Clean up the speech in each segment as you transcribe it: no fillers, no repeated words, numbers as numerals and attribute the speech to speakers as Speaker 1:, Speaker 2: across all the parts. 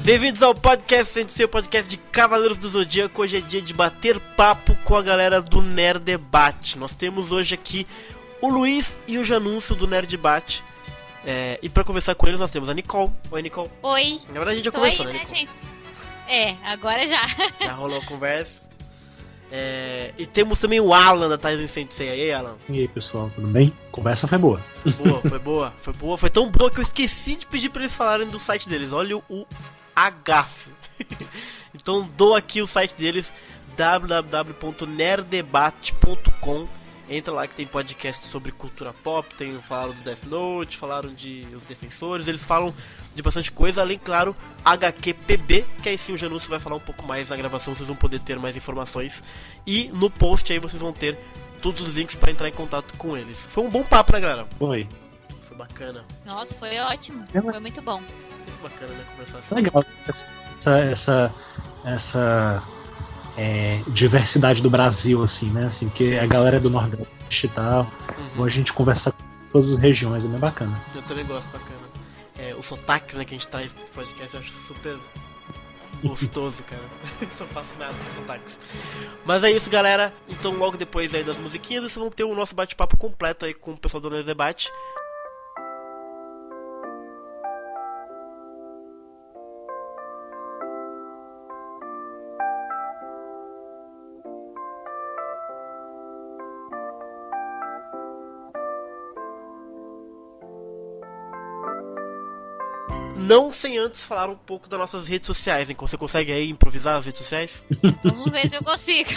Speaker 1: Bem-vindos ao podcast Sensei, o podcast de Cavaleiros do Zodíaco. Hoje é dia de bater papo com a galera do Nerd Debate. Nós temos hoje aqui o Luiz e o Janúncio do Nerd Debate. E pra conversar com eles nós temos a Nicole. Oi, Nicole.
Speaker 2: Oi.
Speaker 1: Na verdade a gente já conversou,
Speaker 2: né,
Speaker 1: Nicole?
Speaker 2: gente? Agora já.
Speaker 1: Já rolou a conversa. E temos também o Alan da Tyson Sensei. E aí, Alan?
Speaker 3: E aí, pessoal, tudo bem? A conversa foi boa.
Speaker 1: Foi tão boa que eu esqueci de pedir pra eles falarem do site deles. Olha o agafe. Então dou aqui o site deles, www.nerddebate.com. Entra lá que tem podcast sobre cultura pop, falaram do Death Note, falaram de Os Defensores, eles falam de bastante coisa, além, claro, HQPB, que aí sim o Janúncio vai falar um pouco mais na gravação, vocês vão poder ter mais informações. E no post aí vocês vão ter todos os links para entrar em contato com eles. Foi um bom papo, né, galera?
Speaker 3: Foi
Speaker 1: bacana.
Speaker 2: Nossa, foi ótimo, foi muito bom.
Speaker 1: Muito bacana, né, conversar assim.
Speaker 3: Legal essa diversidade do Brasil, assim, né? Assim, porque
Speaker 1: Sim.
Speaker 3: a galera é do Nordeste e tal. Bom, a gente conversa com todas as regiões, é bem bacana.
Speaker 1: Eu também gosto, bacana. Os sotaques, né, que a gente traz no podcast, eu acho super gostoso, cara. Sou fascinado com sotaques. Mas é isso, galera. Então logo depois aí das musiquinhas, vocês vão ter o nosso bate-papo completo aí com o pessoal do Nerd Debate. Não sem antes falar um pouco das nossas redes sociais, hein? Você consegue aí improvisar as redes sociais?
Speaker 2: Vamos ver se eu consigo.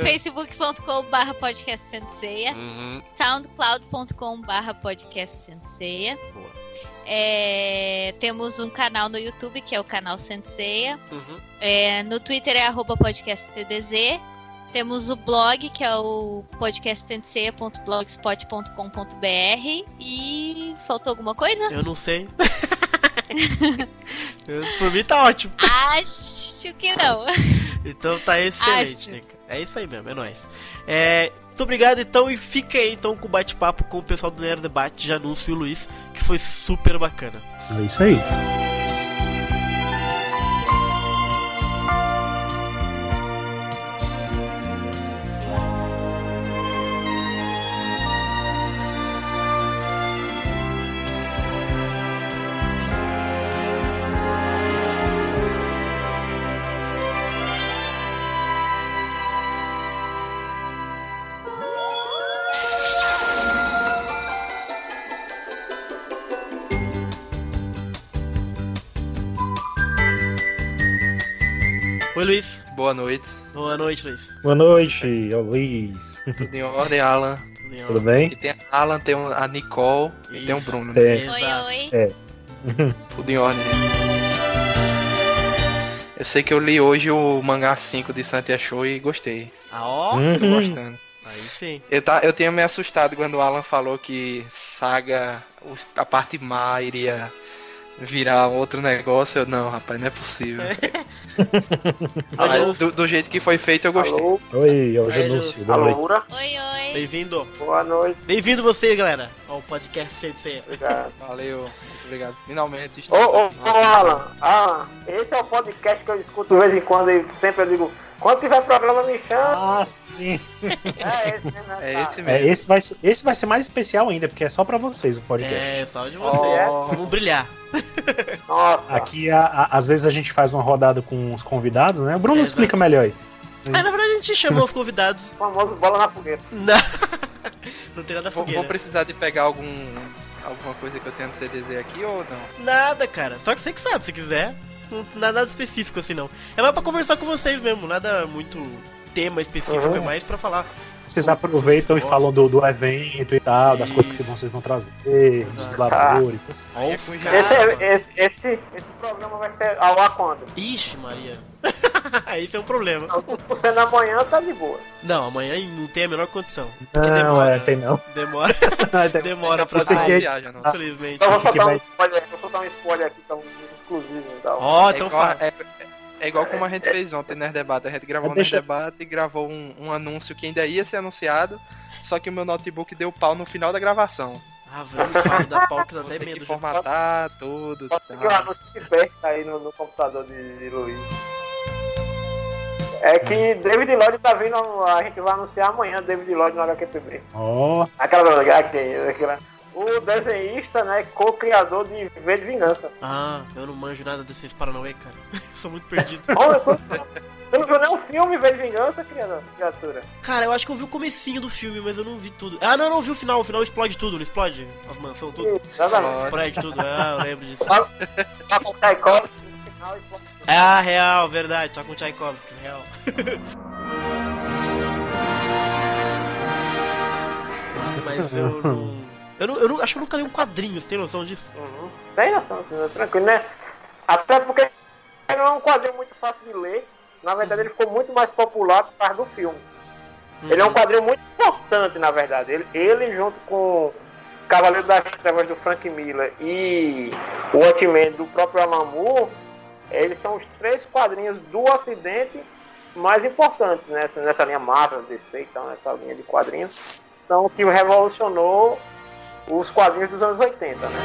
Speaker 2: facebook.com/podcastsenseia, soundcloud.com/podcastsenseia.
Speaker 1: Boa.
Speaker 2: Temos um canal no YouTube que é o canal Senseia. No Twitter é @podcasttdz. Temos o blog, que é o podcastsenseia.blogspot.com.br. E faltou alguma coisa?
Speaker 1: Eu não sei. Por mim tá ótimo.
Speaker 2: Acho que não.
Speaker 1: Então tá excelente, né? É isso aí mesmo, é nóis. Muito obrigado então, e fica aí então com o bate-papo com o pessoal do Nerd Debate, Janúncio e o Luiz, que foi super bacana.
Speaker 3: É isso aí.
Speaker 1: Oi, Luiz.
Speaker 4: Boa noite.
Speaker 1: Boa noite, Luiz.
Speaker 3: Boa noite, Luiz.
Speaker 4: Tudo em ordem, Alan?
Speaker 3: Tudo bem?
Speaker 4: E tem a Alan, tem a Nicole e tem o Bruno.
Speaker 3: É.
Speaker 2: Oi.
Speaker 4: Tudo em ordem. Eu sei que eu li hoje o mangá 5 de Santia Show e gostei.
Speaker 1: Ó.
Speaker 4: Tô gostando.
Speaker 1: Aí sim.
Speaker 4: Eu tinha me assustado quando o Alan falou que Saga, a parte má, iria virar outro negócio. Eu, não, rapaz, não é possível. Mas do jeito que foi feito, eu gostei.
Speaker 5: Alô?
Speaker 3: Oi, é o Janúncio. Boa noite.
Speaker 5: Alô,
Speaker 2: Oi.
Speaker 1: Bem-vindo.
Speaker 5: boa noite.
Speaker 1: Bem-vindo você, galera, ao podcast Sensei.
Speaker 5: Obrigado.
Speaker 4: Valeu, muito obrigado. Finalmente
Speaker 5: Ô,
Speaker 4: estou aqui.
Speaker 5: Alan, esse é o podcast que eu escuto de vez em quando e sempre eu digo, quando tiver programa me chama.
Speaker 3: Ah, sim.
Speaker 5: É esse, né?
Speaker 4: É esse
Speaker 3: É,
Speaker 4: mesmo.
Speaker 3: esse vai ser mais especial ainda, porque é só pra vocês o podcast.
Speaker 1: Só de você. Vamos brilhar.
Speaker 5: Nossa.
Speaker 3: Aqui, às vezes, a gente faz uma rodada com os convidados, né? O Bruno
Speaker 1: Exato.
Speaker 3: explica melhor aí.
Speaker 1: Na verdade a gente chamou os convidados.
Speaker 5: O famoso bola na fogueira.
Speaker 1: Não tem nada
Speaker 4: Vou
Speaker 1: fogueira.
Speaker 4: precisar de pegar alguma coisa que eu tenho no CDZ aqui ou não?
Speaker 1: Nada, cara. Só que você que sabe, se quiser. Não nada específico assim, não. É mais pra conversar com vocês mesmo. Nada muito tema específico. É mais pra falar.
Speaker 3: Vocês aproveitam e falam do evento e tal, das coisas que vocês vão trazer, dos dubladores.
Speaker 1: Ó, os
Speaker 4: com
Speaker 1: caras.
Speaker 5: Esse programa vai ser ao ar quando?
Speaker 1: Ixi, Maria. Isso é um problema.
Speaker 5: Por ser na manhã, tá de boa.
Speaker 1: Não, amanhã não tem a menor condição. Porque
Speaker 3: Não,
Speaker 1: demora.
Speaker 3: tem não.
Speaker 1: Demora pra
Speaker 3: Você
Speaker 1: sair.
Speaker 3: quer-
Speaker 4: viaja, não.
Speaker 1: Infelizmente.
Speaker 5: Então vou
Speaker 3: Esse que
Speaker 5: soltar
Speaker 3: vai-
Speaker 5: um spoiler aqui, tá um exclusivo e tal.
Speaker 1: Ó,
Speaker 4: É
Speaker 1: então
Speaker 4: igual,
Speaker 1: fala.
Speaker 4: é igual como a gente fez ontem no Debate. A gente gravou no
Speaker 3: Deixa-
Speaker 4: Debate e gravou um anúncio que ainda ia ser anunciado, só que o meu notebook deu pau no final da gravação.
Speaker 1: Ah, velho, faz da pau que dá até
Speaker 4: Tem
Speaker 1: medo.
Speaker 4: que
Speaker 1: Já.
Speaker 4: formatar tudo.
Speaker 5: Só que o anúncio se perde aí no computador de Luiz. É que David Lloyd tá vindo, a gente vai anunciar amanhã David Lloyd no HQPB.
Speaker 3: Ó,
Speaker 5: Aquela. O desenhista, né, co-criador de V de Vingança.
Speaker 1: Ah, eu não manjo nada desses Paranauê, cara. Sou muito perdido.
Speaker 5: Olha, você não viu nenhum filme V de Vingança, criatura?
Speaker 1: Cara, eu acho que eu vi o comecinho do filme, mas eu não vi tudo. Ah, não vi o final. O final explode tudo, não explode? As mansões, tudo.
Speaker 5: Exatamente.
Speaker 1: Explode tudo. Ah, eu lembro disso.
Speaker 5: Tá com o Tchaikovsky no final e
Speaker 1: Ah, real, verdade. Tá com o Tchaikovsky, real. Mas eu não... Eu não acho que eu nunca li um quadrinho, você tem noção disso?
Speaker 5: Tem noção, tranquilo, né? Até porque ele não é um quadrinho muito fácil de ler. Na verdade, ele ficou muito mais popular por causa do filme. Ele é um quadrinho muito importante, na verdade. Ele junto com Cavaleiro das Trevas do Frank Miller e o Watchmen do próprio Alan Moore, eles são os 3 quadrinhos do Ocidente mais importantes nessa linha Marvel, DC, então, nessa linha de quadrinhos. Então, que revolucionou os quadrinhos dos anos 80, né?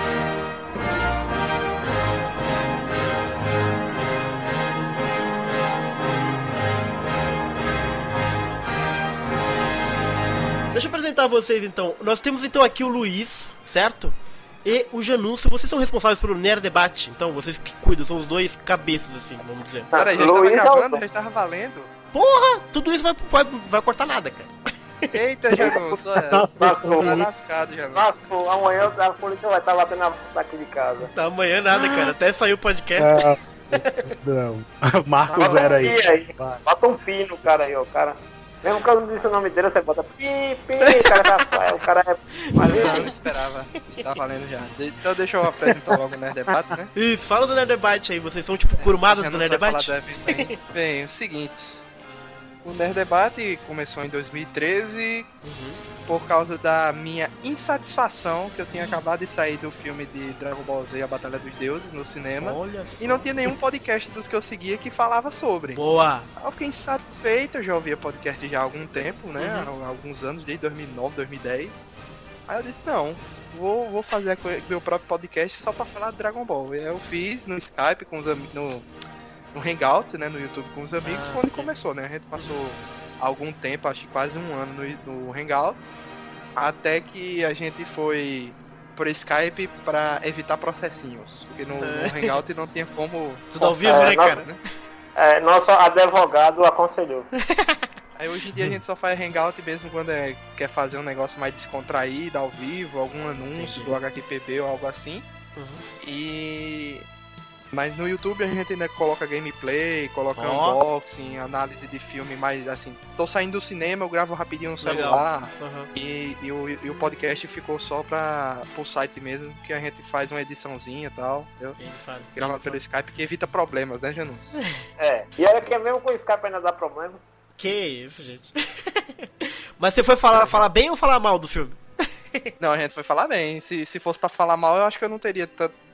Speaker 1: Deixa eu apresentar vocês então. Nós temos então aqui o Luiz, certo? E o Janúncio. Vocês são responsáveis pelo Nerd Debate. Então, vocês que cuidam, são os dois cabeças, assim, vamos dizer.
Speaker 4: Peraí, já tava gravando, já tava valendo.
Speaker 1: Porra! Tudo isso vai cortar nada, cara.
Speaker 4: Eita, Janúncio, tá lascado, Janúncio.
Speaker 5: Nossa, amanhã a polícia vai estar batendo daqui de casa.
Speaker 1: Tá, amanhã nada, cara. Até sair o podcast.
Speaker 3: não. Marco zero aí.
Speaker 5: Bota um pi no cara aí, ó. Cara. Mesmo que eu não disse o nome dele, você bota pi, o cara é. Mas
Speaker 4: Eu não esperava. Tá valendo já. Então deixa eu apresentar logo o Nerd Debate, né?
Speaker 1: Isso, fala do Nerd Debate aí. Vocês são tipo curumadas do Nerd Debate?
Speaker 4: Bem, o seguinte. O Nerd Debate começou em 2013 por causa da minha insatisfação que eu tinha acabado de sair do filme de Dragon Ball Z, A Batalha dos Deuses, no cinema.
Speaker 1: Olha só.
Speaker 4: E não tinha nenhum podcast dos que eu seguia que falava sobre.
Speaker 1: Boa!
Speaker 4: Eu fiquei insatisfeito, eu já ouvia podcast já há algum tempo, né? Há alguns anos, desde 2009, 2010. Aí eu disse, não, vou fazer meu próprio podcast só pra falar de Dragon Ball. E aí eu fiz no Skype com os amigos, no Hangout, né, no YouTube com os amigos, quando começou, né? A gente passou algum tempo, acho que quase um ano no Hangout, até que a gente foi por Skype pra evitar processinhos, porque no Hangout não tinha como...
Speaker 1: Tudo ao vivo, né, cara?
Speaker 5: Nosso advogado aconselhou.
Speaker 4: Aí hoje em dia a gente só faz Hangout mesmo quando quer fazer um negócio mais descontraído, ao vivo, algum anúncio do HQPB ou algo assim. Mas no YouTube a gente ainda coloca gameplay, coloca unboxing, análise de filme, mais assim, tô saindo do cinema, eu gravo rapidinho no celular. E o podcast ficou só pro site mesmo, que a gente faz uma ediçãozinha e tal. Grava pelo Skype, que evita problemas, né, Janus?
Speaker 5: E olha que mesmo com o Skype ainda dá problema.
Speaker 1: Que isso, gente. Mas você foi falar bem ou falar mal do filme?
Speaker 4: Não, a gente foi falar bem. Se fosse pra falar mal, eu acho que eu não teria tanto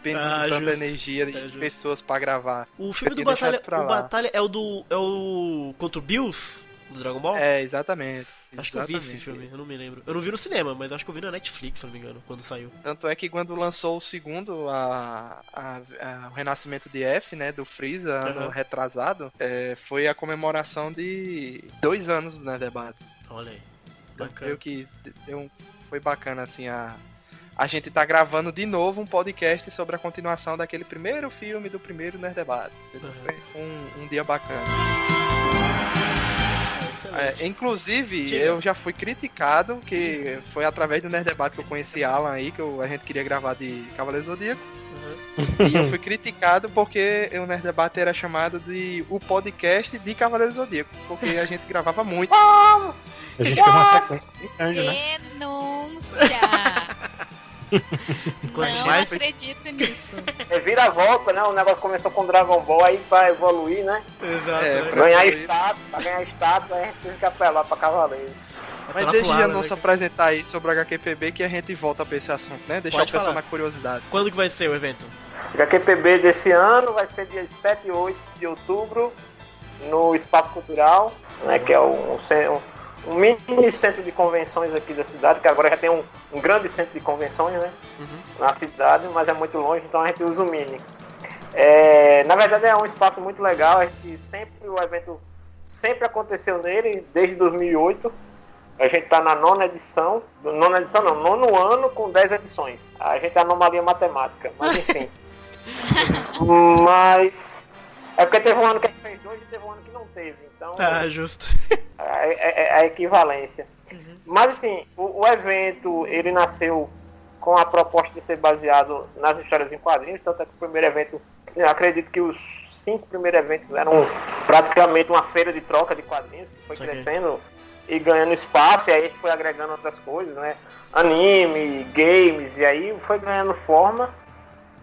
Speaker 4: tanta energia de pessoas pra gravar.
Speaker 1: O filme do Batalha é o contra o Bills do Dragon Ball?
Speaker 4: É, exatamente.
Speaker 1: Acho que eu vi esse filme, eu não me lembro. Eu não vi no cinema, mas acho que eu vi na Netflix, se não me engano, quando saiu.
Speaker 4: Tanto é que quando lançou o segundo, o renascimento de F, né, do Freeza, ano retrasado, foi a comemoração de 2 anos do Nerd Debate.
Speaker 1: Olha aí,
Speaker 4: bacana. Foi bacana, assim, a gente tá gravando de novo um podcast sobre a continuação daquele primeiro filme do primeiro Nerd Debate. Foi um dia bacana. Inclusive, eu já fui criticado, que foi através do Nerd Debate que eu conheci Alan aí, que a gente queria gravar de Cavaleiro Zodíaco. E eu fui criticado porque o Nerd Debate era chamado de o podcast de Cavaleiro Zodíaco, porque a gente gravava muito.
Speaker 3: A gente tem uma sequência bem grande, né?
Speaker 2: Denúncia! Não acredito nisso.
Speaker 5: Vira a volta, né? O negócio começou com Dragon Ball, aí vai evoluir, né?
Speaker 1: Exato.
Speaker 5: Pra ganhar status, aí a gente tem que apelar pra Cavaleiro.
Speaker 4: Mas deixa a nossa apresentar aí sobre o HQPB que a gente volta pra esse assunto, né? Deixar o pessoal na curiosidade.
Speaker 1: Quando que vai ser o evento?
Speaker 5: O HQPB desse ano vai ser dia 7 e 8 de outubro no Espaço Cultural, né? Que é mini centro de convenções aqui da cidade, que agora já tem um grande centro de convenções, né? Na cidade, mas é muito longe, então a gente usa o mini. Na verdade é um espaço muito legal, o evento sempre aconteceu nele, desde 2008. A gente está na nono ano com 10 edições. A gente é anomalia matemática, mas enfim. Mas é porque teve um ano que a gente fez 2 e teve um ano que não teve, então
Speaker 1: justo.
Speaker 5: É a equivalência. Mas assim, o evento ele nasceu com a proposta de ser baseado nas histórias em quadrinhos, tanto é que o primeiro evento, eu acredito que os 5 primeiros eventos eram praticamente uma feira de troca de quadrinhos, que foi crescendo e ganhando espaço, e aí a gente foi agregando outras coisas, né? Anime, games, e aí foi ganhando forma.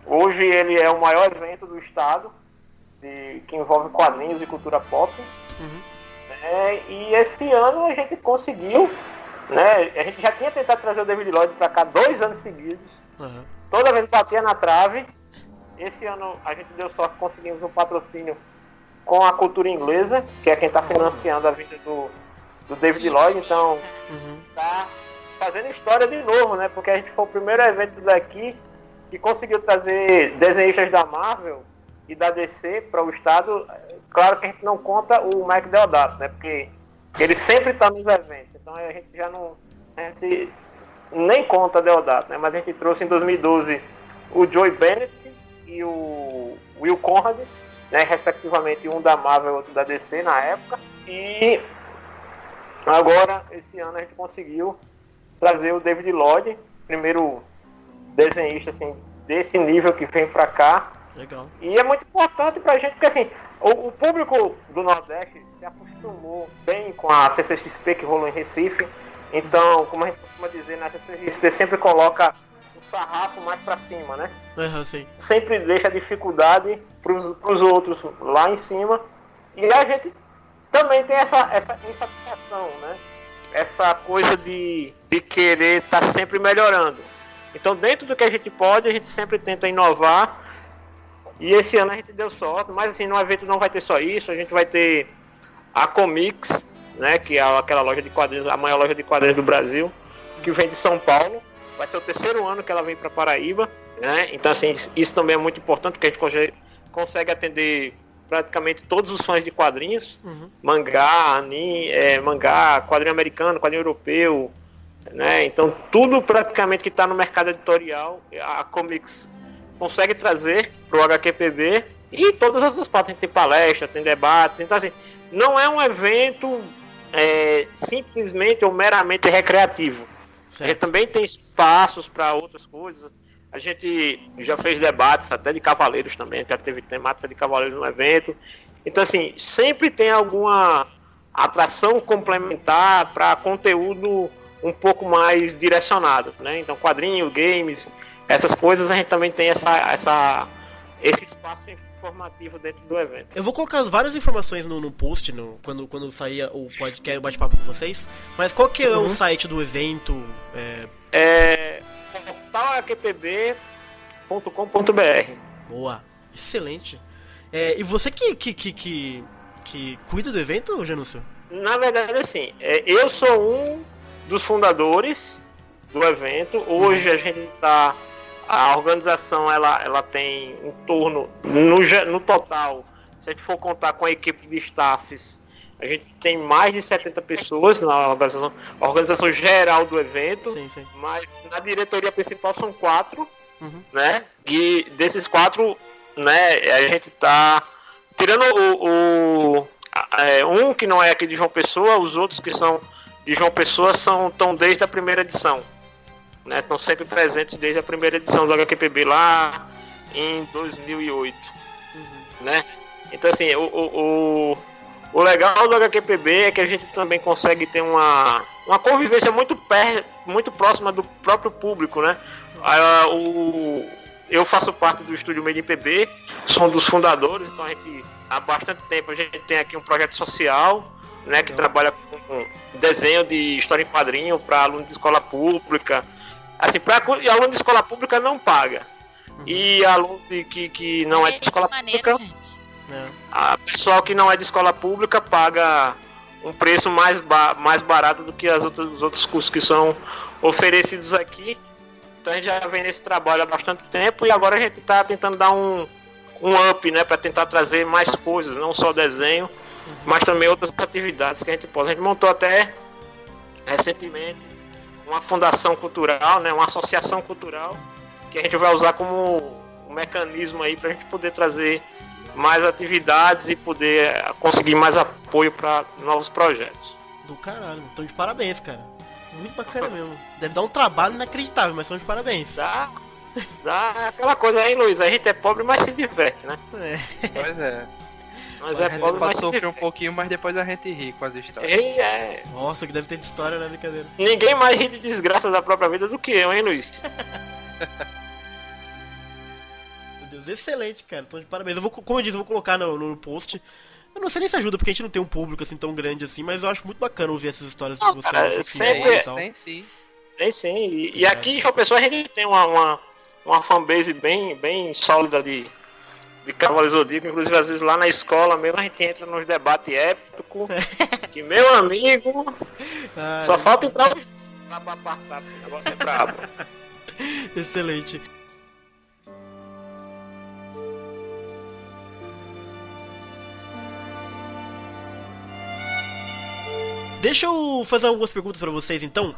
Speaker 5: Hoje ele é o maior evento do estado que envolve quadrinhos e cultura pop. E esse ano a gente conseguiu, né? A gente já tinha tentado trazer o David Lloyd para cá 2 anos seguidos. Toda vez batia na trave. Esse ano a gente deu sorte, conseguimos um patrocínio com a cultura inglesa, que é quem está financiando a vinda do David Lloyd. Então tá fazendo história de novo, né? Porque a gente foi o primeiro evento daqui que conseguiu trazer desenhistas da Marvel e da DC para o estado. Claro que a gente não conta o Mike Deodato, né? Porque ele sempre está nos eventos. Então a gente já não... A gente nem conta Deodato, né? Mas a gente trouxe em 2012 o Joey Bennett e o Will Conrad, né? Respectivamente, um da Marvel e outro da DC na época. E agora, esse ano, a gente conseguiu trazer o David Lloyd, primeiro desenhista assim, desse nível que vem pra cá.
Speaker 1: Legal.
Speaker 5: E é muito importante pra gente, porque assim, o público do Nordeste se acostumou bem com a CCXP que rolou em Recife. Então, como a gente costuma dizer, na CCXP sempre coloca o sarrafo mais pra cima, né?
Speaker 1: Sim.
Speaker 5: Sempre deixa a dificuldade pros outros lá em cima. E a gente também tem essa insatisfação, né? Essa coisa de querer estar sempre melhorando. Então, dentro do que a gente pode, a gente sempre tenta inovar. E esse ano a gente deu sorte. Mas assim, no evento não vai ter só isso. A gente vai ter a Comics, né? Que é aquela loja de quadrinhos, a maior loja de quadrinhos do Brasil, que vem de São Paulo. Vai ser o 3º ano que ela vem para Paraíba, né? Então, assim, isso também é muito importante, porque a gente consegue atender praticamente todos os fãs de quadrinhos. Mangá, anime, mangá, quadrinho americano, quadrinho europeu, né? Então, tudo praticamente que está no mercado editorial, a Comics consegue trazer para o HQPB. E todas as outras partes, a gente tem palestra, tem debates. Então, assim, não é um evento simplesmente ou meramente recreativo. Certo. A gente também tem espaços para outras coisas. A gente já fez debates até de cavaleiros também, já teve temática de cavaleiros no evento. Então, assim, sempre tem alguma atração complementar para conteúdo um pouco mais direcionado, né? Então, quadrinho, games, essas coisas, a gente também tem esse espaço informativo dentro do evento.
Speaker 1: Eu vou colocar várias informações no post, quando sair o podcast, o bate-papo com vocês. Mas qual que é o site do evento?
Speaker 5: portalhqpb.com.br.
Speaker 1: Boa, excelente. E você que cuida do evento, Janúcio?
Speaker 5: Na verdade, assim, eu sou um dos fundadores do evento. Hoje a gente está... A organização ela tem em torno, no total, se a gente for contar com a equipe de staffs, a gente tem mais de 70 pessoas na organização geral do evento.
Speaker 1: Sim.
Speaker 5: Mas na diretoria principal são 4, né? E desses 4, né, a gente tá tirando um que não é aqui de João Pessoa, os outros que são de João Pessoa estão desde a primeira edição. Estão sempre presentes desde a primeira edição do HQPB lá em 2008, né? Então, assim, o legal do HQPB é que a gente também consegue ter uma convivência muito próxima do próprio público, né? Eu faço parte do estúdio Made in PB, sou um dos fundadores, então há bastante tempo a gente tem aqui um projeto social, né, que trabalha com desenho de história em quadrinho para aluno de escola pública. Assim, aluno de escola pública não paga. E aluno que não é de escola pública, a pessoal que não é de escola pública paga
Speaker 6: um preço mais barato do que os outros cursos que são oferecidos aqui. Então a gente já vem nesse trabalho há bastante tempo e agora a gente está tentando dar um up, né, para tentar trazer mais coisas, não só desenho, mas também outras atividades que a gente possa. A gente montou até recentemente uma fundação cultural, né, uma associação cultural, que a gente vai usar como um mecanismo aí para a gente poder trazer mais atividades e poder conseguir mais apoio para novos projetos.
Speaker 1: Do caralho, então de parabéns, cara. Muito bacana mesmo. Deve dar um trabalho inacreditável, mas são de parabéns.
Speaker 6: Dá aquela coisa aí, Luiz, a gente é pobre, mas se diverte, né?
Speaker 4: Pois é.
Speaker 6: Mas é pobre, mas se
Speaker 4: sofrer um
Speaker 6: diverte.
Speaker 4: pouquinho, mas depois a gente ri com as histórias.
Speaker 1: Nossa, que deve ter de história, né, brincadeira.
Speaker 6: Ninguém mais ri de desgraça da própria vida do que eu, hein, Luiz?
Speaker 1: Meu Deus, excelente, cara. Então de parabéns. Como eu disse, eu vou colocar no post. Eu não sei nem se ajuda, porque a gente não tem um público assim tão grande assim, mas eu acho muito bacana ouvir essas histórias de vocês.
Speaker 6: Cara, sempre
Speaker 1: e tal.
Speaker 4: Tem sim.
Speaker 6: Tem sim. E aqui em João Pessoa a gente tem uma fanbase bem sólida de Cavaleiros do Zodíaco. Inclusive, às vezes lá na escola mesmo a gente entra nos debates épicos. Que, meu amigo, só falta entrar os pra apartar, o negócio é brabo.
Speaker 1: Excelente. Deixa eu fazer algumas perguntas pra vocês, então.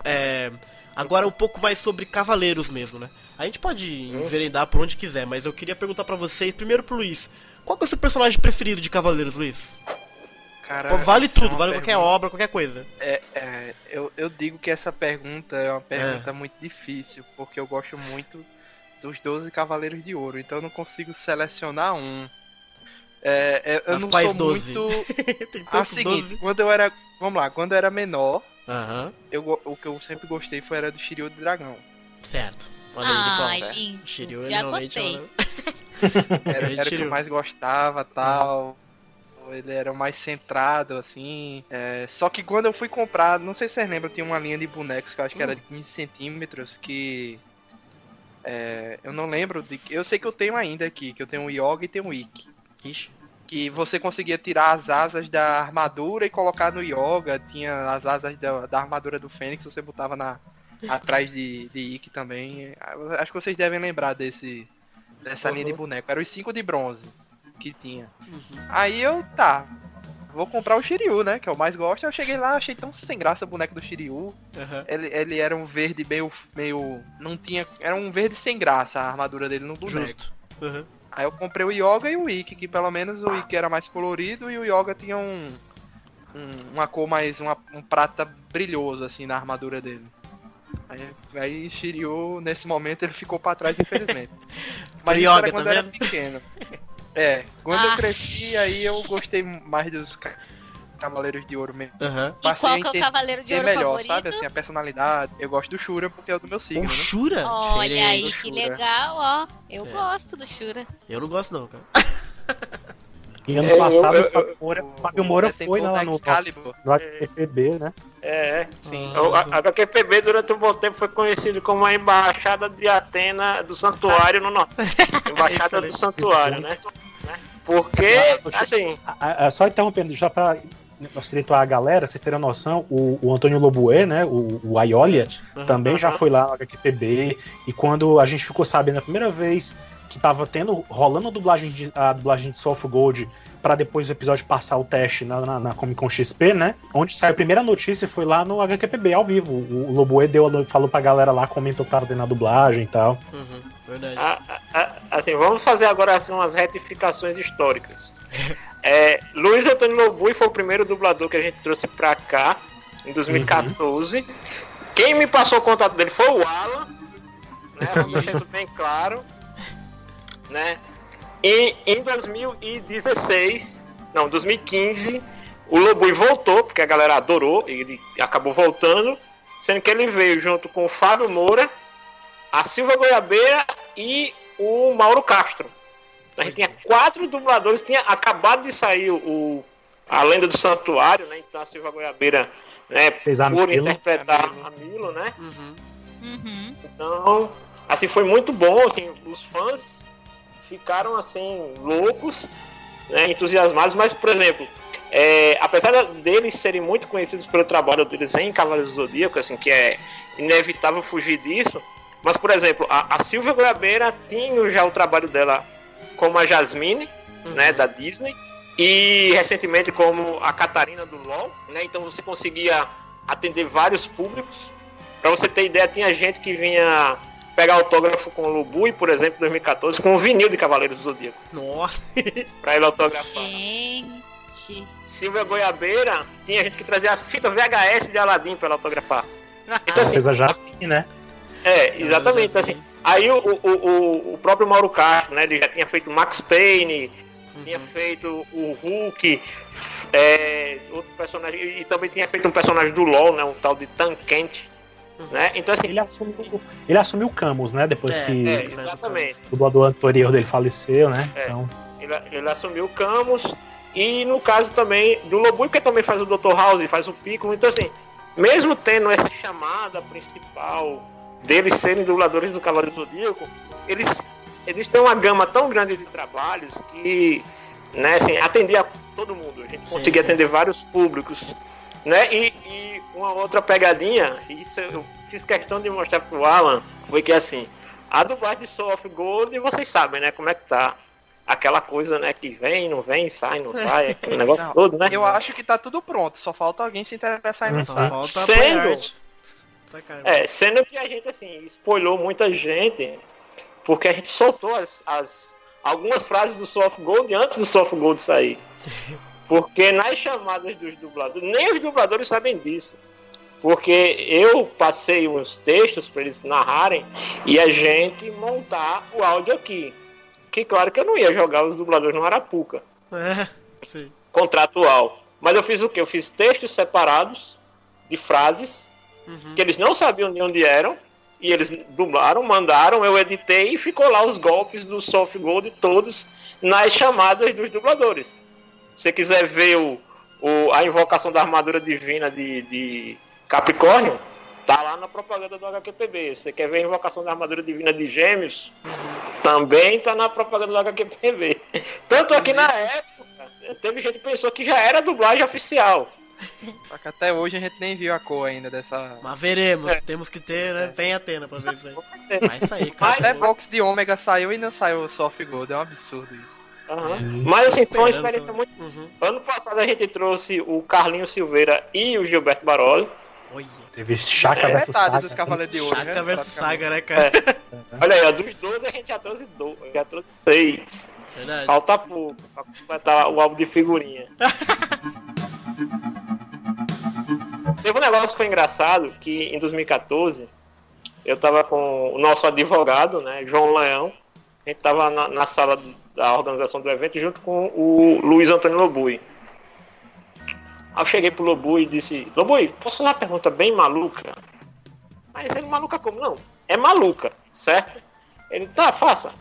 Speaker 1: Agora um pouco mais sobre Cavaleiros mesmo, né? A gente pode enveredar por onde quiser, mas eu queria perguntar pra vocês, primeiro pro Luiz. Qual que é o seu personagem preferido de Cavaleiros, Luiz?
Speaker 4: Cara,
Speaker 1: vale tudo, vale
Speaker 4: pergunta...
Speaker 1: qualquer obra, qualquer coisa.
Speaker 4: Eu digo que essa pergunta é uma pergunta muito difícil, porque eu gosto muito dos 12 Cavaleiros de Ouro, então eu não consigo selecionar um. Eu não sou
Speaker 1: 12?
Speaker 4: muito...
Speaker 1: Tem tantos
Speaker 4: seguinte,
Speaker 1: 12.
Speaker 4: quando eu era menor,
Speaker 1: Aham.
Speaker 4: o que eu sempre gostei era do Shiryu do Dragão.
Speaker 1: Certo. Olha aí, Nicole.
Speaker 2: Lindo.
Speaker 1: Shiryu,
Speaker 2: Já
Speaker 1: realmente,
Speaker 2: gostei.
Speaker 4: Era o que
Speaker 1: Shiryu.
Speaker 4: eu mais gostava, tal. Ele era o mais centrado, assim. Só que quando eu fui comprar, não sei se vocês lembram, tinha uma linha de bonecos que eu acho que era de 15 centímetros, que... eu não lembro de... Eu sei que eu tenho ainda aqui, que eu tenho o Yoga e tenho o Ikki.
Speaker 1: Ixi.
Speaker 4: Que você conseguia tirar as asas da armadura e colocar no Yoga. Tinha as asas da armadura do Fênix, você botava atrás de Ikki também. Acho que vocês devem lembrar dessa linha de boneco. Era os 5 de bronze que tinha. Aí vou comprar o Shiryu, né? Que eu mais gosto. Eu cheguei lá, achei tão sem graça o boneco do Shiryu.
Speaker 1: Uhum.
Speaker 4: Ele era um verde meio... Não tinha... Era um verde sem graça a armadura dele no boneco.
Speaker 1: Justo. Uhum.
Speaker 4: Aí eu comprei o Yoga e o Ikki, que pelo menos o Ikki era mais colorido e o Yoga tinha uma cor mais... um prata brilhoso, assim, na armadura dele. Aí Shiryu, nesse momento, ele ficou pra trás, infelizmente. Mas isso
Speaker 1: Yoga,
Speaker 4: era quando
Speaker 1: tá
Speaker 4: eu era
Speaker 1: vendo?
Speaker 4: pequeno. Quando eu cresci, aí eu gostei mais dos Cavaleiros de Ouro mesmo.
Speaker 1: Uhum.
Speaker 2: E qual que é o Cavaleiro de Ouro
Speaker 4: melhor,
Speaker 2: favorito?
Speaker 4: sabe? Assim, a personalidade. Eu gosto do Shura porque é o do meu signo,
Speaker 1: O
Speaker 4: né?
Speaker 1: Shura?
Speaker 2: Olha aí,
Speaker 1: Diferente.
Speaker 2: que legal, ó. Eu gosto do Shura.
Speaker 1: Eu não gosto não, cara.
Speaker 3: E ano passado o Fábio Moura
Speaker 4: tem
Speaker 3: foi
Speaker 4: Gold
Speaker 3: lá no
Speaker 4: Excalibur.
Speaker 3: HQPB, né?
Speaker 6: Sim. A HQPB durante um bom tempo foi conhecido como a Embaixada de Atena do Santuário no Norte. Embaixada do Santuário, né? Porque, assim...
Speaker 3: Só interrompendo, já pra situar a galera, vocês terem noção, o Antônio Lobué, né, o Aiolia, também já foi lá no HQPB, e quando a gente ficou sabendo a primeira vez que tava rolando a dublagem de Soul of Gold pra depois do episódio passar o teste na Comic Con XP, né? Onde saiu a primeira notícia foi lá no HQPB, ao vivo. O Lobué falou pra galera lá, comentou que tava tendo a dublagem e tal.
Speaker 1: Verdade.
Speaker 6: Assim, vamos fazer agora assim, umas retificações históricas. Luiz Antônio Lobué foi o primeiro dublador que a gente trouxe pra cá, em 2014. Quem me passou o contato dele foi o Alan, né? Vamos deixar isso bem claro. Né? E em 2015, o Lobué voltou, porque a galera adorou, e ele acabou voltando, sendo que ele veio junto com o Fábio Moura, a Silva Goiabeira e o Mauro Castro. A gente tinha 4 dubladores, tinha acabado de sair a Lenda do Santuário, né? Então a Silva Goiabeira, né, por interpretar a Milo, né? Então, assim, foi muito bom, assim, os fãs ficaram assim loucos, né, entusiasmados, mas por exemplo, apesar deles serem muito conhecidos pelo trabalho deles em Cavaleiros do Zodíaco, assim, que é inevitável fugir disso, mas, por exemplo, a Silvia Goiabeira tinha já o trabalho dela como a Jasmine, né, da Disney, e recentemente como a Catarina do LoL, né, então você conseguia atender vários públicos. Pra você ter ideia, tinha gente que vinha pegar autógrafo com o Lobui, por exemplo, em 2014, com o vinil de Cavaleiros do Zodíaco.
Speaker 1: Nossa!
Speaker 6: Pra ele autografar.
Speaker 2: Gente!
Speaker 6: Silvia Goiabeira, tinha gente que trazia a fita VHS de Aladdin pra ela autografar. Então, assim,
Speaker 3: Fez a Japim, né?
Speaker 6: Exatamente. Então, assim, aí o próprio Mauro Castro, né, ele já tinha feito Max Payne, tinha feito o Hulk, outro personagem, e também tinha feito um personagem do LoL, né, um tal de Tankent, né? Então, assim,
Speaker 3: ele assumiu o Camus, né? Depois que
Speaker 6: exatamente.
Speaker 3: o dublador anterior dele faleceu, né? Então...
Speaker 6: Ele assumiu o Camus, e no caso também do Lobui, que também faz o Dr. House, faz o Piccolo. Então, assim, mesmo tendo essa chamada principal deles serem dubladores do Cavaleiro do Zodíaco, eles têm uma gama tão grande de trabalhos que, né, assim, atendia todo mundo. A gente conseguia atender vários públicos, né? E uma outra pegadinha, isso eu fiz questão de mostrar pro Alan, foi que, assim, a dublagem de Soul of Gold, vocês sabem, né, como é que tá. Aquela coisa, né, que vem, não sai, aquele negócio todo, né?
Speaker 4: Eu acho que tá tudo pronto, só falta alguém se interessar em lançar.
Speaker 6: Sendo que a gente, assim, spoilou muita gente, porque a gente soltou algumas frases do Soul of Gold antes do Soul of Gold sair. Porque nas chamadas dos dubladores, nem os dubladores sabem disso. Porque eu passei uns textos para eles narrarem e a gente montar o áudio aqui. Que claro que eu não ia jogar os dubladores no Arapuca.
Speaker 1: Sim.
Speaker 6: Contratual. Mas eu fiz o quê? Eu fiz textos separados de frases que eles não sabiam de onde eram. E eles dublaram, mandaram, eu editei e ficou lá os golpes do Soft Gold todos nas chamadas dos dubladores. Se você quiser ver a invocação da armadura divina de Capricórnio, tá lá na propaganda do HQPB. Se você quer ver a invocação da armadura divina de Gêmeos, também tá na propaganda do HQPB. Tanto aqui na época, teve gente que pensou que já era dublagem oficial.
Speaker 4: Só que até hoje a gente nem viu a cor ainda dessa...
Speaker 1: Mas veremos, temos que ter, né? Vem Atena pra ver isso aí. Vai sair, cara.
Speaker 4: Até Box de Ômega saiu e não saiu o Soft Gold, é um absurdo isso.
Speaker 6: Mas assim, foi uma experiência muito... Ano passado a gente trouxe o Carlinho Silveira e o Gilberto Baroli.
Speaker 3: Teve Shaka vs Saga.
Speaker 4: Dos Cavaleiros de Ouro,
Speaker 1: Shaka vs Saga, né, cara?
Speaker 6: Olha aí, ó, dos 12 a gente já trouxe 6.
Speaker 1: Verdade.
Speaker 6: Falta pouco pra completar o álbum de figurinha. Teve um negócio que foi engraçado, que em 2014 eu tava com o nosso advogado, né, João Leão. A gente tava na sala da organização do evento junto com o Luiz Antônio Lobui. Aí eu cheguei pro Lobui e disse: Lobui, posso fazer uma pergunta bem maluca? Mas ele maluca como? Não, é maluca, certo? Ele, tá, faça.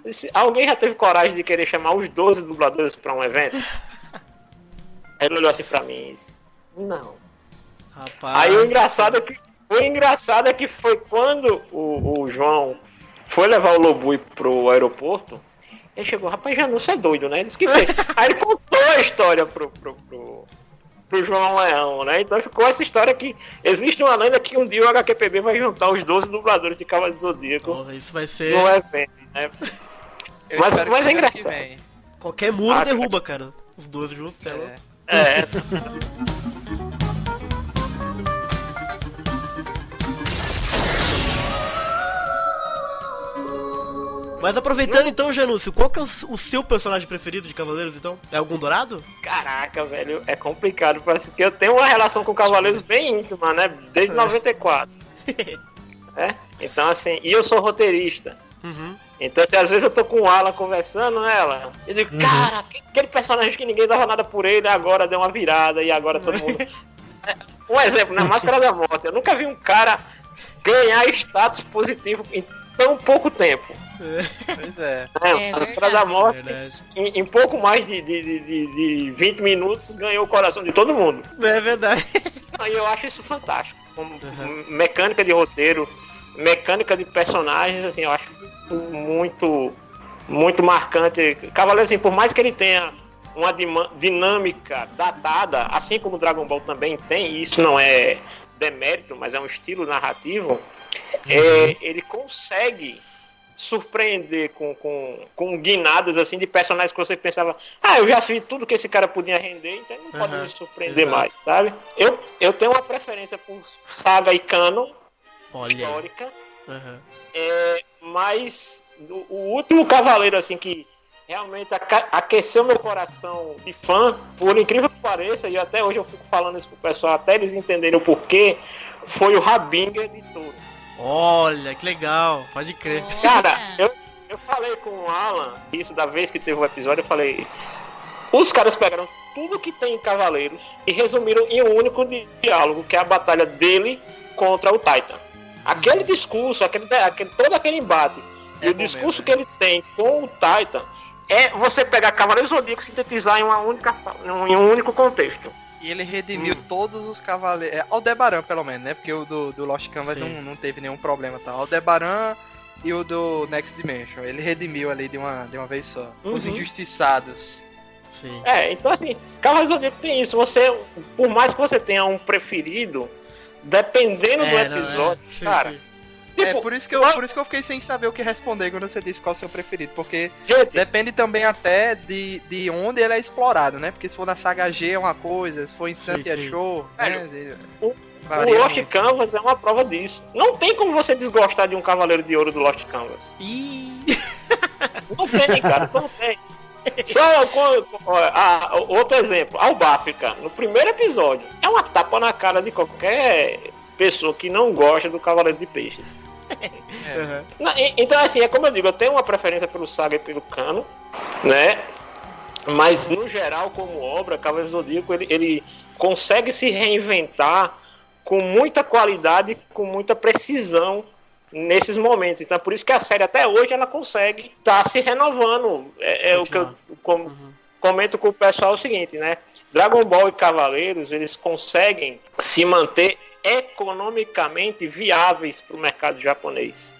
Speaker 6: Disse, alguém já teve coragem de querer chamar os 12 dubladores pra um evento? Aí ele olhou assim pra mim e disse: não.
Speaker 1: Rapaz.
Speaker 6: Aí o engraçado é que foi quando o João foi levar o Lobui pro aeroporto. Ele chegou: rapaz, Janus é doido, né? Ele disse: que fez? Aí ele contou a história pro João Leão, né? Então ficou essa história que existe uma lenda que um dia o HQPB vai juntar os 12 dubladores de Cavaleiros do Zodíaco.
Speaker 1: Isso vai ser
Speaker 6: no evento, né? Mas é engraçado.
Speaker 1: Qualquer muro derruba, cara. Os 12 juntos, Mas aproveitando então, Janúcio, qual que é o seu personagem preferido de Cavaleiros, então? É algum dourado?
Speaker 6: Caraca, velho, é complicado. Parece que eu tenho uma relação com Cavaleiros bem íntima, né? Desde 94. Então, assim, e eu sou roteirista. Então, assim, às vezes eu tô com o Alan conversando, né, Alan? Eu digo, cara, aquele personagem que ninguém dava nada por ele, agora deu uma virada e agora todo mundo... Um exemplo, na Máscara da Morte. Eu nunca vi um cara ganhar status positivo em tão pouco tempo.
Speaker 4: Pois é.
Speaker 6: A Máscara da Morte, em pouco mais de 20 minutos, ganhou o coração de todo mundo.
Speaker 1: É verdade.
Speaker 6: E eu acho isso fantástico. Como mecânica de roteiro, mecânica de personagens, assim, eu acho muito, muito marcante. Cavaleiro, assim, por mais que ele tenha uma dinâmica datada, assim como o Dragon Ball também tem, e isso não é demérito, mas é um estilo narrativo, ele consegue surpreender com guinadas assim de personagens que você pensava, eu já fiz tudo que esse cara podia render, então ele não pode me surpreender mais, sabe? Eu tenho uma preferência por saga e canon histórica, mas o último Cavaleiro assim que realmente aqueceu meu coração de fã, por incrível que pareça, e até hoje eu fico falando isso pro pessoal até eles entenderem o porquê, foi o Rabinger de Touro.
Speaker 1: Olha, que legal, pode crer.
Speaker 6: Cara, eu falei com o Alan, isso da vez que teve um episódio, eu falei, os caras pegaram tudo que tem em Cavaleiros e resumiram em um único diálogo, que é a batalha dele contra o Titan. Aquele discurso, todo aquele embate, e o discurso mesmo, que ele tem com o Titan, é você pegar Cavaleiros Zodíaco e sintetizar em um único contexto.
Speaker 4: E ele redimiu todos os cavaleiros. Aldebaran, pelo menos, né? Porque o do Lost Canvas não teve nenhum problema, tá? Aldebaran e o do Next Dimension. Ele redimiu ali de uma vez só. Os injustiçados.
Speaker 1: Sim.
Speaker 6: Então assim, Cavaleiros Zodíaco tem isso. Você, por mais que você tenha um preferido, dependendo do episódio,
Speaker 1: sim,
Speaker 6: cara.
Speaker 1: Sim.
Speaker 4: Tipo, por isso que eu fiquei sem saber o que responder quando você disse qual é o seu preferido, porque depende também até de onde ele é explorado, né? Porque se for na saga G é uma coisa, se for em Santia Show, né?
Speaker 6: O Lost Canvas é uma prova disso. Não tem como você desgostar de um Cavaleiro de Ouro do Lost Canvas. Não tem, cara, não tem. Só outro exemplo, Albaf, cara, no primeiro episódio, é uma tapa na cara de qualquer pessoa que não gosta do Cavaleiro de Peixes. Então assim, é como eu digo, eu tenho uma preferência pelo saga e pelo cano, né? Mas no geral, como obra, Cavaleiro Zodíaco ele consegue se reinventar com muita qualidade, com muita precisão nesses momentos. Então é por isso que a série até hoje ela consegue estar se renovando. O que eu comento com o pessoal é o seguinte, né? Dragon Ball e Cavaleiros, eles conseguem se manter economicamente viáveis para o mercado japonês.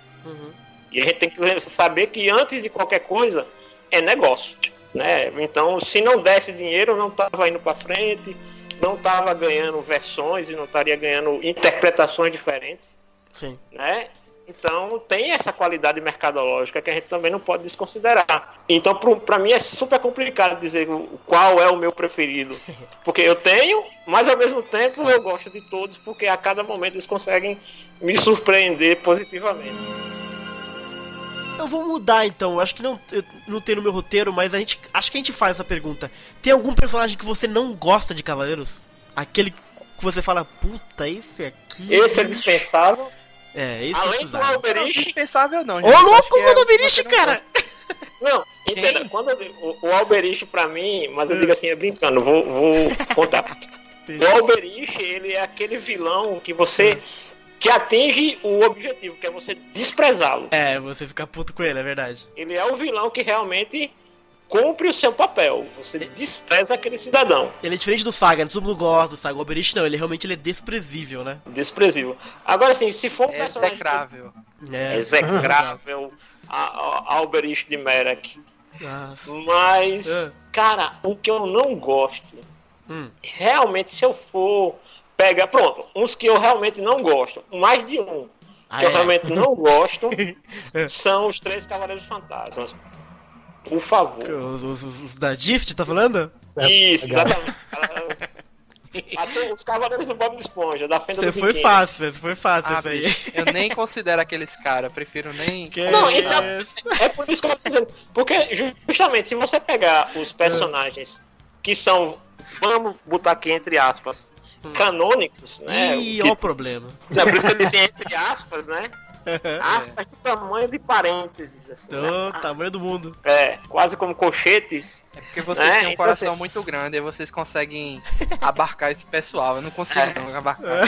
Speaker 6: E a gente tem que saber que antes de qualquer coisa é negócio, né? Então, se não desse dinheiro, não estava indo para frente, não estava ganhando versões e não estaria ganhando interpretações diferentes.
Speaker 1: Sim.
Speaker 6: Né? Então tem essa qualidade mercadológica que a gente também não pode desconsiderar. Então pra mim é super complicado dizer qual é o meu preferido, porque eu tenho, mas ao mesmo tempo eu gosto de todos, porque a cada momento eles conseguem me surpreender positivamente.
Speaker 1: Eu vou mudar então, acho que não tem no meu roteiro, mas acho que a gente faz essa pergunta. Tem algum personagem que você não gosta de Cavaleiros? Aquele que você fala, puta, esse aqui...
Speaker 6: Esse é dispensável?
Speaker 1: Esse
Speaker 6: além do Alberish...
Speaker 4: Não, dispensável não.
Speaker 1: Ô, louco, o Alberish, cara!
Speaker 6: Não, entenda, quando o Alberish pra mim, mas eu digo assim, é brincando, vou contar. O Alberish, ele é aquele vilão que você... que atinge o objetivo, que é você desprezá-lo.
Speaker 1: Você fica puto com ele, é verdade.
Speaker 6: Ele é o vilão que realmente cumpre o seu papel. Você despreza aquele cidadão.
Speaker 1: Ele é diferente do Saga, todo mundo gosta do Saga. O Alberish não, ele realmente é desprezível, né?
Speaker 6: Desprezível. Agora, assim, se for um personagem... Execrável. A Alberish de Merak.
Speaker 1: Nossa.
Speaker 6: Mas, cara, o que eu não gosto, realmente, se eu for... Pronto, uns que eu realmente não gosto, mais de um que eu realmente não gosto, são os 3 Cavaleiros Fantasmas. Por favor.
Speaker 1: Os da Gist, tá falando?
Speaker 6: Isso, exatamente. Até os Cavaleiros do Bob Esponja, da Fenda do
Speaker 1: Biquíni. Você foi fácil isso aí.
Speaker 4: Eu nem considero aqueles caras, prefiro nem...
Speaker 6: Não, então, é por isso que eu tô dizendo. Porque, justamente, se você pegar os personagens que são, vamos botar aqui entre aspas, canônicos, né?
Speaker 1: Olha o problema.
Speaker 6: Não, por isso que eu disse entre aspas, né? Aspas de tamanho de parênteses, assim, né?
Speaker 1: Tamanho do mundo.
Speaker 6: Quase como colchetes.
Speaker 4: É porque vocês têm um coração muito grande e vocês conseguem abarcar esse pessoal. Eu não consigo não abarcar.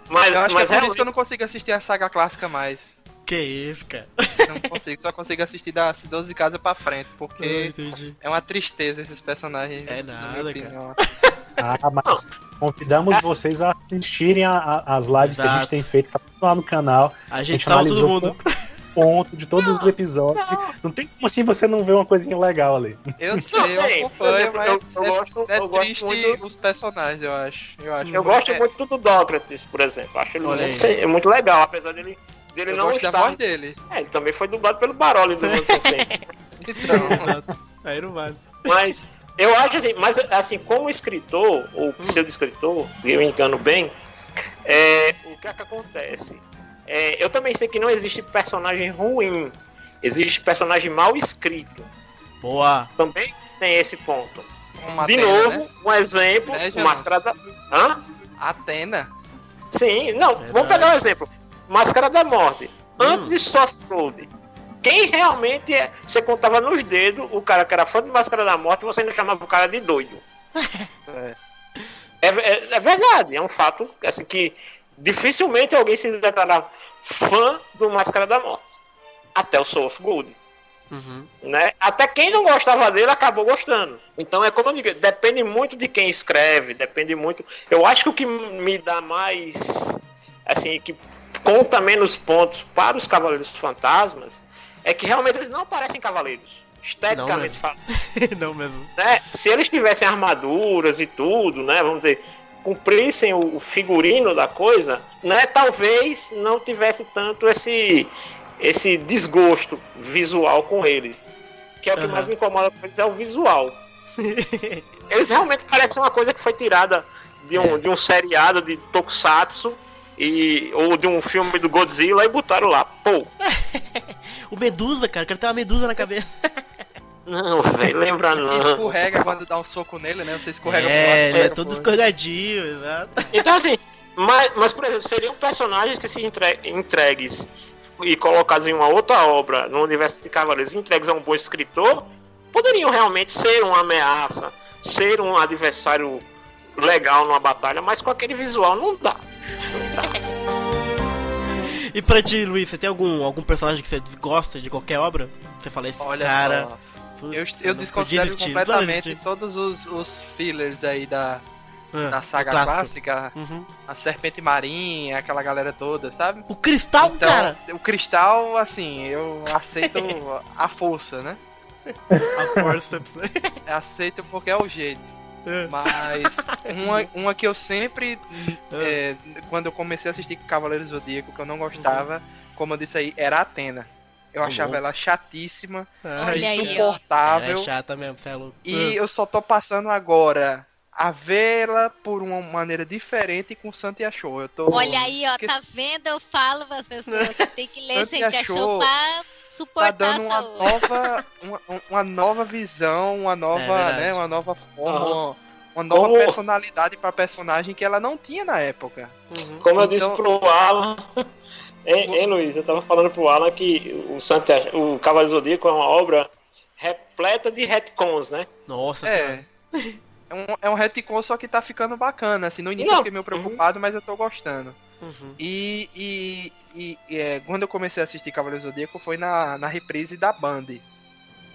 Speaker 6: Mas
Speaker 4: eu acho que é por
Speaker 6: realmente...
Speaker 4: isso que eu não consigo assistir a saga clássica mais.
Speaker 1: Que isso, cara?
Speaker 4: Não consigo, só consigo assistir das 12 casas pra frente, porque é uma tristeza esses personagens.
Speaker 1: É nada, cara.
Speaker 3: Mas convidamos vocês a assistirem as lives que a gente tem feito lá no canal.
Speaker 1: A gente salva todo mundo.
Speaker 3: ponto de todos os episódios. Não tem como assim você não ver uma coisinha legal ali.
Speaker 4: Eu sei, eu acompanho, mas
Speaker 6: eu gosto
Speaker 4: triste
Speaker 6: muito...
Speaker 4: os personagens, eu acho.
Speaker 6: Eu gosto muito do Sócrates, por exemplo. Acho ele muito legal, apesar dele
Speaker 4: eu
Speaker 6: não
Speaker 4: gosto
Speaker 6: estar...
Speaker 4: da voz dele.
Speaker 6: Ele também foi dublado pelo Baroli durante um tempo.
Speaker 4: Então,
Speaker 1: Aí não vale.
Speaker 6: Mas eu acho assim, como escritor, ou pseudo-escritor, eu me engano bem, o que é que acontece? Eu também sei que não existe personagem ruim, existe personagem mal escrito.
Speaker 1: Boa!
Speaker 6: Também tem esse ponto. De
Speaker 4: Atena,
Speaker 6: novo,
Speaker 4: né?
Speaker 6: um exemplo, Máscara da... Hã?
Speaker 4: Atena.
Speaker 6: Sim, não, vamos pegar um exemplo. Máscara da Morte. Antes de Soft Road, quem realmente você contava nos dedos, o cara que era fã de Máscara da Morte, você ainda chamava o cara de doido. É verdade, é um fato assim, que dificilmente alguém se declarar fã do Máscara da Morte. Até o Soul of Gold. Né? Até quem não gostava dele acabou gostando. Então é como eu digo, depende muito de quem escreve, depende muito. Eu acho que o que me dá mais, assim, que conta menos pontos para os Cavaleiros Fantasmas é que realmente eles não parecem cavaleiros, esteticamente falando.
Speaker 1: Não mesmo.
Speaker 6: Né? Se eles tivessem armaduras e tudo, né, vamos dizer, cumprissem o figurino da coisa, né, talvez não tivesse tanto esse desgosto visual com eles. Que é o que mais me incomoda com eles, é o visual. Eles realmente parecem uma coisa que foi tirada de um seriado de Tokusatsu ou de um filme do Godzilla e botaram lá. Pô.
Speaker 1: O Medusa, cara, quero ter uma Medusa na cabeça.
Speaker 6: Não, velho, lembra não.
Speaker 4: Escorrega quando dá um soco nele, né? Você escorrega pro
Speaker 1: lado.
Speaker 4: ele
Speaker 1: É todo escorregadio, exato.
Speaker 6: Então assim, mas por exemplo, seriam personagens que se entregues e colocados em uma outra obra no universo de Cavaleiros, entregues a um bom escritor, poderiam realmente ser uma ameaça, ser um adversário legal numa batalha, mas com aquele visual não dá.
Speaker 1: E pra ti, Luiz, você tem algum personagem que você desgosta de qualquer obra? Você fala, esse
Speaker 4: Olha
Speaker 1: cara...
Speaker 4: Só, eu desconsidero completamente todos os fillers aí da saga clássica, a Serpente Marinha, aquela galera toda, sabe?
Speaker 1: O Cristal,
Speaker 4: então,
Speaker 1: cara!
Speaker 4: O Cristal, assim, eu aceito a força, né?
Speaker 1: A força.
Speaker 4: Aceito porque é o jeito. Mas uma que eu sempre, quando eu comecei a assistir Cavaleiro Zodíaco, que eu não gostava, como eu disse aí, era a Atena. Eu achava ela chatíssima, insuportável.
Speaker 1: Ela é chata mesmo, você é louco.
Speaker 4: E eu só tô passando agora a vê-la por uma maneira diferente com Santia Show.
Speaker 2: Olha aí, ó, tá vendo? Eu falo para as pessoas que tem que ler Santia Show pra suportar
Speaker 4: tá dando uma nova visão, uma nova, né, uma nova forma, uma nova personalidade pra personagem que ela não tinha na época.
Speaker 6: Como eu disse pro Alan, Luiz, eu tava falando pro Alan que o Cavaleiro Zodíaco é uma obra repleta de retcons, né?
Speaker 1: Nossa senhora.
Speaker 4: É um retcon, só que tá ficando bacana, assim, no início eu fiquei meio preocupado, mas eu tô gostando. E quando eu comecei a assistir Cavaleiro Zodíaco foi na reprise da Band.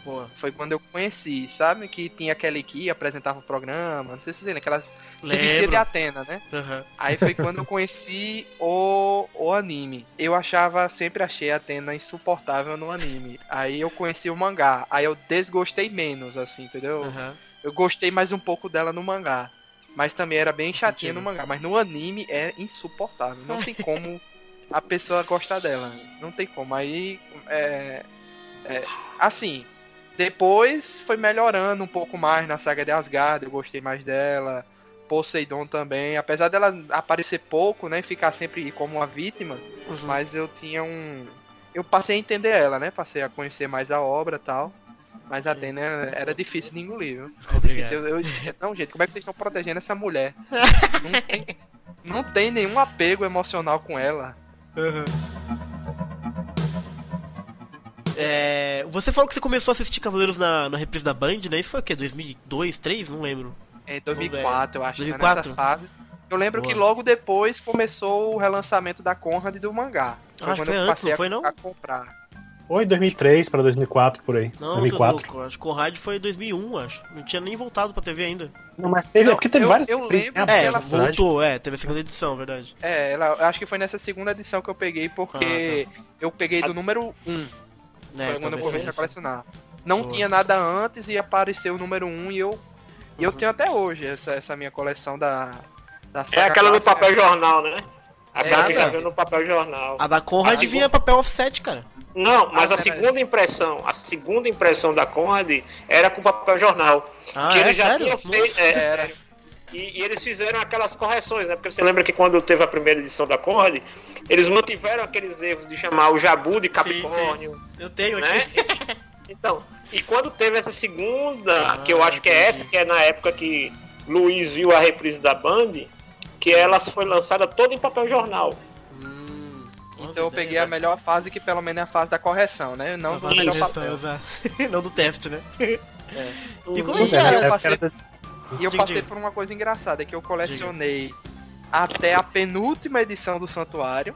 Speaker 1: Boa.
Speaker 4: Foi quando eu conheci, sabe? Que tinha aquela que apresentava o programa, não sei se vocês lembram, aquela se vestia de Atena, né? Aí foi quando eu conheci o anime. Eu sempre achei a Atena insuportável no anime. Aí eu conheci o mangá, aí eu desgostei menos, assim, entendeu? Eu gostei mais um pouco dela no mangá. Mas também era bem chatinha no mangá. Mas no anime é insuportável. Não tem como a pessoa gostar dela. Não tem como. Aí, assim, depois foi melhorando um pouco mais na saga de Asgard. Eu gostei mais dela. Poseidon também. Apesar dela aparecer pouco, né? Ficar sempre como uma vítima. Mas eu tinha eu passei a entender ela, né? Passei a conhecer mais a obra e tal. Mas a Atena era difícil de engolir, viu? Difícil. Não, gente, como é que vocês estão protegendo essa mulher? Não tem nenhum apego emocional com ela.
Speaker 1: Você falou que você começou a assistir Cavaleiros na reprise da Band, né? Isso foi o quê? 2002, 2003? Não lembro.
Speaker 4: 2004, eu acho.
Speaker 1: 2004?
Speaker 4: Nessa fase. Eu lembro que logo depois começou o relançamento da Conrad e do mangá.
Speaker 1: Acho que foi antes, não foi não?
Speaker 4: A comprar.
Speaker 3: Foi 2003 pra 2004, por aí.
Speaker 1: Não,
Speaker 3: 2004.
Speaker 1: Louco, acho que Conrad foi 2001, acho. Não tinha nem voltado pra TV ainda.
Speaker 3: Não, mas teve, porque teve várias.
Speaker 4: Eu lembro que
Speaker 1: ela
Speaker 4: verdade.
Speaker 1: voltou, teve a segunda edição, verdade.
Speaker 4: Acho que foi nessa segunda edição que eu peguei, porque eu peguei do número 1. Foi quando eu comecei a colecionar. Não tinha nada antes e apareceu o número 1 e eu tenho até hoje essa minha coleção da
Speaker 6: saga. É aquela do papel jornal, né? Aquela que já veio no papel jornal.
Speaker 1: A da Conrad vinha papel offset, cara.
Speaker 6: Não, mas a segunda impressão da Conrad era com papel jornal. Que eles já tinham feito. E eles fizeram aquelas correções, né? Porque você lembra que quando teve a primeira edição da Conrad, eles mantiveram aqueles erros de chamar o Jabu de Capricórnio.
Speaker 1: Sim. Eu tenho
Speaker 6: né?
Speaker 1: aqui.
Speaker 6: Então, e quando teve essa segunda, que eu acho que é essa, que é na época que Luiz viu a reprise da Band, que ela foi lançada toda em papel jornal.
Speaker 4: Então eu peguei a melhor fase, que pelo menos é a fase da correção, né? Não do melhor papel.
Speaker 1: Não do teste, né?
Speaker 4: E como é que era? E eu passei por uma coisa engraçada, que eu colecionei até a penúltima edição do Santuário.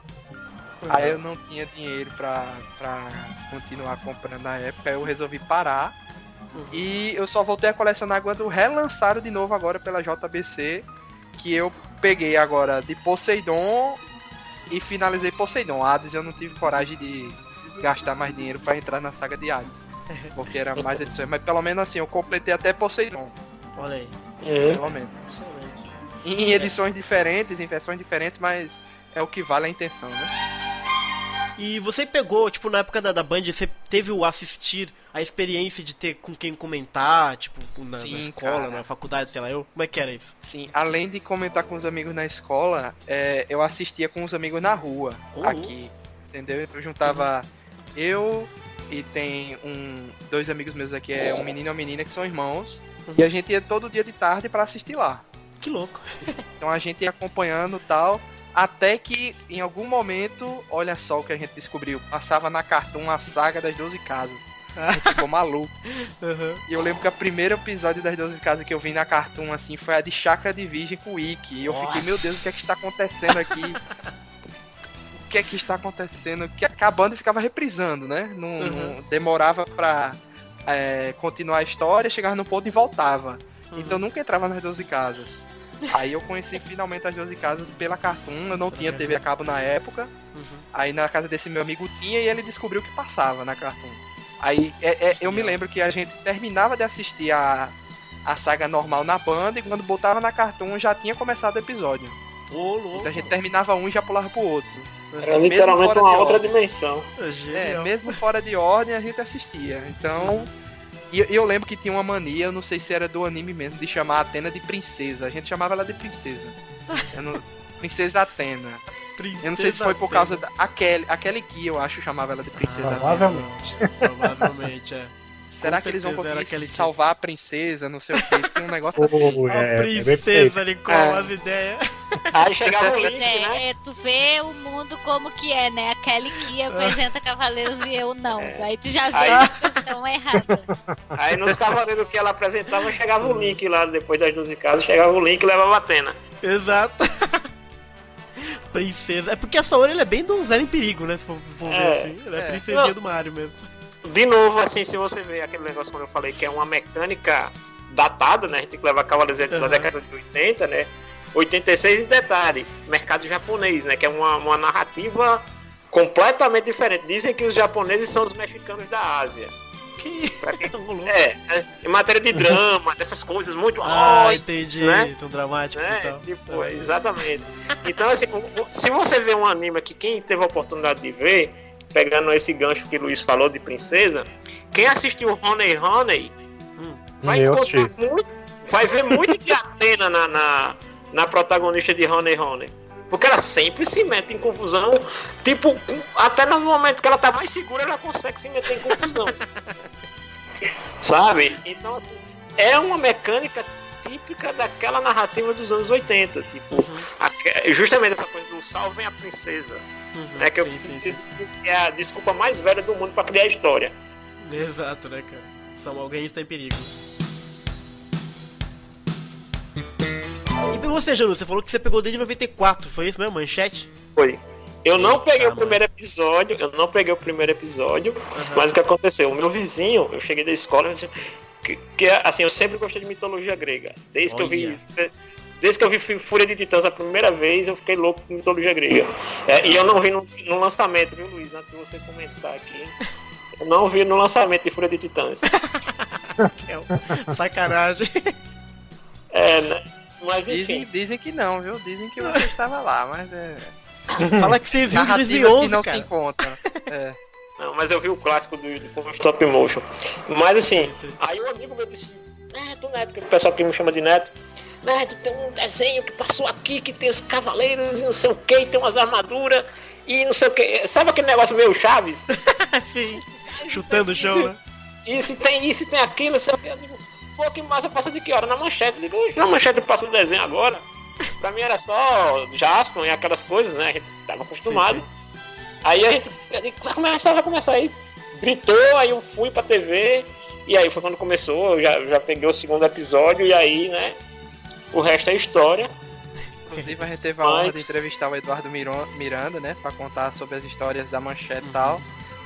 Speaker 4: Aí eu não tinha dinheiro pra continuar comprando na época, aí eu resolvi parar. E eu só voltei a colecionar quando relançaram de novo agora pela JBC, que eu peguei agora de Poseidon e finalizei Poseidon. Hades eu não tive coragem de gastar mais dinheiro pra entrar na saga de Hades, porque era mais edições, mas pelo menos assim, eu completei até Poseidon.
Speaker 1: Olha aí.
Speaker 4: Pelo menos. Em edições diferentes, em versões diferentes, mas é o que vale a intenção, né?
Speaker 1: E você pegou, tipo, na época da Band, você teve o assistir, a experiência de ter com quem comentar, tipo, na escola, na faculdade, sei lá, como é que era isso?
Speaker 4: Sim, além de comentar com os amigos na escola, eu assistia com os amigos na rua, aqui, entendeu? Eu juntava eu e tem dois amigos meus aqui, um menino e uma menina, que são irmãos, e a gente ia todo dia de tarde pra assistir lá.
Speaker 1: Que louco.
Speaker 4: Então a gente ia acompanhando e tal, até que em algum momento, olha só o que a gente descobriu, passava na Cartoon a saga das 12 casas. A gente ficou maluco. E eu lembro que o primeiro episódio das 12 casas que eu vi na Cartoon, assim, foi a de Chácara de Virgem com o Ikki. E eu fiquei, meu Deus, o que é que está acontecendo aqui? O que é que está acontecendo? Que acabando e ficava reprisando, né? Não demorava pra continuar a história, chegava no ponto e voltava. Então nunca entrava nas 12 casas. Aí eu conheci finalmente as 12 casas pela Cartoon, eu não tinha TV a cabo na época. Aí na casa desse meu amigo tinha e ele descobriu que passava na Cartoon. Aí eu me lembro que a gente terminava de assistir a saga normal na Band e quando botava na Cartoon já tinha começado o episódio. Então a gente terminava um e já pulava pro outro.
Speaker 6: Era literalmente uma outra dimensão.
Speaker 4: Mesmo fora de ordem a gente assistia. Então... E eu lembro que tinha uma mania, eu não sei se era do anime mesmo, de chamar a Athena de princesa. A gente chamava ela de princesa. Princesa Athena. Eu não sei se foi por causa da... Aquele que eu acho chamava ela de princesa Athena.
Speaker 1: Provavelmente,
Speaker 4: Será que eles vão conseguir salvar a princesa, não sei o que, tem um negócio assim.
Speaker 1: A princesa, Nicole, as ideias.
Speaker 6: Aí chegava o link, né?
Speaker 2: Tu vê o mundo como que é, né? Aquele que apresenta Cavaleiros e eu não. Aí tu já vê as coisas estão erradas.
Speaker 6: Aí nos Cavaleiros que ela apresentava, chegava o link lá, depois das 12 casas, chegava o link e levava a Athena.
Speaker 1: Exato. Princesa. É porque a Saori é bem donzela em perigo, né? Se for ver assim. Ela é princesinha do Mario mesmo.
Speaker 6: De novo, assim, se você ver aquele negócio como eu falei, que é uma mecânica datada, né? A gente tem que levar Cavaleiros da década de 80, né? 86 em detalhe, mercado japonês, né? Que é uma narrativa completamente diferente. Dizem que os japoneses são os mexicanos da Ásia. Em matéria de drama, dessas coisas muito...
Speaker 1: entendi,
Speaker 6: né?
Speaker 1: Tão dramático e tal.
Speaker 6: Tipo, exatamente. Então, assim, se você vê um anime aqui, quem teve a oportunidade de ver, pegando esse gancho que o Luiz falou de princesa, quem assistiu Honey Honey vai ver muito de Athena na protagonista de Honey Honey. Porque ela sempre se mete em confusão. Tipo, até no momento que ela tá mais segura, ela consegue se meter em confusão. Sabe? Então, assim, é uma mecânica típica daquela narrativa dos anos 80. Tipo, justamente essa coisa do salvem a princesa. Né, que é a desculpa mais velha do mundo pra criar a história.
Speaker 1: Exato, né, cara? Alguém está em perigo. E você, Janu, você falou que você pegou desde 94, foi isso mesmo? Manchete?
Speaker 6: Foi. Eu não peguei o primeiro episódio, mas o que aconteceu? O meu vizinho, eu cheguei da escola e disse que assim, eu sempre gostei de mitologia grega. Desde que eu vi Fúria de Titãs a primeira vez, eu fiquei louco com mitologia grega. E eu não vi no lançamento, viu, Luiz? Antes de você comentar aqui. Eu não vi no lançamento de Fúria de Titãs.
Speaker 1: Sacanagem.
Speaker 6: Né? Mas enfim.
Speaker 4: Dizem que não, viu? Dizem que você estava lá, mas
Speaker 1: Fala que você viu de 2011,
Speaker 4: que não
Speaker 1: cara.
Speaker 4: se encontra.
Speaker 6: Não, mas eu vi o clássico do stop motion. Mas assim, aí um amigo meu disse, Neto, que o pessoal que me chama de Neto, Neto, tem um desenho que passou aqui, que tem os cavaleiros e não sei o que, tem umas armaduras e não sei o que. Sabe aquele negócio meio Chaves?
Speaker 1: Sim, chutando o chão, né?
Speaker 6: Isso, tem aquilo, não sei o que. Eu digo, pô, que massa, passa de que hora? Na Manchete. Eu digo, na Manchete passa o desenho agora. Pra mim era só Jaspion e aquelas coisas, né? A gente tava acostumado. Sim. Aí a gente vai começar aí. Gritou, aí eu fui pra TV. E aí foi quando começou, eu já peguei o segundo episódio. E aí, né? O resto é história.
Speaker 4: Inclusive a gente teve a honra de entrevistar o Eduardo Miranda, né? Pra contar sobre as histórias da Manchete e tal.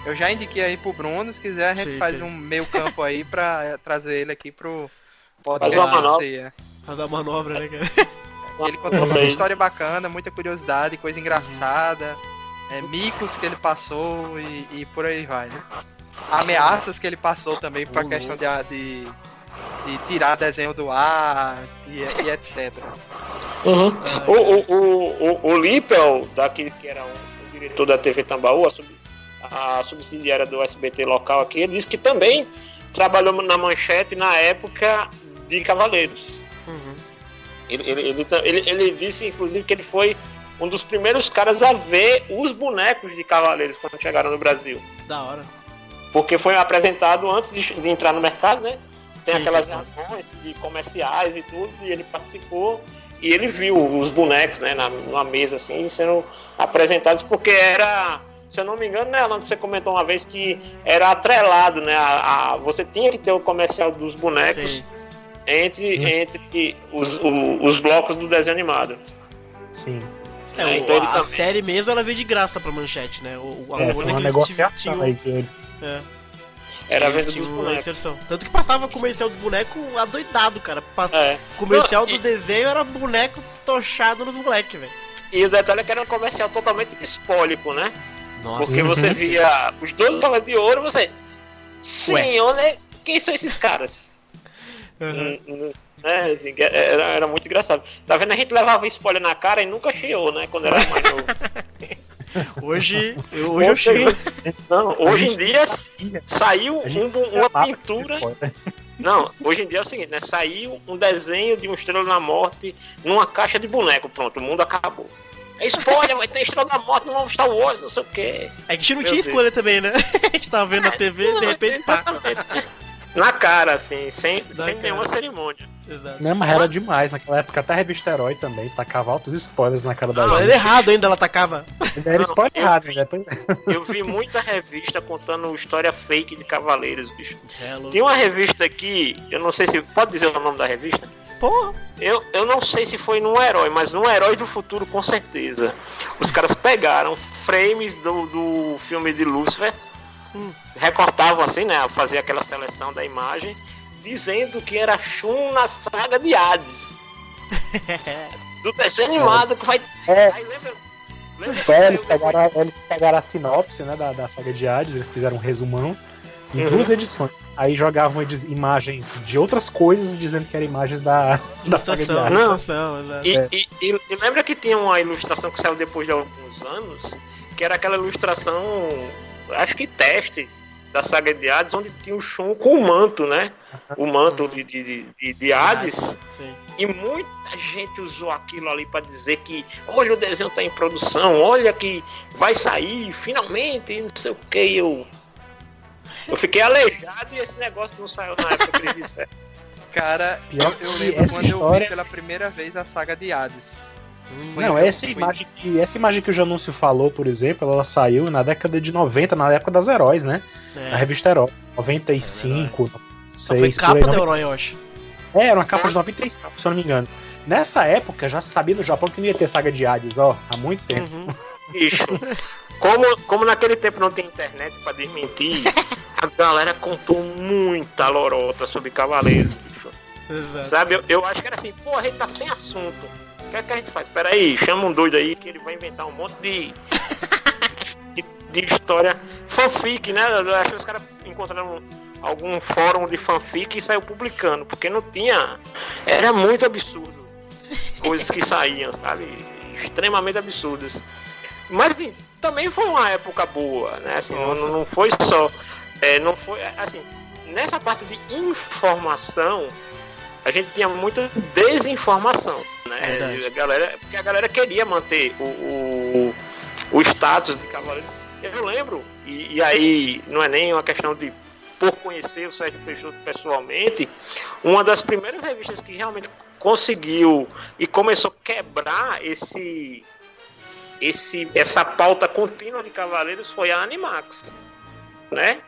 Speaker 4: Eu já indiquei aí pro Bruno, se quiser a gente faz um meio campo aí pra trazer ele aqui pro
Speaker 6: podcast.
Speaker 1: Faz a manobra, né, cara?
Speaker 4: Ele contou uma história bacana, muita curiosidade, coisa engraçada, micos que ele passou e por aí vai, né? Ameaças que ele passou também pra questão de tirar desenho do ar e etc.
Speaker 6: O Lippel, daqui que era o diretor da TV Tambaú, a subsidiária do SBT local aqui, ele disse que também trabalhou na Manchete na época de Cavaleiros. Ele disse, inclusive, que ele foi um dos primeiros caras a ver os bonecos de Cavaleiros quando chegaram no Brasil.
Speaker 1: Da hora.
Speaker 6: Porque foi apresentado antes de entrar no mercado, né? Tem aquelas reuniões de comerciais e tudo, e ele participou e ele viu os bonecos, né, numa mesa assim, sendo apresentados, porque era, se eu não me engano, né, Alan, você comentou uma vez que era atrelado, né? Você tinha que ter o comercial dos bonecos. Sim. Entre os blocos do desenho animado.
Speaker 3: Sim.
Speaker 1: Então a série mesmo ela veio de graça pra Manchete, né?
Speaker 3: Uma negociação aí que eles...
Speaker 6: Era a venda dos bonecos.
Speaker 1: Inserção. Tanto que passava comercial dos bonecos adoidado, cara. Comercial do desenho era boneco tochado nos moleques, velho.
Speaker 6: E o detalhe é que era um comercial totalmente espólico, né? Nossa. Porque você via os 12 dólares de ouro, você... Senhor, né? Quem são esses caras? Assim, era muito engraçado. Tá vendo? A gente levava spoiler na cara e nunca chiou, né? Quando era mais novo.
Speaker 1: Hoje eu chio.
Speaker 6: Não, hoje em dia saiu uma pintura. Não, hoje em dia é o seguinte, né? Saiu um desenho de um Estrela da Morte numa caixa de boneco. Pronto, o mundo acabou. É spoiler, vai ter Estrela da Morte no Star Wars, não sei o quê.
Speaker 1: É que a gente não tinha escolha também, né? A gente tava vendo na TV e de repente pá.
Speaker 6: Na cara, assim, sem nenhuma cerimônia.
Speaker 1: Exato.
Speaker 3: Não, mas era demais. Naquela época até a revista Herói também tacava altos spoilers na cara da gente.
Speaker 1: Era errado ainda, ela tacava.
Speaker 3: Era spoiler errado, né?
Speaker 6: Eu vi muita revista contando história fake de Cavaleiros, bicho. Tem uma revista aqui, eu não sei se... Pode dizer o nome da revista?
Speaker 1: Porra!
Speaker 6: Eu não sei se foi num Herói, mas num Herói do Futuro com certeza. Os caras pegaram frames do filme de Lúcifer, recortavam assim, né? Fazia aquela seleção da imagem, dizendo que era Shun na saga de Hades. Do desenho animado que vai. Aí lembra
Speaker 3: eles pegaram a sinopse, né, da saga de Hades, eles fizeram um resumão em 2 edições. Aí jogavam imagens de outras coisas dizendo que eram imagens da saga de Hades.
Speaker 6: E lembra que tinha uma ilustração que saiu depois de alguns anos, que era aquela ilustração, acho que teste da saga de Hades, onde tinha o Shun com o manto, né? O manto de Hades.
Speaker 1: Sim.
Speaker 6: E muita gente usou aquilo ali pra dizer que olha, o desenho tá em produção, olha que vai sair finalmente, não sei o que. Eu fiquei aleijado e esse negócio não saiu na época que eles disseram.
Speaker 4: Cara, eu lembro quando eu vi pela primeira vez a saga de Hades.
Speaker 3: Não, essa imagem que o Janúncio falou, por exemplo, ela saiu na década de 90, na época das Heróis, né? Na revista Herói, 95, 96.
Speaker 1: Foi capa da Herói, eu acho.
Speaker 3: Era uma capa de 95, se eu não me engano. Nessa época, já sabia no Japão que não ia ter saga de Hades, há muito tempo.
Speaker 6: Bicho, como naquele tempo não tem internet pra desmentir, a galera contou muita lorota sobre Cavaleiros, bicho.
Speaker 1: Exato.
Speaker 6: Sabe, eu acho que era assim, pô, a gente tá sem assunto. O que é que a gente faz? Pera aí, chama um doido aí que ele vai inventar um monte de história fanfic, né? Eu acho que os caras encontraram algum fórum de fanfic e saiu publicando, porque não tinha... Era muito absurdo. Coisas que saíam, sabe? Extremamente absurdas. Mas assim, também foi uma época boa, né? Assim, não foi só... não foi... Assim, nessa parte de informação, a gente tinha muita desinformação, né? Porque a galera queria manter o status de Cavaleiro. Eu lembro, e aí não é nem uma questão de por conhecer o Sérgio Peixoto pessoalmente, uma das primeiras revistas que realmente conseguiu e começou a quebrar essa pauta contínua de Cavaleiros foi a Animax, né?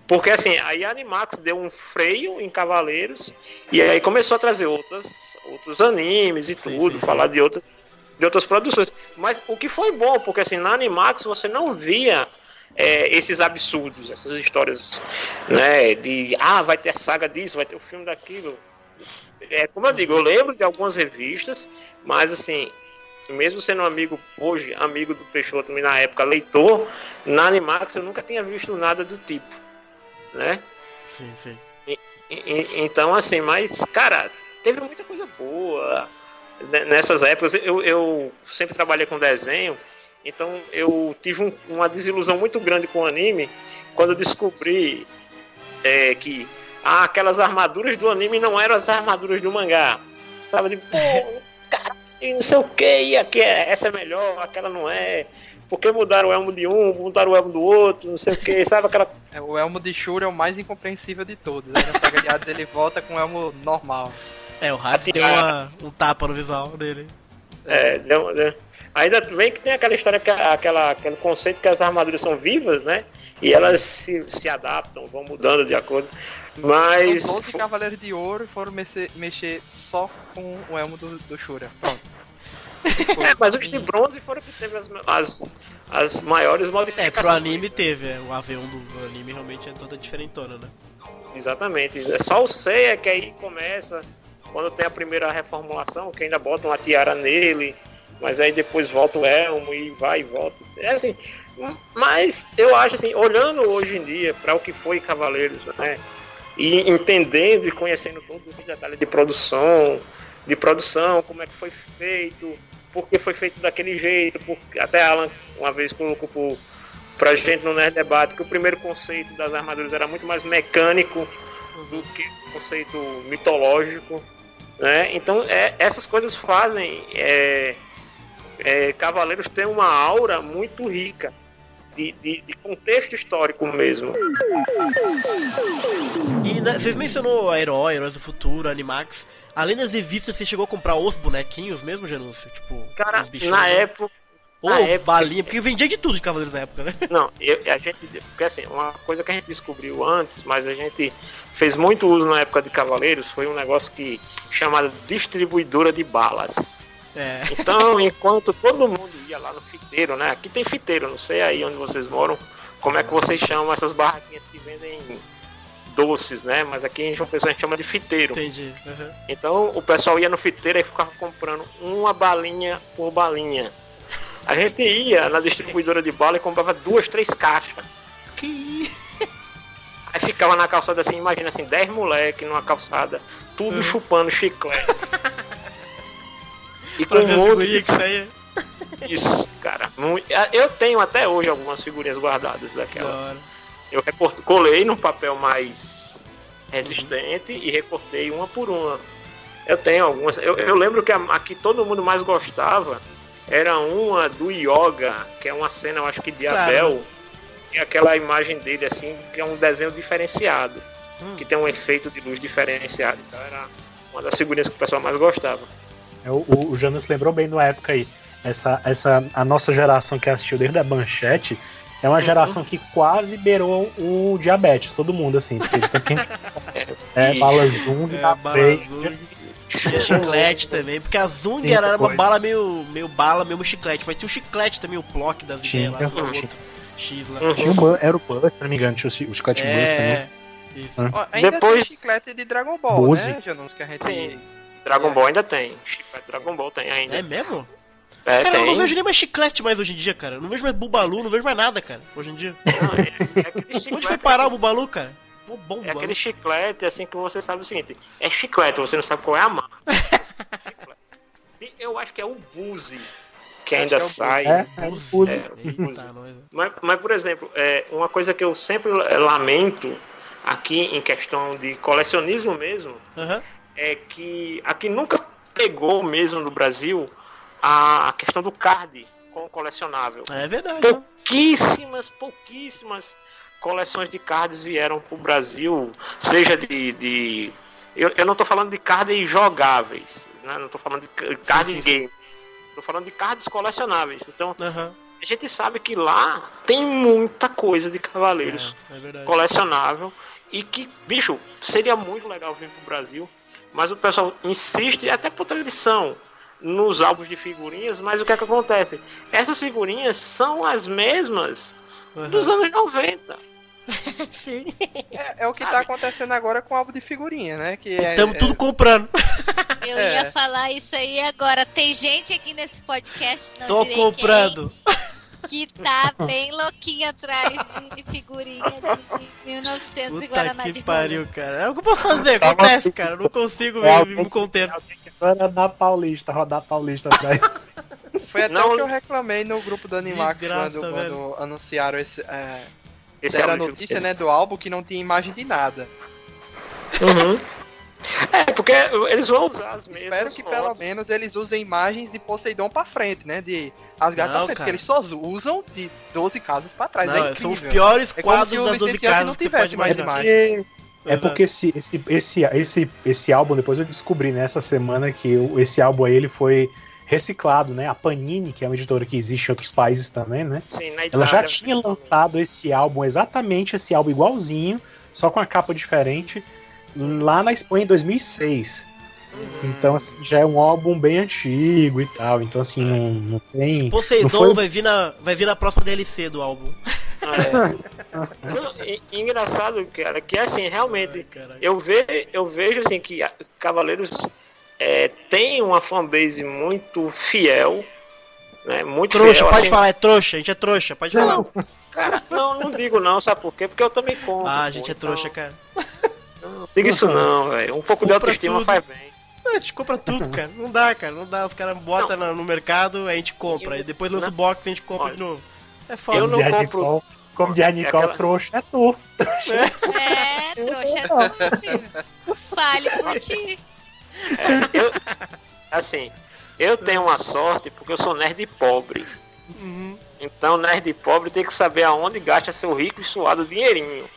Speaker 6: Porque assim, aí a Animax deu um freio em Cavaleiros e aí começou a trazer outros animes e tudo, falar de outras produções. Mas o que foi bom, porque assim, na Animax você não via esses absurdos, essas histórias, né, de vai ter a saga disso, vai ter o filme daquilo. Como eu digo, eu lembro de algumas revistas, mas assim, mesmo sendo amigo do Peixoto, na época leitor, na Animax eu nunca tinha visto nada do tipo, né?
Speaker 1: Sim.
Speaker 6: Então assim, mas cara, teve muita coisa boa nessas épocas. Eu sempre trabalhei com desenho, então eu tive uma desilusão muito grande com o anime quando eu descobri que aquelas armaduras do anime não eram as armaduras do mangá, sabe? Cara, não sei o que, essa é melhor, aquela não é, porque mudaram o elmo de um, mudaram o elmo do outro, não sei o que, sabe aquela...
Speaker 4: O elmo de Shura é o mais incompreensível de todos, né? Na saga de Hades ele volta com o elmo normal.
Speaker 1: O Hades deu um tapa no visual dele.
Speaker 6: Deu. Ainda bem que tem aquela história, aquele conceito que as armaduras são vivas, né? E elas se adaptam, vão mudando de acordo. Mas...
Speaker 4: São 12 Cavaleiros de Ouro e foram mexer só com o elmo do Shura. Pronto.
Speaker 6: Mas os de bronze foram que teve as maiores modificações.
Speaker 1: Pro anime teve, o AV1 do anime realmente é toda diferentona, né?
Speaker 6: Exatamente. É só o Seiya que aí começa, quando tem a primeira reformulação, que ainda botam uma tiara nele, mas aí depois volta o elmo e vai e volta. É assim, mas eu acho assim, olhando hoje em dia para o que foi Cavaleiros, né? E entendendo e conhecendo todos os detalhes de produção, como é que foi feito, por que foi feito daquele jeito, porque até Alan uma vez colocou pra gente no Nerd Debate que o primeiro conceito das armaduras era muito mais mecânico do que o conceito mitológico, né? Então essas coisas fazem Cavaleiros ter uma aura muito rica de contexto histórico mesmo.
Speaker 1: E vocês mencionou a Heróis do Futuro, Animax. Além das revistas, você chegou a comprar os bonequinhos mesmo, Janúncio? Tipo,
Speaker 6: cara,
Speaker 1: os bichinhos,
Speaker 6: na época...
Speaker 1: Ou balinha, porque vendia de tudo de Cavaleiros na época, né?
Speaker 6: Não, porque assim, uma coisa que a gente descobriu antes, mas a gente fez muito uso na época de Cavaleiros, foi um negócio chamado distribuidora de balas. Então, enquanto todo mundo ia lá no fiteiro, né? Aqui tem fiteiro, não sei aí onde vocês moram, como é que vocês chamam essas barraquinhas que vendem doces, né? Mas aqui em João Pessoa a gente chama de fiteiro.
Speaker 1: Entendi. Uhum.
Speaker 6: Então, o pessoal ia no fiteiro e ficava comprando uma balinha por balinha. A gente ia na distribuidora de bala e comprava 2, 3 caixas. Aí ficava na calçada assim, imagina assim, 10 moleque numa calçada, tudo chupando chiclete. E com um monte de... Isso, cara. Eu tenho até hoje algumas figurinhas guardadas daquelas. Eu colei num papel mais resistente e recortei uma por uma. Eu tenho algumas. Eu lembro que a que todo mundo mais gostava era uma do Yoga, que é uma cena, eu acho que de Abel, e aquela imagem dele assim, que é um desenho diferenciado, que tem um efeito de luz diferenciado. Então era uma das figurinhas que o pessoal mais gostava.
Speaker 3: O Janus lembrou bem na época aí. A nossa geração que assistiu desde a Manchete é uma geração que quase beirou o diabetes, todo mundo assim. Bala Zoom,
Speaker 1: Tinha chiclete também, porque a Zung era uma bala meio bala, meio chiclete, mas tinha o chiclete também, o Plock das ideias lá, X lá.
Speaker 3: Era o Buzz, se não me engano, tinha o chiclete Buzz também.
Speaker 4: Isso. Ainda
Speaker 6: depois
Speaker 4: tem chiclete de Dragon Ball, né, Janus, que a gente...
Speaker 6: Sim. Dragon Ball ainda tem. Chiclete Dragon Ball tem ainda.
Speaker 1: É mesmo?
Speaker 6: É,
Speaker 1: cara,
Speaker 6: tem.
Speaker 1: eu não vejo nem mais chiclete mais hoje em dia, cara. Eu não vejo mais Bubalu, não vejo mais nada, cara, hoje em dia.
Speaker 6: Não,
Speaker 1: onde foi parar o Bubalu, cara? Bom,
Speaker 6: é aquele chiclete, assim, que você sabe o seguinte. É chiclete, você não sabe qual é a marca. Eu acho que é o Buzi que ainda sai.
Speaker 3: Buzi.
Speaker 6: Mas, por exemplo, uma coisa que eu sempre lamento aqui em questão de colecionismo mesmo, é que aqui nunca pegou mesmo no Brasil a questão do card com colecionável.
Speaker 1: É verdade.
Speaker 6: Pouquíssimas coleções de cards vieram pro Brasil, seja eu não tô falando de cards jogáveis, né? Não tô falando de card game. Tô falando de cards colecionáveis. Então, a gente sabe que lá tem muita coisa de Cavaleiros colecionável e que, bicho, seria muito legal vir pro Brasil, mas o pessoal insiste, até por tradição, nos álbuns de figurinhas, mas o que é que acontece? Essas figurinhas são as mesmas dos anos 90.
Speaker 1: Sim.
Speaker 4: É o que tá acontecendo agora com o álbum de figurinha, né? Que
Speaker 1: estamos tudo comprando.
Speaker 2: Eu ia falar isso aí agora. Tem gente aqui nesse podcast, não
Speaker 1: tô
Speaker 2: direi
Speaker 1: comprando.
Speaker 2: Que tá bem louquinha atrás de figurinha de 1900 e Guaraná de
Speaker 1: pariu, cara. É o que eu posso fazer, acontece, cara. Eu não consigo me conter.
Speaker 3: Rodar Paulista atrás.
Speaker 4: Foi até o que eu reclamei no grupo do Animax quando anunciaram era a notícia, né, do álbum que não tinha imagem de nada.
Speaker 6: Porque eles vão usar as mesmas.
Speaker 4: Espero que pelo menos eles usem imagens de Poseidon pra frente, né? De Asgard pra frente, porque eles só usam de 12 casas pra trás.
Speaker 1: Não, são os piores quadros das 12 casas que você pode imaginar.
Speaker 3: É porque esse álbum, depois eu descobri nessa semana que esse álbum aí ele foi reciclado, né? A Panini, que é uma editora que existe em outros países também, né?
Speaker 6: Sim,
Speaker 3: ela já tinha lançado esse álbum, exatamente esse álbum igualzinho, só com a capa diferente, lá na Espanha em 2006. Então, assim, já é um álbum bem antigo e tal. Então, assim, não tem...
Speaker 1: Poseidon vai vir na próxima DLC do álbum.
Speaker 6: Engraçado, cara, que assim, realmente, eu vejo assim que Cavaleiros tem uma fanbase muito fiel, né? Muito
Speaker 1: trouxa,
Speaker 6: fiel,
Speaker 1: pode
Speaker 6: assim,
Speaker 1: falar, é trouxa, a gente é trouxa, pode falar.
Speaker 6: Cara, não digo não, sabe por quê? Porque eu também compro.
Speaker 1: A gente é trouxa, cara.
Speaker 6: Não diga isso não, velho. Um pouco de autoestima faz bem.
Speaker 1: A gente compra tudo, cara. Não dá, cara. Não dá. Os caras botam no mercado, a gente compra. E depois lança o box e a gente compra de novo. É foda.
Speaker 6: Eu não compro.
Speaker 3: Como diz a Nicole, trouxa é tu.
Speaker 2: Trouxa é tu, meu filho. Fale por ti.
Speaker 6: Eu tenho uma sorte porque eu sou nerd pobre. Então, nerd pobre tem que saber aonde gasta seu rico e suado dinheirinho.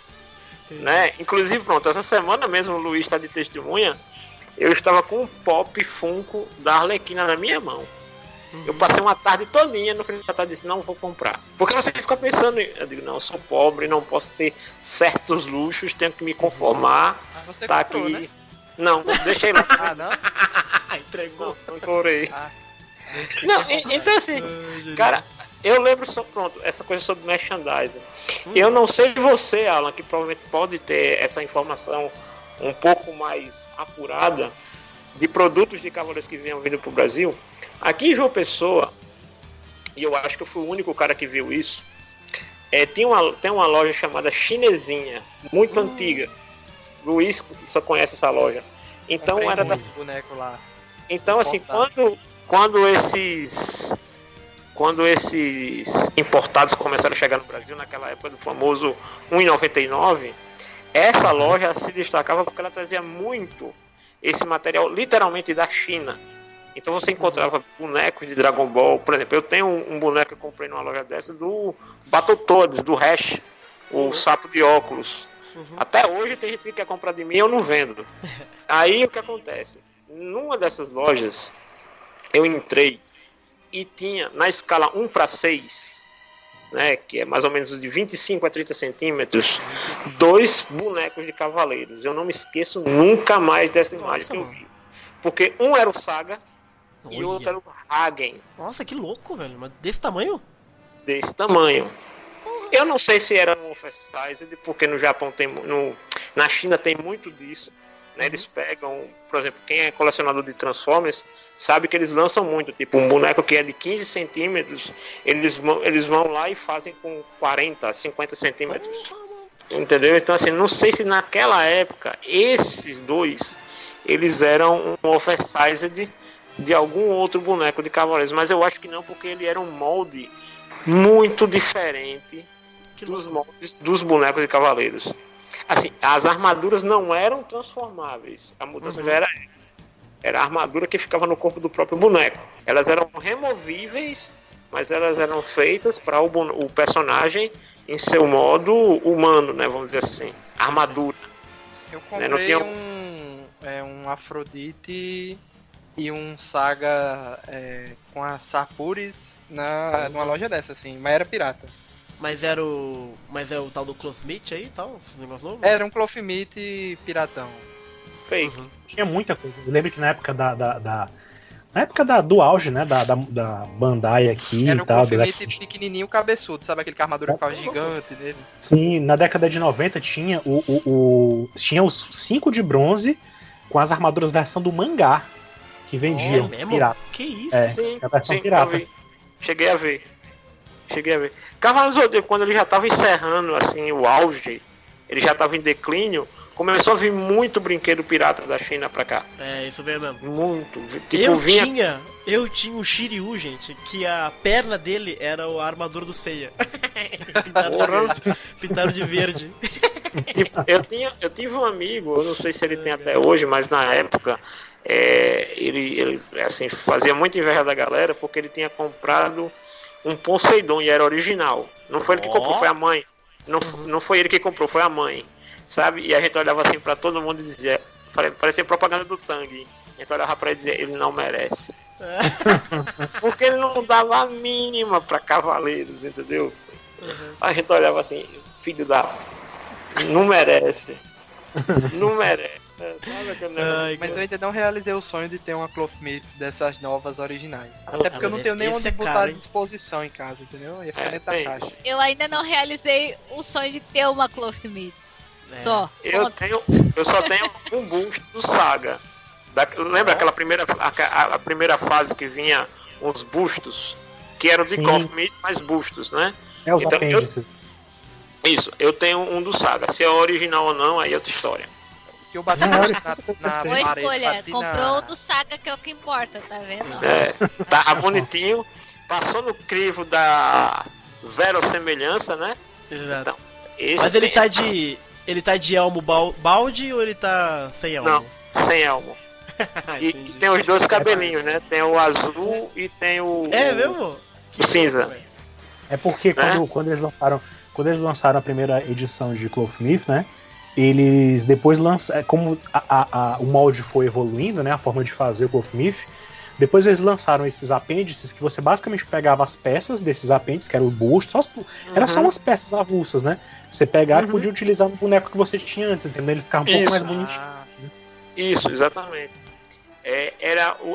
Speaker 6: Né? Inclusive, pronto, essa semana mesmo o Luiz está de testemunha. Eu estava com um pop Funko da Arlequina na minha mão. Eu passei uma tarde todinha, no final da tarde disse, não vou comprar. Porque você fica pensando, eu digo, não, eu sou pobre, não posso ter certos luxos, tenho que me conformar.
Speaker 4: Você
Speaker 6: tá
Speaker 4: comprou,
Speaker 6: aqui.
Speaker 4: Né?
Speaker 6: Não, deixei lá.
Speaker 4: Não?
Speaker 1: Entregou.
Speaker 6: Não chorei. Não, então assim, cara, eu lembro só, pronto, essa coisa sobre merchandising. Eu não sei de você, Alan, que provavelmente pode ter essa informação um pouco mais apurada de produtos de Cavaleiros que vinham vindo pro Brasil. Aqui em João Pessoa, e eu acho que eu fui o único cara que viu isso, tem uma loja chamada Chinesinha, muito antiga. Luiz só conhece essa loja. Então era das
Speaker 4: boneco lá.
Speaker 6: Então assim, quando esses importados começaram a chegar no Brasil naquela época do famoso 1,99, essa loja se destacava porque ela trazia muito esse material literalmente da China. Então você encontrava bonecos de Dragon Ball. Por exemplo, eu tenho um boneco que eu comprei numa loja dessa do Battletoads, do Hash, o sapo de óculos. Até hoje tem gente que quer comprar de mim e eu não vendo. Aí o que acontece? Numa dessas lojas eu entrei e tinha na escala 1:6, né, que é mais ou menos de 25 a 30 centímetros, 2 bonecos de cavaleiros. Eu não me esqueço nunca mais dessa imagem que eu vi. Porque um era o Saga e
Speaker 1: Olha.
Speaker 6: o outro era o Hagen.
Speaker 1: Nossa, que louco, velho. Mas desse tamanho?
Speaker 6: Desse tamanho. Eu não sei se era um oversized, porque no Japão tem. Na China tem muito disso. Né? Eles pegam, por exemplo, quem é colecionador de Transformers sabe que eles lançam muito. Tipo, um boneco que é de 15 centímetros, eles vão lá e fazem com 40, 50 centímetros. Entendeu? Então, assim, não sei se naquela época esses dois eles eram um oversized de algum outro boneco de Cavaleiros, mas eu acho que não, porque ele era um molde muito diferente dos moldes dos bonecos de Cavaleiros. Assim, as armaduras não eram transformáveis, a mudança já era a armadura que ficava no corpo do próprio boneco. Elas eram removíveis, mas elas eram feitas para o personagem em seu modo humano, né, vamos dizer assim, armadura.
Speaker 4: Eu comprei um Afrodite e um Saga com as Sarpuris numa loja dessa, assim, mas era pirata.
Speaker 1: Mas é o tal do Clothmith aí e tal? Esse negócio novo?
Speaker 4: Era um Clothmith piratão.
Speaker 6: Fake.
Speaker 3: Tinha muita coisa. Eu lembro que na época na época do auge, né, da Bandai aqui
Speaker 4: era
Speaker 3: e tal.
Speaker 4: Era um Clothmith pequenininho cabeçudo, sabe aquele que a armadura ficava gigante dele?
Speaker 3: Sim, na década de 90 tinha tinha os 5 de bronze com as armaduras versão do mangá que vendiam pirata.
Speaker 1: Que isso?
Speaker 6: Sim,
Speaker 3: a versão pirata.
Speaker 6: Cheguei a ver. Cavaleiros do Zodíaco, quando ele já estava encerrando assim o auge, ele já estava em declínio, começou a vir muito brinquedo pirata da China pra cá.
Speaker 1: É, isso veio mesmo.
Speaker 6: Muito. Tipo,
Speaker 1: Eu tinha o Shiryu, gente, que a perna dele era a armadura do Seiya. Pintado de verde.
Speaker 6: Tipo, eu tive um amigo, eu não sei se ele tem até hoje, mas na época ele assim, fazia muita inveja da galera porque ele tinha comprado um Poseidon e era original. Não foi ele que comprou, foi a mãe. Não foi ele que comprou, foi a mãe. Sabe? E a gente olhava assim pra todo mundo e dizia, parecia propaganda do Tang. A gente olhava pra ele e dizia, ele não merece. Porque ele não dava a mínima pra Cavaleiros, entendeu? A gente olhava assim, filho da... Não merece. Não merece.
Speaker 4: Mas eu ainda não realizei o sonho de ter uma Clothmith dessas novas originais. Até porque eu não tenho nem onde botar à disposição em casa, entendeu? Ia ficar dentro da caixa.
Speaker 2: Eu ainda não realizei o sonho de ter uma Clothmith. Só.
Speaker 6: Eu só tenho um boost do Saga. Lembra aquela a primeira fase que vinha uns bustos? Que eram de Clothmith, mais bustos, né?
Speaker 3: Os apêndices.
Speaker 6: Isso, eu tenho um do Saga. Se é original ou não, aí é outra história.
Speaker 4: Que eu bati na
Speaker 2: boa escolha, comprou o do Saga, que é o que importa, tá vendo?
Speaker 6: Tá bonitinho. Passou no crivo da verossemelhança, né?
Speaker 1: Exato.
Speaker 6: Então,
Speaker 1: mas ele tá de elmo balde ou ele tá sem elmo?
Speaker 6: Não, sem elmo. E tem os dois cabelinhos, né? Tem o azul e tem o...
Speaker 1: É mesmo?
Speaker 6: O cinza.
Speaker 3: É porque quando eles lançaram a primeira edição de Clothmith, né? Eles depois lançaram, como o molde foi evoluindo, né? A forma de fazer o Clothmith, depois eles lançaram esses apêndices que você basicamente pegava as peças desses apêndices, que era o busto, era só umas peças avulsas, né? Você pegava e podia utilizar no boneco que você tinha antes, entendeu? Ele ficava um pouco mais bonitinho.
Speaker 6: Isso, exatamente.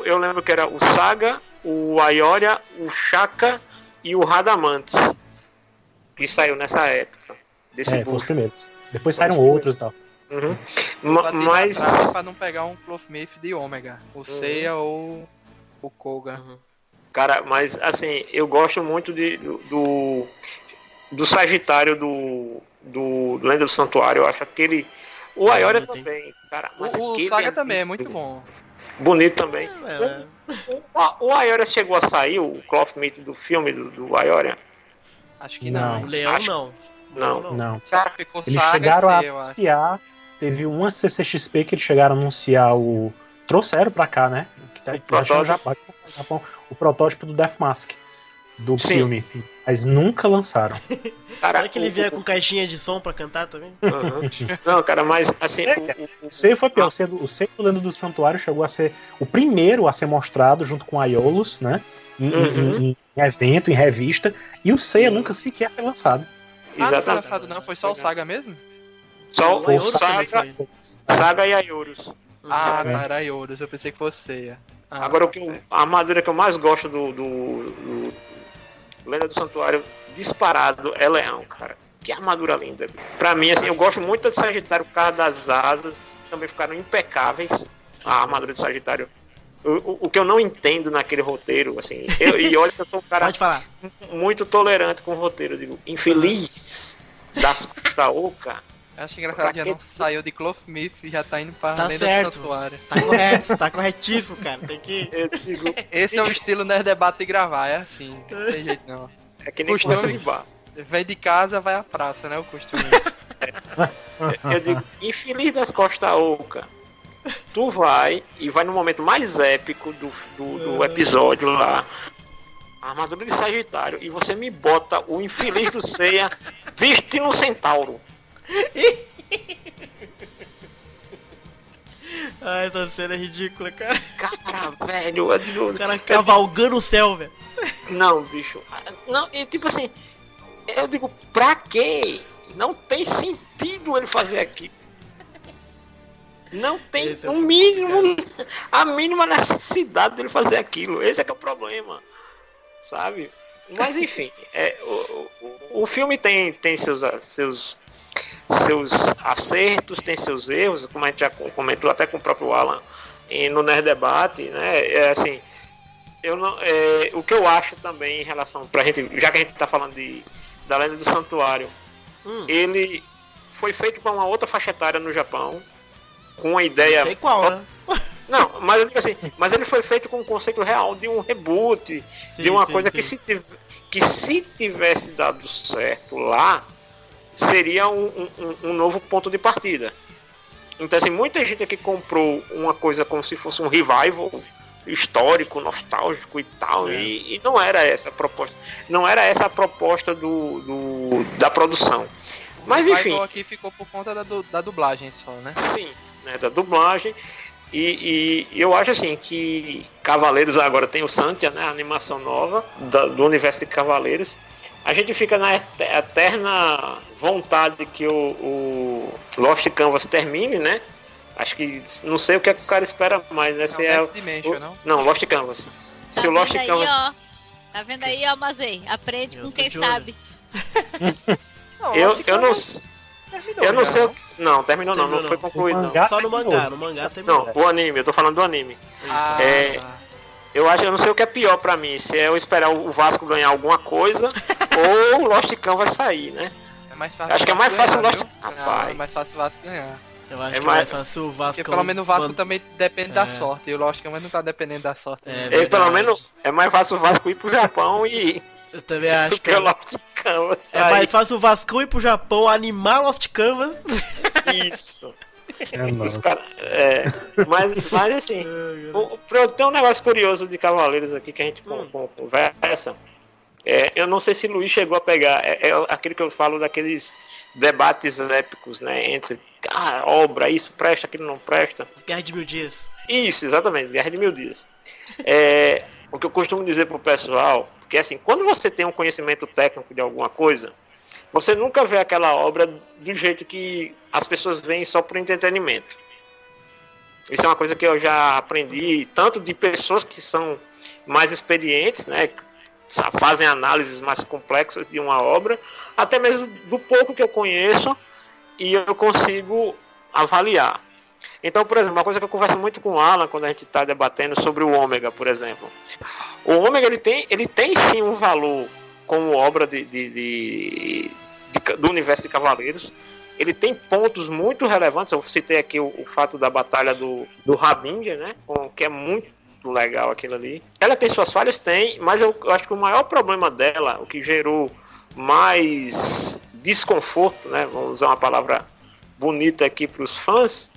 Speaker 6: Eu lembro que era o Saga, o Aioria, o Shaka e o Radamantes, que saiu nessa época. Desse
Speaker 3: foram os primeiros. Depois saíram outros e tal.
Speaker 6: Mas
Speaker 4: pra não pegar um Clothmith de Ômega, o Seiya ou o Koga.
Speaker 6: Cara, mas assim, eu gosto muito do Sagitário do Lenda do Santuário. Eu acho aquele... O Aioria também, cara. Mas
Speaker 4: o Saga também é muito bom.
Speaker 6: Bonito também. O Aioria chegou a sair, o Clothmith do filme do Aioria?
Speaker 4: Acho que não.
Speaker 1: O Leão não.
Speaker 4: Cara, ficou
Speaker 3: eles
Speaker 4: Saga
Speaker 3: chegaram a anunciar, teve uma CCXP que eles chegaram a anunciar trouxeram pra cá, né? Que tá no Japão, o protótipo do Death Mask do filme, mas nunca lançaram.
Speaker 1: Será que ele vier com caixinha de som pra cantar também?
Speaker 6: Não, cara, mas assim...
Speaker 3: O Seiya foi pior. O Seiya do Lenda do Santuário chegou a ser o primeiro a ser mostrado junto com a Aiolos, né? Em evento, em revista, e o Seiya nunca sequer foi lançado.
Speaker 4: Não foi lançado não, foi só o Saga mesmo?
Speaker 6: Só o Saga e Aioros.
Speaker 4: Ah, tá, era Ioros, eu pensei que fosse Seiya.
Speaker 6: Agora, a armadura que eu mais gosto do Lenda do Santuário, disparado, é Leão, cara. Que armadura linda. Pra mim, assim, eu gosto muito de Sagitário por causa das asas, também ficaram impecáveis. A armadura de Sagitário. O que eu não entendo naquele roteiro, assim, e olha que eu sou um cara muito tolerante com o roteiro, eu digo, infeliz das Oca.
Speaker 4: Eu acho engraçado que já não saiu de Clothmith e já tá indo pra Lenda do Santuário.
Speaker 1: Tá correto, tá corretíssimo, cara. Tem que.
Speaker 4: Esse é o estilo Nerd Debate de gravar, é assim, não tem jeito não.
Speaker 6: É que nem conversa de bar.
Speaker 4: Vem de casa, vai à praça, né? O costume.
Speaker 6: Eu digo, infeliz das Costa Oca. Tu vai no momento mais épico do episódio lá. A armadura de Sagitário. E você me bota o infeliz do Seiya vestindo um centauro.
Speaker 1: Ai, essa cena é ridícula, cara.
Speaker 6: Cara, velho.
Speaker 1: O cara cavalgando o céu, velho.
Speaker 6: Não, bicho. Não, tipo assim. Eu digo, pra quê? Não tem sentido ele fazer aquilo. Não tem o mínimo, a mínima necessidade dele fazer aquilo. Esse é que é o problema, sabe? Mas enfim, o filme tem seus acertos, tem seus erros, como a gente já comentou até com o próprio Alan no Nerd Debate, né? É assim, o que eu acho também em relação pra gente, já que a gente tá falando da Lenda do Santuário, ele foi feito com uma outra faixa etária no Japão. Com uma ideia.
Speaker 1: Não sei qual, né?
Speaker 6: Não, mas eu digo assim, mas ele foi feito com um conceito real de um reboot, de uma coisa que se tivesse dado certo lá, seria um novo ponto de partida. Então assim, muita gente aqui comprou uma coisa como se fosse um revival histórico, nostálgico e tal, e não era essa a proposta. Não era essa a proposta da produção. Mas enfim.
Speaker 4: O aqui ficou por conta da dublagem só, né?
Speaker 6: Sim. Né, da dublagem, e eu acho assim que Cavaleiros agora tem o Santia, né, a animação nova do universo de Cavaleiros. A gente fica na eterna vontade que o Lost Canvas termine, né? Acho que não sei o que é que o cara espera mais, né? Se é não, Lost Canvas.
Speaker 2: Tá
Speaker 6: se o Lost
Speaker 2: aí,
Speaker 6: Canvas.
Speaker 2: ó. Tá vendo aí, ó, Mazei? Aprende com quem sabe.
Speaker 6: Eu não sei. Não, terminou não foi concluído não.
Speaker 1: Só no mangá terminou.
Speaker 6: Não, o anime, eu tô falando do anime. Eu não sei o que é pior pra mim, se é eu esperar o Vasco ganhar alguma coisa ou o Lost Canvas sair, né?
Speaker 4: É mais fácil.
Speaker 6: Acho que é mais fácil o Lost
Speaker 4: Canvas. É mais fácil o Vasco ganhar.
Speaker 1: Eu acho que é mais fácil o Vasco.
Speaker 4: Porque pelo menos o Vasco também depende da sorte, e o Lost Canvas não tá dependendo da sorte.
Speaker 6: Pelo menos é mais fácil o Vasco ir pro Japão e...
Speaker 1: Eu também acho
Speaker 6: que é Lost Canvas.
Speaker 1: É mais fácil o Vasco ir pro Japão, animar Lost Canvas.
Speaker 6: Isso. Mas assim, tem um negócio curioso de Cavaleiros aqui que a gente conversa. Eu não sei se o Luiz chegou a pegar. É aquele que eu falo daqueles debates épicos, né? Entre obra, isso presta, aquilo não presta.
Speaker 1: Guerra de 1000 Dias.
Speaker 6: Isso, exatamente, Guerra de 1000 Dias. O que eu costumo dizer pro pessoal. Porque assim, quando você tem um conhecimento técnico de alguma coisa, você nunca vê aquela obra do jeito que as pessoas veem só por entretenimento. Isso é uma coisa que eu já aprendi, tanto de pessoas que são mais experientes, né, fazem análises mais complexas de uma obra, até mesmo do pouco que eu conheço e eu consigo avaliar. Então, por exemplo, uma coisa que eu converso muito com o Alan quando a gente está debatendo sobre o Ômega, por exemplo. O Ômega ele tem sim um valor como obra do universo de Cavaleiros. Ele tem pontos muito relevantes. Eu citei aqui o fato da batalha do Rabinger, né? Que é muito legal aquilo ali. Ela tem suas falhas? Tem, mas eu acho que o maior problema dela, o que gerou mais desconforto, né? Vamos usar uma palavra bonita aqui para os fãs,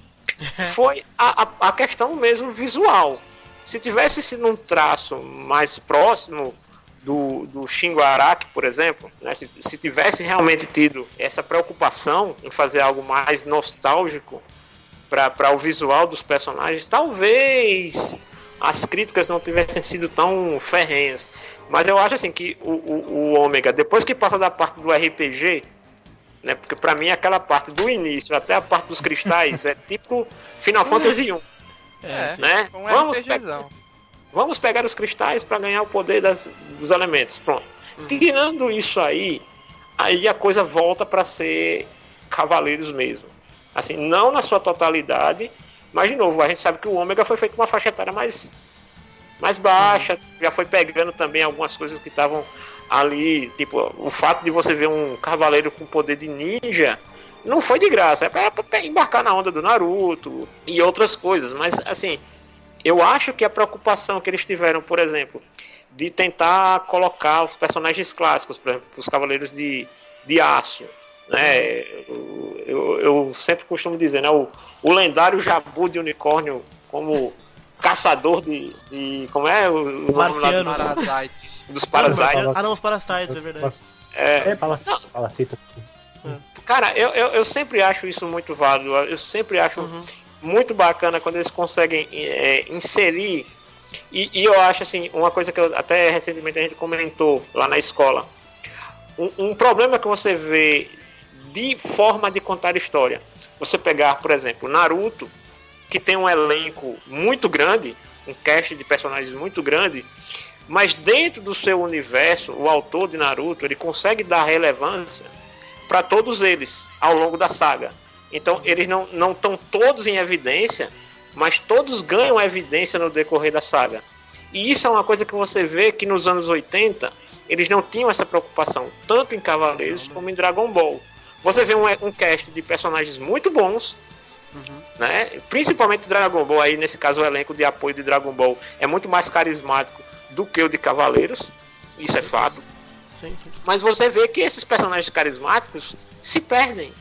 Speaker 6: foi a questão mesmo visual. Se tivesse sido um traço mais próximo do Shingo Araki, por exemplo, né, se tivesse realmente tido essa preocupação em fazer algo mais nostálgico para o visual dos personagens, talvez as críticas não tivessem sido tão ferrenhas. Mas eu acho assim que o Ômega, depois que passa da parte do RPG, né, porque para mim aquela parte do início até a parte dos cristais é tipo Final Fantasy 1. né? Vamos pegar os cristais para ganhar o poder dos elementos. Pronto. Tirando isso aí a coisa volta para ser Cavaleiros mesmo. Assim, não na sua totalidade, mas de novo, a gente sabe que o Ômega foi feito com uma faixa etária mais baixa, já foi pegando também algumas coisas que estavam ali, tipo, o fato de você ver um cavaleiro com poder de ninja não foi de graça, é pra embarcar na onda do Naruto e outras coisas, mas assim, eu acho que a preocupação que eles tiveram, por exemplo, de tentar colocar os personagens clássicos, por exemplo, os Cavaleiros de Aço, né? Eu sempre costumo dizer, né? O lendário Jabu de Unicórnio como caçador de como é? O
Speaker 1: Marcianos.
Speaker 6: Dos Parasites.
Speaker 1: Ah, não, os Parasites, é verdade.
Speaker 3: Parasita.
Speaker 6: Cara, eu sempre acho isso muito válido. Eu sempre acho muito bacana quando eles conseguem inserir. E eu acho assim, uma coisa que até recentemente a gente comentou lá na escola. Um problema que você vê de forma de contar história. Você pegar, por exemplo, Naruto, que tem um elenco muito grande, um cast de personagens muito grande, mas dentro do seu universo, o autor de Naruto, ele consegue dar relevância para todos eles ao longo da saga. Então, eles não estão todos em evidência, mas todos ganham evidência no decorrer da saga. E isso é uma coisa que você vê que nos anos 80, eles não tinham essa preocupação, tanto em Cavaleiros como em Dragon Ball. Você vê um cast de personagens muito bons, né? Principalmente Dragon Ball, aí nesse caso o elenco de apoio de Dragon Ball é muito mais carismático do que o de Cavaleiros, isso é fato.
Speaker 1: Sim.
Speaker 6: Mas você vê que esses personagens carismáticos se perdem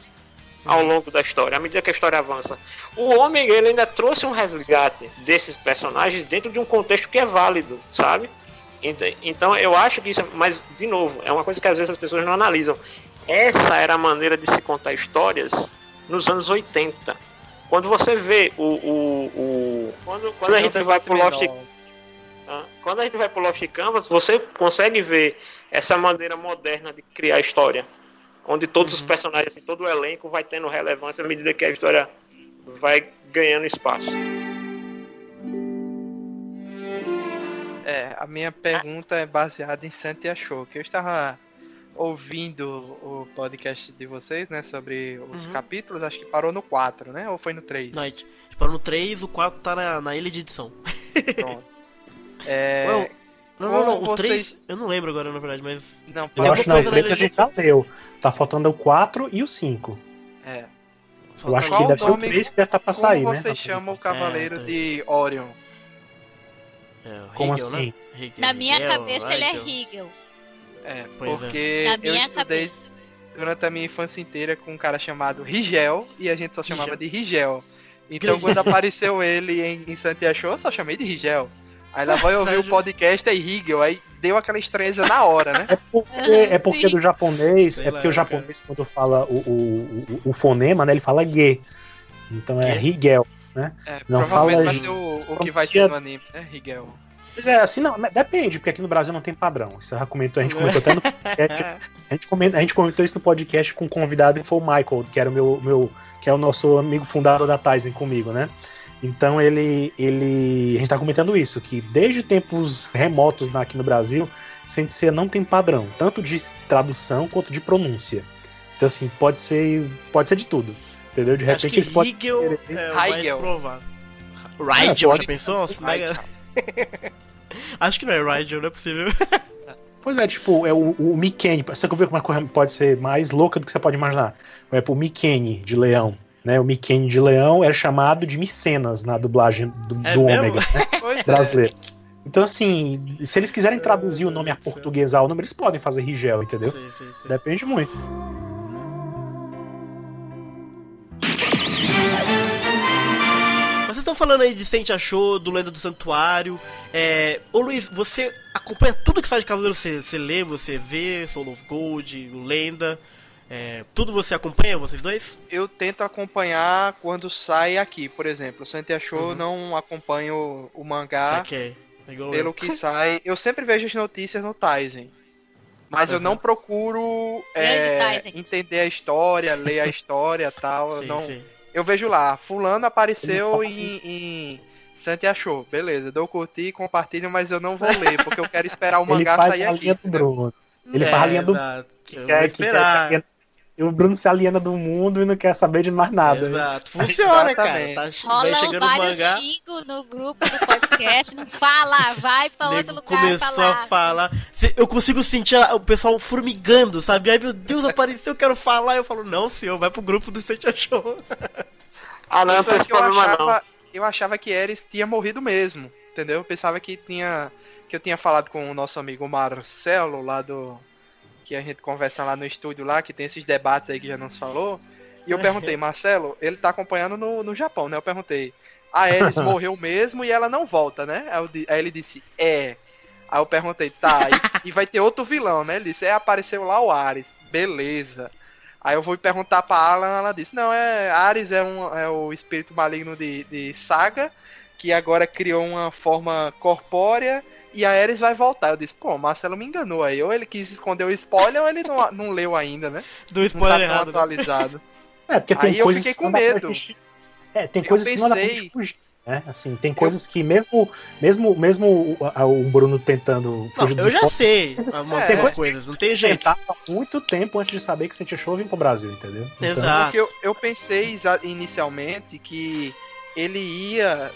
Speaker 6: ao longo da história, à medida que a história avança. O Ômega, ele ainda trouxe um resgate desses personagens dentro de um contexto que é válido, sabe? Então eu acho que isso, mas de novo, é uma coisa que às vezes as pessoas não analisam. Essa era a maneira de se contar histórias nos anos 80. Quando você vê quando a gente vai pro Lost, quando a gente vai pro Lost Canvas, você consegue ver essa maneira moderna de criar história, onde todos os personagens, assim, todo o elenco vai tendo relevância à medida que a história vai ganhando espaço.
Speaker 4: A minha pergunta é baseada em Santi Achou, que eu estava ouvindo o podcast de vocês, né, sobre os capítulos, acho que parou no 4, né, ou foi no 3?
Speaker 1: Não, a gente parou no 3, o 4 tá na ilha de edição.
Speaker 4: Pronto.
Speaker 1: Não, o 3, eu não lembro agora, na verdade, mas...
Speaker 3: Não, eu acho que não, o 3 a gente já deu. Tá faltando o 4 e o 5. Eu acho que deve ser o 3 que já tá pra sair, né?
Speaker 4: Como você chama o Cavaleiro de Orion?
Speaker 3: Como assim?
Speaker 1: Né?
Speaker 2: Na minha cabeça ele é Rigel.
Speaker 4: Porque eu estudei durante a minha infância inteira com um cara chamado Rigel, e a gente só chamava de Rigel. Então quando apareceu ele em Santi Achou, eu só chamei de Rigel. Aí lá vai ouvir o podcast, aí Rigel, aí deu aquela estranheza na hora, né?
Speaker 3: É porque do japonês, o japonês quando fala o fonema, né, ele fala ge. Então é Rigel, né? Não
Speaker 4: provavelmente
Speaker 3: fala
Speaker 4: vai ser o que vai ser no anime, né, Rigel.
Speaker 3: Pois é, assim, não, depende, porque aqui no Brasil não tem padrão. Isso já comentou, a gente comentou até no podcast. A gente comentou isso no podcast com um convidado que foi o Michael, que era que é o nosso amigo fundador da Tizen comigo, né? Então a gente tá comentando isso, que desde tempos remotos aqui no Brasil, Sensei não tem padrão, tanto de tradução quanto de pronúncia. Então assim, pode ser de tudo, entendeu? De repente eles podem...
Speaker 1: Rigel é o mais provável. Rigel, já pensou? Acho que não é Rigel, não é possível.
Speaker 3: Pois é, tipo, é o Mikeni. Você quer ver como a coisa pode ser mais louca do que você pode imaginar? É o Mikeni de leão. Né, o Mikeni de leão era chamado de Micenas na dublagem do Ômega, né, brasileiro. Então, assim, se eles quiserem traduzir o nome a portuguesar o nome, eles podem fazer Rigel, entendeu? Sim. Depende muito.
Speaker 1: Vocês estão falando aí de Santi Achou, do Lenda do Santuário. Ô Luiz, você acompanha tudo que sai de Cavaleiro? Você lê, você vê, Soul of Gold, o Lenda... tudo você acompanha, vocês dois?
Speaker 4: Eu tento acompanhar quando sai aqui, por exemplo. O Santi Achou, não acompanho o mangá. Pelo que sai. Eu sempre vejo as notícias no Tizen. Mas eu não procuro entender a história, ler a história e tal. Sim. Eu vejo lá, fulano apareceu em Santi achou, beleza, dou curtir, compartilho, mas eu não vou ler, porque eu quero esperar o mangá sair aqui.
Speaker 3: Ele faz a linha do
Speaker 1: que quer esperar.
Speaker 3: E o Bruno se aliena do mundo e não quer saber de mais nada.
Speaker 1: Exato. Funciona, cara. Tá
Speaker 2: rolam vários xingos no grupo do podcast. Não fala, vai pra outro lugar
Speaker 1: começou
Speaker 2: falar.
Speaker 1: A falar. Eu consigo sentir o pessoal formigando, sabe? Ai, meu Deus, apareceu, eu quero falar. Eu falo, não, senhor, vai pro grupo do Sente Achou.
Speaker 6: Ah, não tem esse problema, não.
Speaker 4: Eu achava que Ares tinha morrido mesmo, entendeu? Eu pensava que eu tinha falado com o nosso amigo Marcelo, lá do... que a gente conversa lá no estúdio lá, que tem esses debates aí que já nos falou. E eu perguntei, Marcelo, ele tá acompanhando no Japão, né? Eu perguntei, a Ares morreu mesmo e ela não volta, né? Aí ele disse, é. Aí eu perguntei, tá, e vai ter outro vilão, né? Ele disse, apareceu lá o Ares. Beleza. Aí eu fui perguntar pra Alan, ela disse, não, Ares é o espírito maligno de Saga, que agora criou uma forma corpórea, e a Ares vai voltar. Eu disse, pô, o Marcelo me enganou aí. Ou ele quis esconder o spoiler, ou ele não leu ainda, né?
Speaker 1: Do spoiler
Speaker 4: não tá
Speaker 1: errado.
Speaker 4: Atualizado.
Speaker 3: Porque tem
Speaker 4: aí
Speaker 3: coisas
Speaker 4: eu fiquei com medo.
Speaker 3: Tem coisas que não dá pra gente fugir. Né? Assim, tem coisas que mesmo o Bruno tentando fugir
Speaker 1: dos spoilers... Eu já sei algumas coisas, não tem jeito.
Speaker 3: Há muito tempo antes de saber que Sente Achou vir pro Brasil, entendeu?
Speaker 1: Exato.
Speaker 4: Porque eu pensei inicialmente que ele ia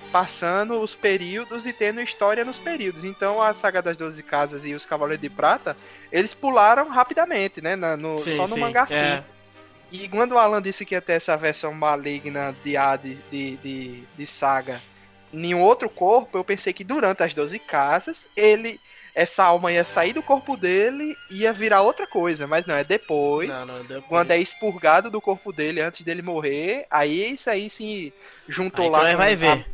Speaker 4: passando os períodos e tendo história nos períodos. Então a Saga das 12 Casas e os Cavaleiros de Prata, eles pularam rapidamente, né? Só no mangá 5. E quando o Alan disse que ia ter essa versão maligna de Hades, de Saga em outro corpo, eu pensei que durante as 12 casas, essa alma ia sair do corpo dele e ia virar outra coisa. Mas não, é depois.
Speaker 1: Depois.
Speaker 4: Quando é expurgado do corpo dele antes dele morrer, aí isso aí se juntou
Speaker 1: aí
Speaker 4: lá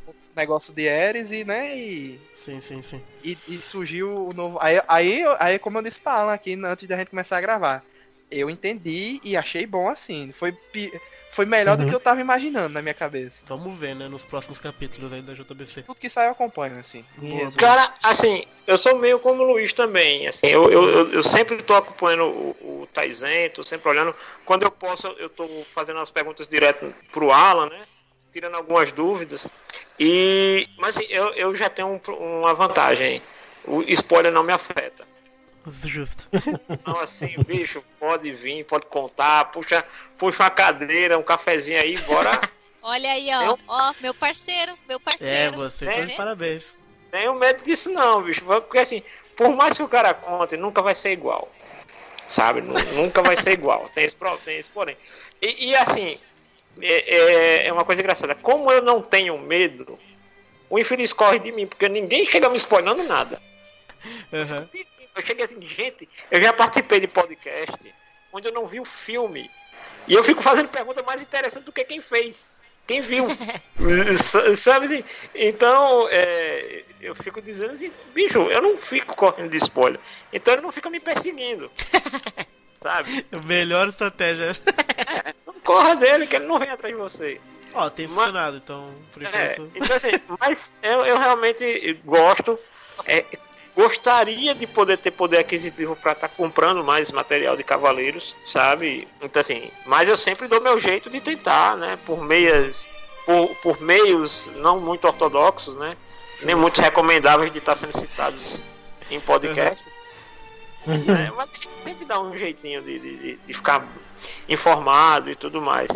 Speaker 1: com
Speaker 4: o negócio de Ares e, né?
Speaker 1: Sim.
Speaker 4: E surgiu o novo. Aí como eu disse pra Alan aqui antes da gente começar a gravar. Eu entendi e achei bom assim. Foi melhor do que eu tava imaginando na minha cabeça.
Speaker 1: Vamos ver, né, nos próximos capítulos aí da JBC.
Speaker 4: Tudo que sai eu acompanho, assim.
Speaker 6: Cara, assim, eu sou meio como o Luiz também. Assim, eu sempre tô acompanhando o Taizen, tô sempre olhando. Quando eu posso, eu tô fazendo as perguntas direto pro Alan, né? Tirando algumas dúvidas. Mas assim, eu já tenho uma vantagem. O spoiler não me afeta.
Speaker 1: Justo.
Speaker 6: Então assim, bicho, pode vir, pode contar, puxa uma cadeira, um cafezinho aí, bora.
Speaker 2: Olha aí, ó, meu parceiro.
Speaker 1: Você tá de parabéns.
Speaker 6: Tenho medo disso não, bicho, porque assim, por mais que o cara conte, nunca vai ser igual, sabe, nunca vai ser igual, tem esse porém. E assim, é uma coisa engraçada, como eu não tenho medo, o infeliz corre de mim, porque ninguém chega me spoilando nada.
Speaker 1: Uhum.
Speaker 6: Eu cheguei assim, gente, eu já participei de podcast onde eu não vi o filme. E eu fico fazendo pergunta mais interessante do que quem fez. Quem viu. Sabe assim? Então, eu fico dizendo assim, bicho, eu não fico correndo de spoiler. Então ele não fica me perseguindo. Sabe?
Speaker 1: Melhor estratégia.
Speaker 6: Não corra dele, que ele não vem atrás de você.
Speaker 1: Tem funcionado, então, por enquanto.
Speaker 6: Então assim, mas eu realmente gosto. Gostaria de poder ter poder aquisitivo para estar comprando mais material de Cavaleiros, sabe? Então assim, mas eu sempre dou meu jeito de tentar, né? Por meios não muito ortodoxos, né? Nem muito recomendáveis de estar sendo citados em podcasts. Mas a gente sempre dá um jeitinho de ficar informado e tudo mais.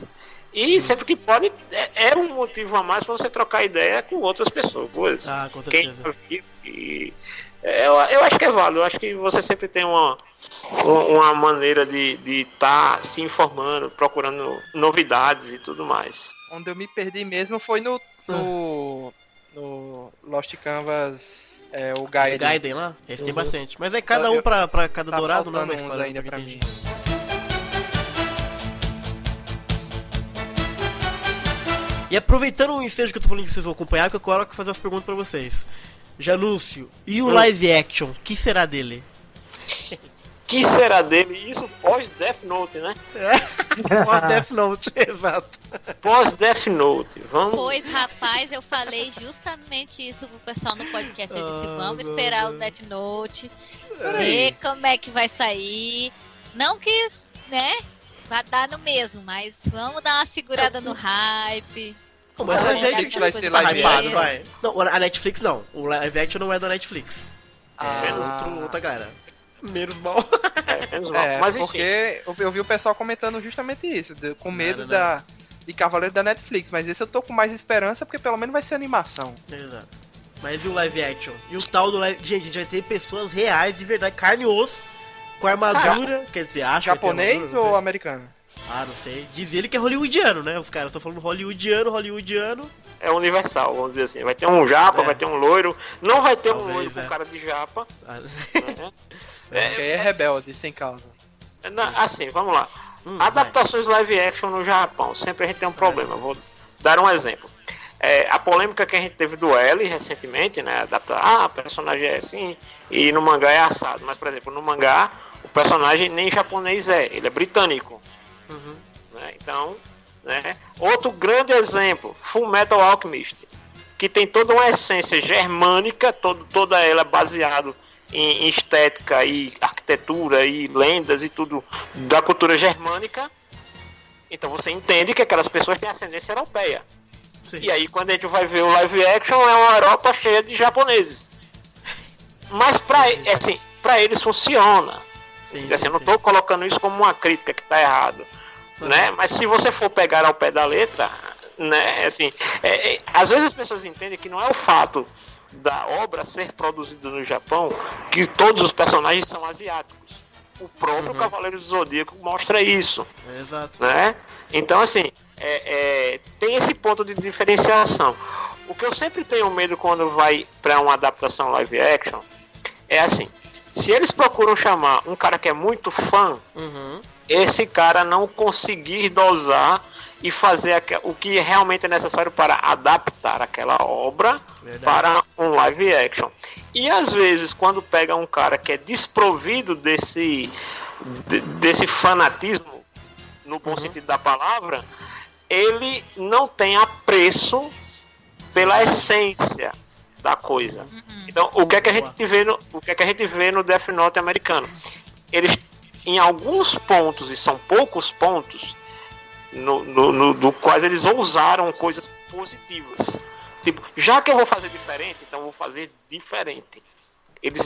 Speaker 6: E sempre que pode, é um motivo a mais para você trocar ideia com outras pessoas.
Speaker 1: Com certeza.
Speaker 6: Eu acho que é válido, eu acho que você sempre tem uma maneira de estar se informando, procurando novidades e tudo mais.
Speaker 4: Onde eu me perdi mesmo foi no Lost Canvas, o Gaiden.
Speaker 1: O Gaiden lá? Esse tem bastante. Mas é cada um pra cada dourado, não é uma história
Speaker 4: ainda pra mim.
Speaker 1: E aproveitando o ensejo que eu tô falando que vocês vão acompanhar, que eu quero fazer umas perguntas pra vocês. Janúncio, e o live action, que será dele?
Speaker 6: Que será dele? Isso pós Death Note, né?
Speaker 1: Pós Death Note, exato.
Speaker 6: Pós Death Note, vamos.
Speaker 2: Pois, rapaz, eu falei justamente isso pro pessoal no podcast. Eu disse, vamos esperar o Death Note, ver como é que vai sair. Não que, né, vai dar no mesmo, mas vamos dar uma segurada no hype.
Speaker 1: Não, mas a
Speaker 4: Netflix vai ser
Speaker 1: tá
Speaker 4: live
Speaker 1: hypado,
Speaker 4: action.
Speaker 1: vai. Não, a Netflix não. O live action não é da Netflix.
Speaker 4: Ah.
Speaker 1: Outra galera. Menos mal.
Speaker 6: Menos mal. Mas enfim.
Speaker 4: Porque eu vi o pessoal comentando justamente isso, com medo
Speaker 1: Não.
Speaker 4: de Cavaleiro da Netflix, mas esse eu tô com mais esperança porque pelo menos vai ser animação.
Speaker 1: Exato. Mas e o live action? E o tal do live... Gente, a gente vai ter pessoas reais, de verdade, carne e osso, com armadura, quer dizer, acho que vai ter
Speaker 4: Japonês
Speaker 1: armadura, não
Speaker 4: ou
Speaker 1: sei.
Speaker 4: americano?
Speaker 1: Ah, não sei. Diz ele que é hollywoodiano, né? Os caras estão falando hollywoodiano.
Speaker 6: É universal, vamos dizer assim. Vai ter um japa, vai ter um loiro. Não vai ter
Speaker 1: Talvez,
Speaker 6: um loiro com cara de japa.
Speaker 1: Ah,
Speaker 6: Né?
Speaker 4: Porque é rebelde, sem causa.
Speaker 6: Assim, vamos lá. Adaptações live action no Japão. Sempre a gente tem um problema. Vou dar um exemplo. A polêmica que a gente teve do L recentemente, né? Adaptar, o personagem é assim e no mangá é assado. Mas, por exemplo, no mangá, o personagem nem japonês ele é britânico. Né? Então, né? Outro grande exemplo, Fullmetal Alchemist, que tem toda uma essência germânica, toda ela baseada em estética e arquitetura e lendas e tudo da cultura germânica. Então você entende que aquelas pessoas têm ascendência europeia.
Speaker 1: Sim.
Speaker 6: E aí quando a gente vai ver o live action é uma Europa cheia de japoneses. Mas pra eles funciona. Eu não estou colocando isso como uma crítica que está errado, né? Mas se você for pegar ao pé da letra, né? Assim, às vezes as pessoas entendem que não é o fato da obra ser produzida no Japão que todos os personagens são asiáticos. O próprio Cavaleiro do Zodíaco mostra isso.
Speaker 1: Exato.
Speaker 6: Né? Então, assim, tem esse ponto de diferenciação. O que eu sempre tenho medo quando vai para uma adaptação live action é assim: se eles procuram chamar um cara que é muito fã, esse cara não conseguir dosar e fazer o que realmente é necessário para adaptar aquela obra para um live action. E às vezes, quando pega um cara que é desprovido desse fanatismo, no bom sentido da palavra, ele não tem apreço pela essência da coisa. Então, o que é que a gente vê no Death Note americano? Eles, em alguns pontos, e são poucos pontos, do quais eles ousaram coisas positivas. Tipo, já que eu vou fazer diferente, então eu vou fazer diferente.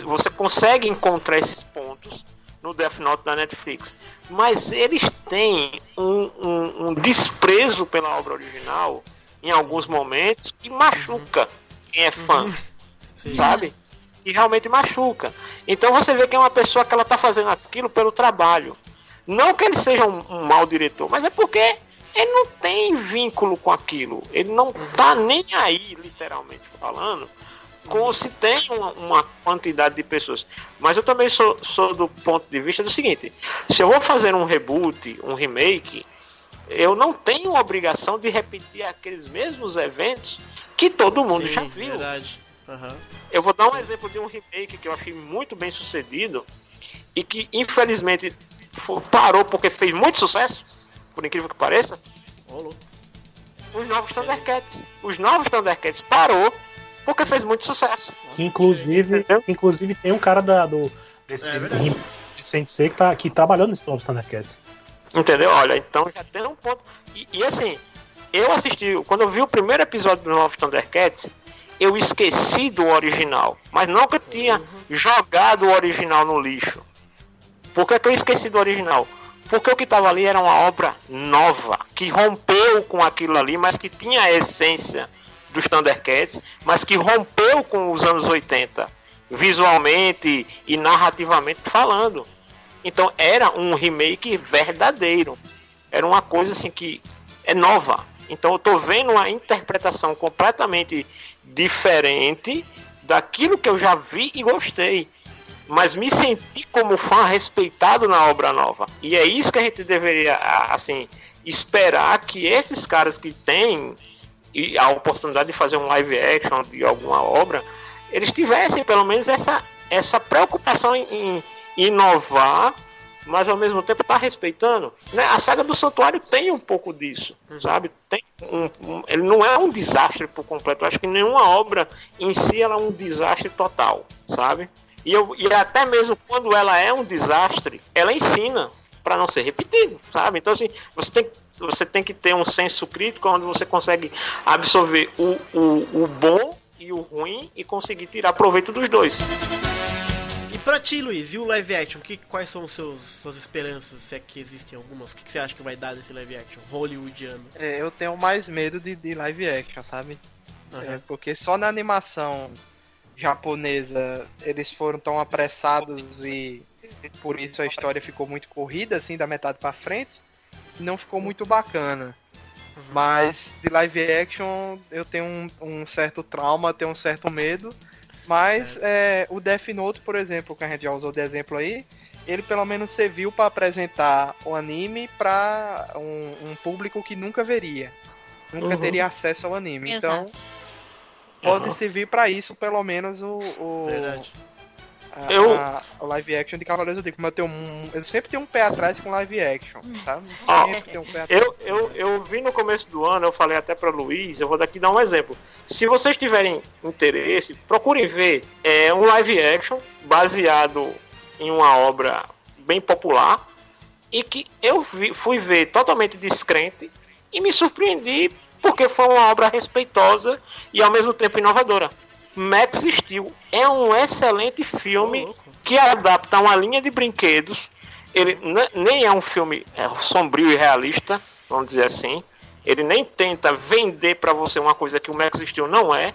Speaker 6: Você consegue encontrar esses pontos no Death Note da Netflix, mas eles têm um desprezo pela obra original em alguns momentos que machuca quem é fã, sabe? E realmente machuca. Então você vê que é uma pessoa que ela tá fazendo aquilo pelo trabalho. Não que ele seja um mau diretor, mas é porque ele não tem vínculo com aquilo. Ele não tá nem aí, literalmente falando, com se tem uma quantidade de pessoas. Mas eu também sou do ponto de vista do seguinte: se eu vou fazer um reboot, um remake, eu não tenho obrigação de repetir aqueles mesmos eventos que todo mundo já viu.
Speaker 1: Verdade.
Speaker 6: Eu vou dar um exemplo de um remake que eu achei muito bem sucedido e que infelizmente parou porque fez muito sucesso, por incrível que pareça. Os novos Thundercats. Os novos Thundercats parou porque fez muito sucesso.
Speaker 3: Que inclusive tem um cara desse de Sensei que trabalhou nesse novo Thundercats.
Speaker 6: Entendeu? Olha, então já tem um ponto. E assim, eu assisti, quando eu vi o primeiro episódio dos novos Thundercats, eu esqueci do original. Mas não que eu tinha jogado o original no lixo. Por que eu esqueci do original? Porque o que estava ali era uma obra nova, que rompeu com aquilo ali, mas que tinha a essência dos Thundercats, mas que rompeu com os anos 80, visualmente e narrativamente falando. Então era um remake verdadeiro. Era uma coisa assim que é nova. Então eu tô vendo uma interpretação completamente diferente daquilo que eu já vi e gostei. Mas me senti como fã respeitado na obra nova. E é isso que a gente deveria, assim, esperar que esses caras que têm a oportunidade de fazer um live action de alguma obra, eles tivessem pelo menos essa preocupação em inovar, mas ao mesmo tempo tá respeitando, né? A saga do Santuário tem um pouco disso, sabe? Tem ele não é um desastre por completo. Eu acho que nenhuma obra em si ela é um desastre total, sabe? E até mesmo quando ela é um desastre, ela ensina para não ser repetido, sabe? Então assim, você tem você tem que ter um senso crítico onde você consegue absorver o bom e o ruim e conseguir tirar proveito dos dois.
Speaker 1: E pra ti, Luiz, e o live action? Quais são suas esperanças, se é que existem algumas? O que você acha que vai dar nesse live action hollywoodiano?
Speaker 4: Eu tenho mais medo de live action, sabe?
Speaker 1: Uhum.
Speaker 4: Porque só na animação japonesa eles foram tão apressados e por isso a história ficou muito corrida, assim, da metade pra frente, e não ficou muito bacana. Mas de live action eu tenho um certo trauma, tenho um certo medo. Mas o Death Note, por exemplo, que a gente já usou de exemplo aí, ele pelo menos serviu para apresentar o anime para um público que nunca veria, nunca teria acesso ao anime.
Speaker 2: Exato.
Speaker 4: Então pode servir para isso, pelo menos
Speaker 1: Verdade.
Speaker 4: o live action de Cavaleiros do Zodíaco. Mas eu sempre tenho um pé atrás com live action, tá? Sempre tenho um pé atrás.
Speaker 6: Eu vi no começo do ano, eu falei até pra Luiz, eu vou daqui dar um exemplo. Se vocês tiverem interesse, procurem ver um live action baseado em uma obra bem popular e que eu fui ver totalmente descrente e me surpreendi porque foi uma obra respeitosa e ao mesmo tempo inovadora. Max Steel é um excelente filme que adapta uma linha de brinquedos. Ele nem é um filme sombrio e realista, vamos dizer assim. Ele nem tenta vender para você uma coisa que o Max Steel não é,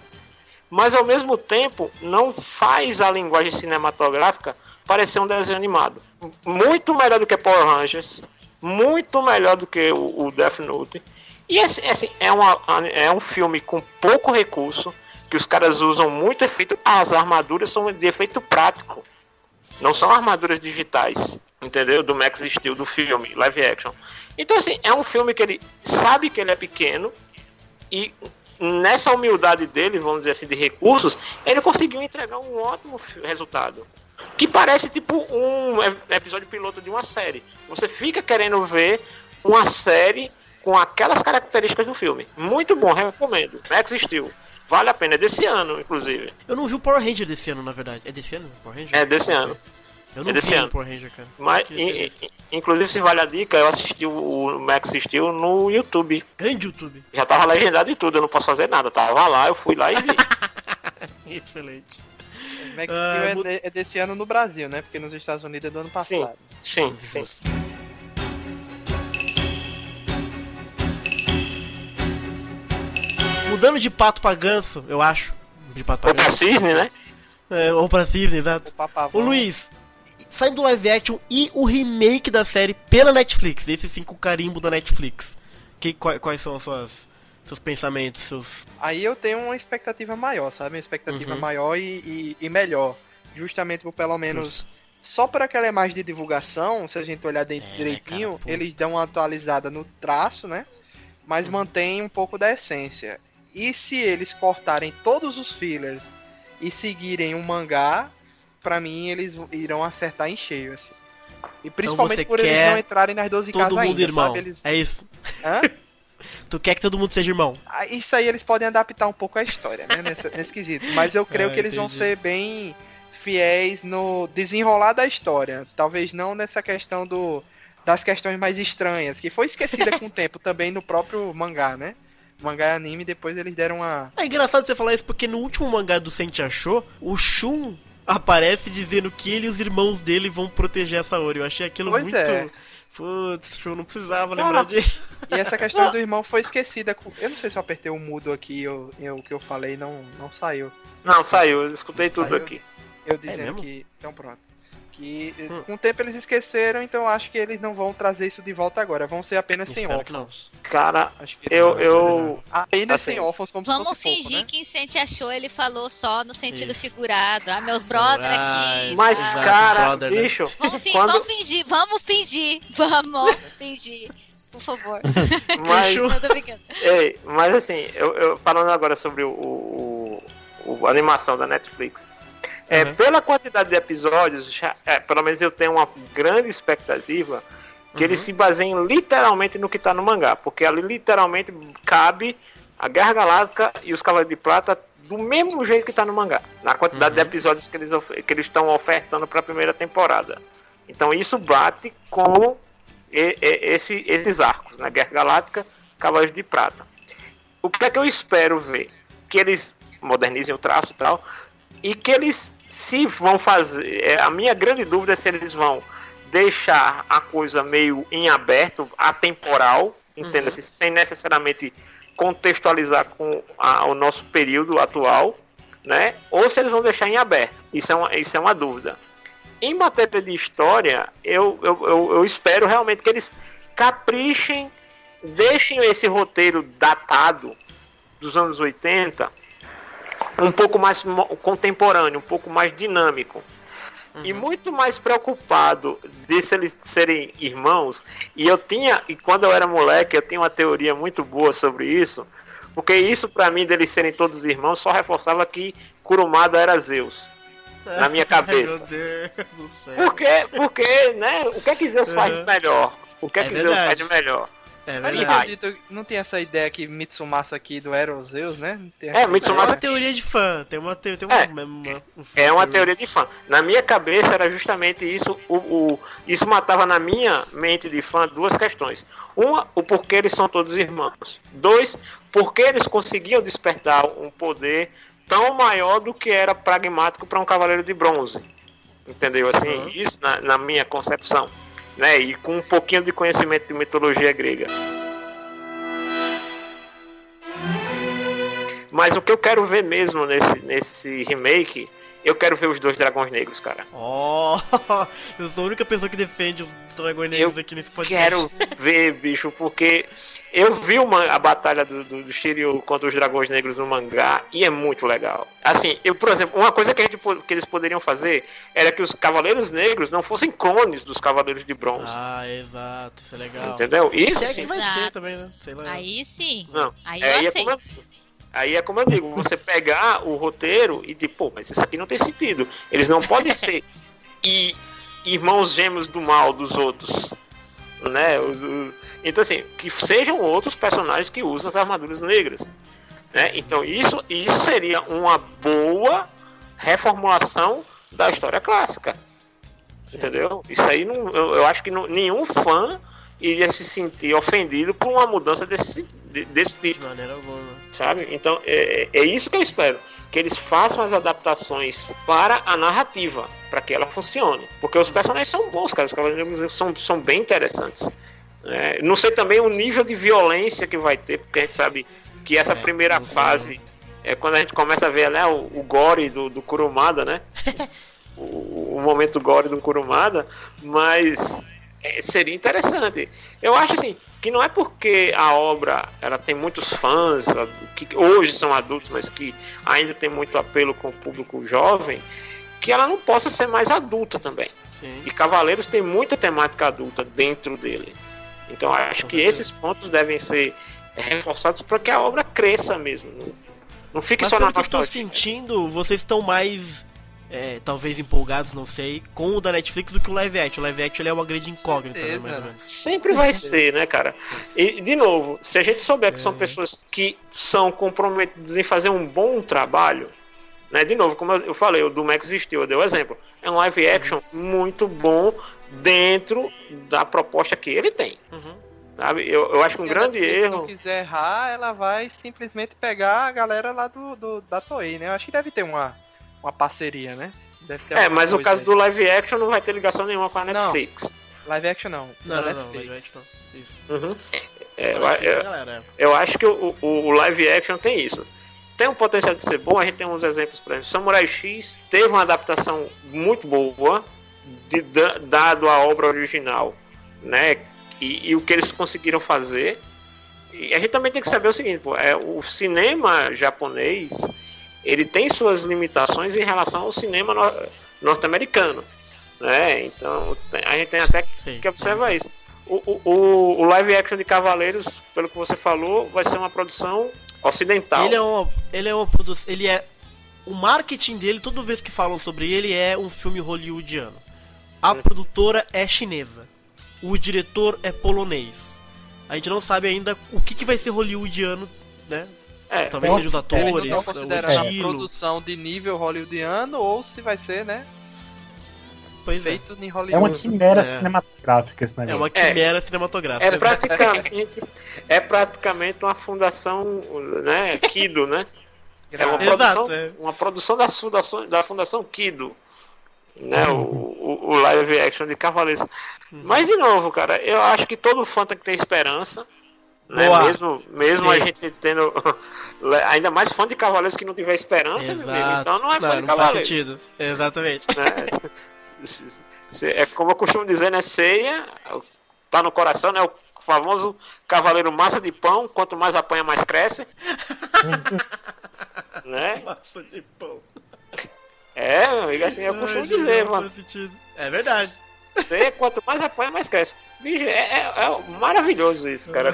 Speaker 6: mas ao mesmo tempo não faz a linguagem cinematográfica parecer um desenho animado. Muito melhor do que Power Rangers, muito melhor do que o Death Note. E assim, é um filme com pouco recurso, que os caras usam muito efeito. As armaduras são de efeito prático, não são armaduras digitais, entendeu? Do Max Steel, do filme, live action. Então assim, é um filme que ele sabe que ele é pequeno e nessa humildade dele, vamos dizer assim, de recursos, ele conseguiu entregar um ótimo resultado. Que parece tipo um episódio piloto de uma série. Você fica querendo ver uma série com aquelas características do filme. Muito bom, recomendo. Max Steel. Vale a pena, é desse ano, inclusive.
Speaker 1: Eu não vi o Power Ranger desse ano, na verdade. É desse ano? Power Ranger?
Speaker 6: É desse ano.
Speaker 1: Eu não vi o Power Ranger, cara.
Speaker 6: Mas, inclusive, se vale a dica, eu assisti o Max Steel no YouTube.
Speaker 1: Grande YouTube.
Speaker 6: Já tava legendado e tudo, eu não posso fazer nada. Tava lá, eu fui lá e vi.
Speaker 1: Excelente.
Speaker 4: Max Steel é desse ano no Brasil, né? Porque nos Estados Unidos é do ano passado.
Speaker 6: Sim.
Speaker 1: Mudando de pato pra ganso, eu acho. De pato pra
Speaker 6: Ou pra cisne, né?
Speaker 1: Ou pra cisne, exato. O Luiz, saindo do live action e o remake da série pela Netflix, esse sim com o carimbo da Netflix. Quais são seus pensamentos, seus...
Speaker 4: Aí eu tenho uma expectativa maior, sabe? Uma expectativa maior e melhor. Justamente por pelo menos... Só por aquela imagem de divulgação, se a gente olhar direitinho, cara, eles dão uma atualizada no traço, né? Mas mantém um pouco da essência. E se eles cortarem todos os fillers e seguirem um mangá, pra mim eles irão acertar em cheio, assim. E principalmente por eles não entrarem nas 12 casas ainda,
Speaker 1: mundo irmão.
Speaker 4: sabe? Eles...
Speaker 1: É isso.
Speaker 4: Hã?
Speaker 1: Tu quer que todo mundo seja irmão?
Speaker 4: Isso aí eles podem adaptar um pouco a história, né? Nesse quesito. Mas eu creio que eles vão ser bem fiéis no desenrolar da história. Talvez não nessa questão das questões mais estranhas, que foi esquecida com o tempo também no próprio mangá, né? Mangá e anime, depois eles deram uma...
Speaker 1: É engraçado você falar isso, porque no último mangá do Senti Achou, o Shun aparece dizendo que ele e os irmãos dele vão proteger a Saori. Eu achei aquilo muito... Putz, Shun, não precisava lembrar disso.
Speaker 4: E essa questão do irmão foi esquecida. Eu não sei se eu apertei o mudo aqui, o que eu falei não saiu.
Speaker 6: Não, saiu, eu escutei tudo aqui.
Speaker 4: Eu dizendo que... Então pronto. Que com o tempo eles esqueceram, então eu acho que eles não vão trazer isso de volta agora. Vão ser apenas sem órfãos.
Speaker 6: Cara,
Speaker 4: acho que ainda
Speaker 6: assim,
Speaker 4: sem órfãos, como
Speaker 2: vamos
Speaker 4: se fosse
Speaker 2: fingir
Speaker 4: pouco, né?
Speaker 2: que em Senti Achou ele falou só no sentido figurado. Ah, meus brother aqui.
Speaker 6: Mas,
Speaker 1: Exato,
Speaker 6: cara,
Speaker 1: brother, né?
Speaker 6: bicho...
Speaker 2: Vamos fingir. Por favor.
Speaker 6: Mas assim, eu falando agora sobre a animação da Netflix. Pela quantidade de episódios, pelo menos eu tenho uma grande expectativa que eles se baseiem literalmente no que está no mangá, porque ali literalmente cabe a Guerra Galáctica e os Cavaleiros de Prata do mesmo jeito que está no mangá, na quantidade de episódios que eles estão ofertando para a primeira temporada. Então isso bate com esses arcos, né? Guerra Galáctica, Cavaleiros de Prata. O que é que eu espero ver? Que eles modernizem o traço e tal, e que eles se vão fazer... A minha grande dúvida é se eles vão deixar a coisa meio em aberto, atemporal, entenda-se, sem necessariamente contextualizar com o nosso período atual, né? Ou se eles vão deixar em aberto. Isso é uma dúvida. Em matéria de história, eu espero realmente que eles caprichem, deixem esse roteiro datado dos anos 80 um pouco mais contemporâneo, um pouco mais dinâmico. E muito mais preocupado de se eles serem irmãos. E quando eu era moleque, eu tinha uma teoria muito boa sobre isso, porque isso pra mim, deles serem todos irmãos, só reforçava que Kurumada era Zeus, na minha cabeça. Meu Deus do céu. Porque, né, o que é que Zeus faz de melhor? O que é que Zeus faz de melhor?
Speaker 4: Não tem essa ideia que Mitsumasa aqui do Zeus, né?
Speaker 1: Mitsumasa é uma teoria de fã.
Speaker 6: É uma teoria de fã. Na minha cabeça era justamente isso. Isso matava na minha mente de fã duas questões. Uma, o porquê eles são todos irmãos. Dois, porque eles conseguiam despertar um poder tão maior do que era pragmático para um cavaleiro de bronze. Entendeu? Assim, isso na minha concepção. Né, e com um pouquinho de conhecimento de mitologia grega. Mas o que eu quero ver mesmo nesse remake, eu quero ver os dois dragões negros, cara.
Speaker 1: Eu sou a única pessoa que defende os dragões negros aqui nesse podcast.
Speaker 6: Quero ver, bicho, porque eu vi a batalha do Shiryu contra os dragões negros no mangá e é muito legal. Assim, por exemplo, uma coisa que eles poderiam fazer era que os cavaleiros negros não fossem clones dos cavaleiros de bronze.
Speaker 1: Exato, isso é legal.
Speaker 6: Entendeu? Isso
Speaker 1: é que vai ter também, né? Sei lá.
Speaker 2: Aí sim.
Speaker 6: Não.
Speaker 2: Aí eu aceito.
Speaker 6: Aí é como eu digo, você pegar o roteiro e dizer, mas isso aqui não tem sentido. Eles não podem ser irmãos gêmeos do mal dos outros, né? Então assim, que sejam outros personagens que usam as armaduras negras, né? Então isso seria uma boa reformulação da história clássica. Sim. Entendeu? Isso aí eu acho que nenhum fã iria se sentir ofendido por uma mudança desse tipo.
Speaker 1: De maneira alguma.
Speaker 6: Sabe? Então é isso que eu espero. Que eles façam as adaptações para a narrativa, para que ela funcione. Porque os personagens são bons, cara. Os Cavaleiros são bem interessantes. Não sei também o nível de violência que vai ter, porque a gente sabe que essa primeira fase é quando a gente começa a ver, né, o gore do Kurumada, né? o momento gore do Kurumada, mas seria interessante. Eu acho assim que não é porque a obra ela tem muitos fãs que hoje são adultos, mas que ainda tem muito apelo com o público jovem, que ela não possa ser mais adulta também. Sim. E Cavaleiros tem muita temática adulta dentro dele. Então acho que esses pontos devem ser reforçados para que a obra cresça mesmo. Não fique só na nostalgia.
Speaker 1: Mas pelo que eu tô sentindo, vocês estão mais talvez empolgados, não sei, com o da Netflix do que o live action. O live action ele é uma grande incógnita, né, mais ou menos.
Speaker 6: Sempre vai ser, né, cara? E, de novo, se a gente souber que são pessoas que são comprometidas em fazer um bom trabalho, né, de novo, como eu falei, o do Max Steel, eu dei o exemplo, é um live action muito bom dentro da proposta que ele tem. Sabe? Eu acho que um grande erro... Se
Speaker 4: não quiser errar, ela vai simplesmente pegar a galera lá da Toei, né? Eu acho que deve ter uma parceria, né? Deve ter
Speaker 6: mas no caso do live action não vai ter ligação nenhuma com a Netflix.
Speaker 4: Não, live action não.
Speaker 1: Não, live action não. Isso.
Speaker 6: Eu acho que o live action tem isso. Tem um potencial de ser bom, a gente tem uns exemplos, por exemplo, Samurai X teve uma adaptação muito boa, dado a obra original, né? E o que eles conseguiram fazer. E a gente também tem que saber o seguinte, o cinema japonês, ele tem suas limitações em relação ao cinema norte-americano, né? Então a gente tem até que observar isso. O live action de Cavaleiros, pelo que você falou, vai ser uma produção ocidental.
Speaker 1: O marketing dele, toda vez que falam sobre ele, é um filme hollywoodiano. A produtora é chinesa. O diretor é polonês. A gente não sabe ainda o que vai ser hollywoodiano, né? Talvez seja os atores,
Speaker 4: não considerando a produção de nível hollywoodiano ou se vai ser, né?
Speaker 1: Pois é.
Speaker 4: feito em Hollywood.
Speaker 3: É uma quimera cinematográfica esse
Speaker 1: É
Speaker 3: negócio.
Speaker 1: uma quimera cinematográfica.
Speaker 6: É praticamente uma fundação, né, Kido, né? É uma
Speaker 1: Exato,
Speaker 6: produção, uma produção da Fundação Kido, né? O live action de Cavaleiros. Mas de novo, cara, eu acho que todo fã tem que ter esperança, né?
Speaker 1: Boa.
Speaker 6: Mesmo a gente tendo ainda mais fã de Cavaleiros que não tiver esperança, meu amigo, então não é fã de
Speaker 1: não faz
Speaker 6: Cavaleiros.
Speaker 1: sentido. Exatamente.
Speaker 6: Né? É como eu costumo dizer, né? Ceia tá no coração, né? O famoso cavaleiro massa de pão, quanto mais apanha, mais cresce. Né?
Speaker 1: Massa de pão.
Speaker 6: Meu amigo, assim, eu costumo dizer, mano.
Speaker 1: É verdade.
Speaker 6: Ceia, quanto mais apanha, mais cresce. Bicho, é maravilhoso isso, cara.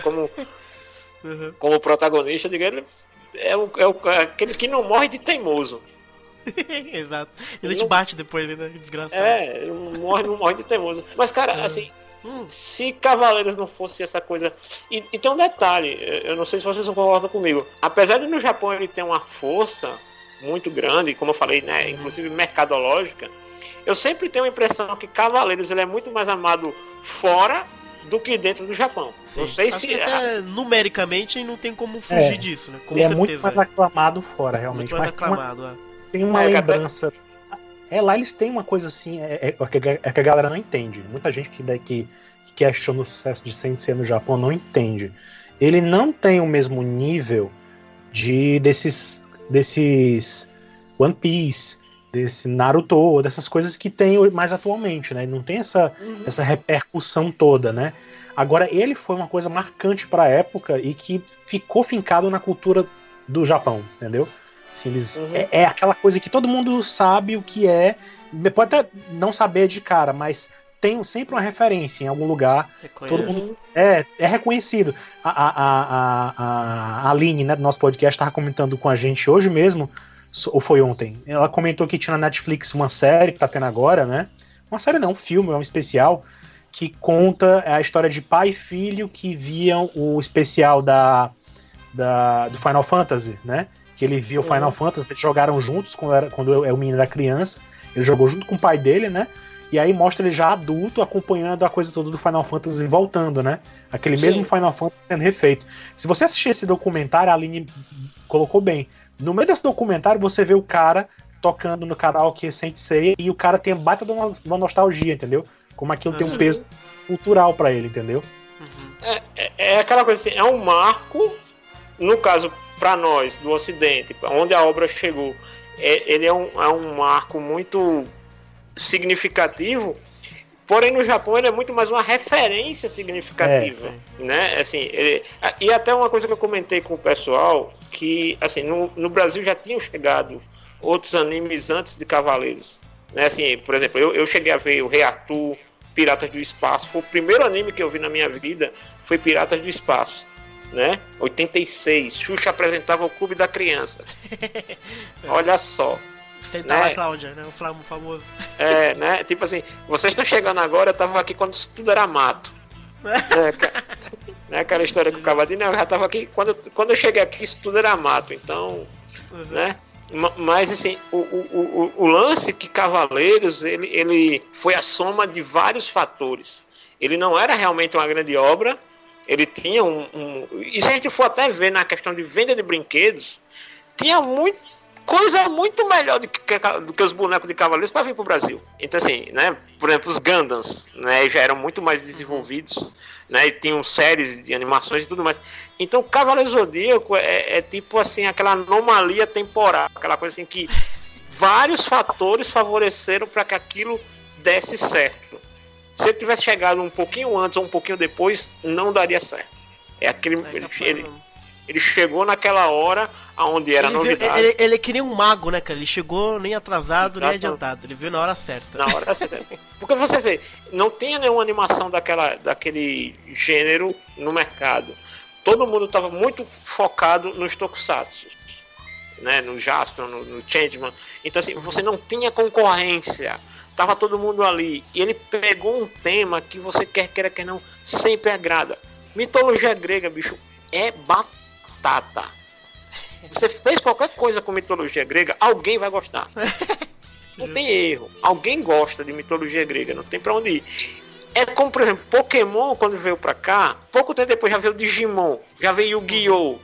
Speaker 6: Como protagonista, diga, ele aquele que não morre de teimoso.
Speaker 1: Exato. E ele te bate depois, né? Desgraçado.
Speaker 6: Ele não morre de teimoso. Mas, cara, assim, se Cavaleiros não fosse essa coisa. E tem um detalhe, eu não sei se vocês concordam comigo. Apesar de no Japão ele ter uma força muito grande, como eu falei, né? Inclusive mercadológica, eu sempre tenho a impressão que Cavaleiros ele é muito mais amado fora do que dentro do Japão.
Speaker 1: Sim.
Speaker 6: Não sei
Speaker 1: Acho
Speaker 6: se
Speaker 1: que até numericamente não tem como fugir disso, né? Com
Speaker 3: ele
Speaker 1: certeza.
Speaker 3: É muito mais aclamado fora, realmente.
Speaker 1: Muito mais
Speaker 3: Mas
Speaker 1: aclamado,
Speaker 3: tem uma lembrança. Lá eles têm uma coisa assim, que a galera não entende. Muita gente que questiona o sucesso de Sensei no Japão não entende. Ele não tem o mesmo nível desses One Piece, desse Naruto, dessas coisas que tem mais atualmente, né? Não tem essa repercussão toda, né? Agora, ele foi uma coisa marcante para a época e que ficou fincado na cultura do Japão, entendeu? Assim, é aquela coisa que todo mundo sabe o que é, pode até não saber de cara, mas tem sempre uma referência em algum lugar. Todo mundo é reconhecido. A Aline, né, do nosso podcast, estava comentando com a gente hoje mesmo, ou foi ontem, ela comentou que tinha na Netflix uma série que tá tendo agora, né? Uma série não, um filme, é um especial, que conta a história de pai e filho que viam o especial do Final Fantasy, né? Que ele viu o Final Fantasy, eles jogaram juntos quando o menino era criança, ele jogou junto com o pai dele, né? E aí mostra ele já adulto, acompanhando a coisa toda do Final Fantasy voltando, né? Aquele mesmo Final Fantasy sendo refeito. Se você assistir esse documentário, a Aline colocou bem. No meio desse documentário, você vê o cara tocando no karaokê Sensei e o cara tem baita de uma nostalgia, entendeu? Como aquilo tem um peso cultural pra ele, entendeu?
Speaker 6: É aquela coisa assim, é um marco, no caso, pra nós, do Ocidente, onde a obra chegou, ele é um marco muito significativo, porém no Japão ele é muito mais uma referência significativa, né? Assim, e até uma coisa que eu comentei com o pessoal, que assim, no Brasil já tinham chegado outros animes antes de Cavaleiros, né? Assim, por exemplo, eu cheguei a ver o Rei Arthur, Piratas do Espaço, foi o primeiro anime que eu vi na minha vida, foi Piratas do Espaço, né? 86, Xuxa apresentava o Clube da Criança. Olha só.
Speaker 1: Senta lá, Cláudia, né? O famoso.
Speaker 6: Né? Tipo assim, vocês estão chegando agora, eu tava aqui quando isso tudo era mato. Né? Aquela história com o Cavadinho, eu já tava aqui, quando eu cheguei aqui, isso tudo era mato. Então, né? Mas assim, o lance que Cavaleiros, ele foi a soma de vários fatores. Ele não era realmente uma grande obra, ele tinha e se a gente for até ver na questão de venda de brinquedos, tinha coisa muito melhor do que os bonecos de Cavaleiros para vir para o Brasil. Então assim, né, por exemplo, os Gundams, né, já eram muito mais desenvolvidos, né, e tinham séries de animações e tudo mais. Então Cavaleiro Zodíaco é tipo assim, aquela anomalia temporal, aquela coisa assim que vários fatores favoreceram para que aquilo desse certo. Se ele tivesse chegado um pouquinho antes ou um pouquinho depois, não daria certo. Ele chegou naquela hora onde era novidade.
Speaker 1: Ele é que nem um mago, né, cara? Ele chegou nem atrasado, nem adiantado. Ele veio na hora certa.
Speaker 6: Na hora certa. Porque você vê, não tinha nenhuma animação daquele gênero no mercado. Todo mundo estava muito focado nos tokusatsu, né? No Jaspion, no Changeman. Então assim, você não tinha concorrência. Tava todo mundo ali. E ele pegou um tema que você queira que não, sempre agrada. Mitologia grega, bicho, é batata. Você fez qualquer coisa com mitologia grega, alguém vai gostar. Não tem erro. Alguém gosta de mitologia grega, não tem pra onde ir. É como, por exemplo, Pokémon, quando veio pra cá, pouco tempo depois já veio o Digimon, já veio o Yu-Gi-Oh!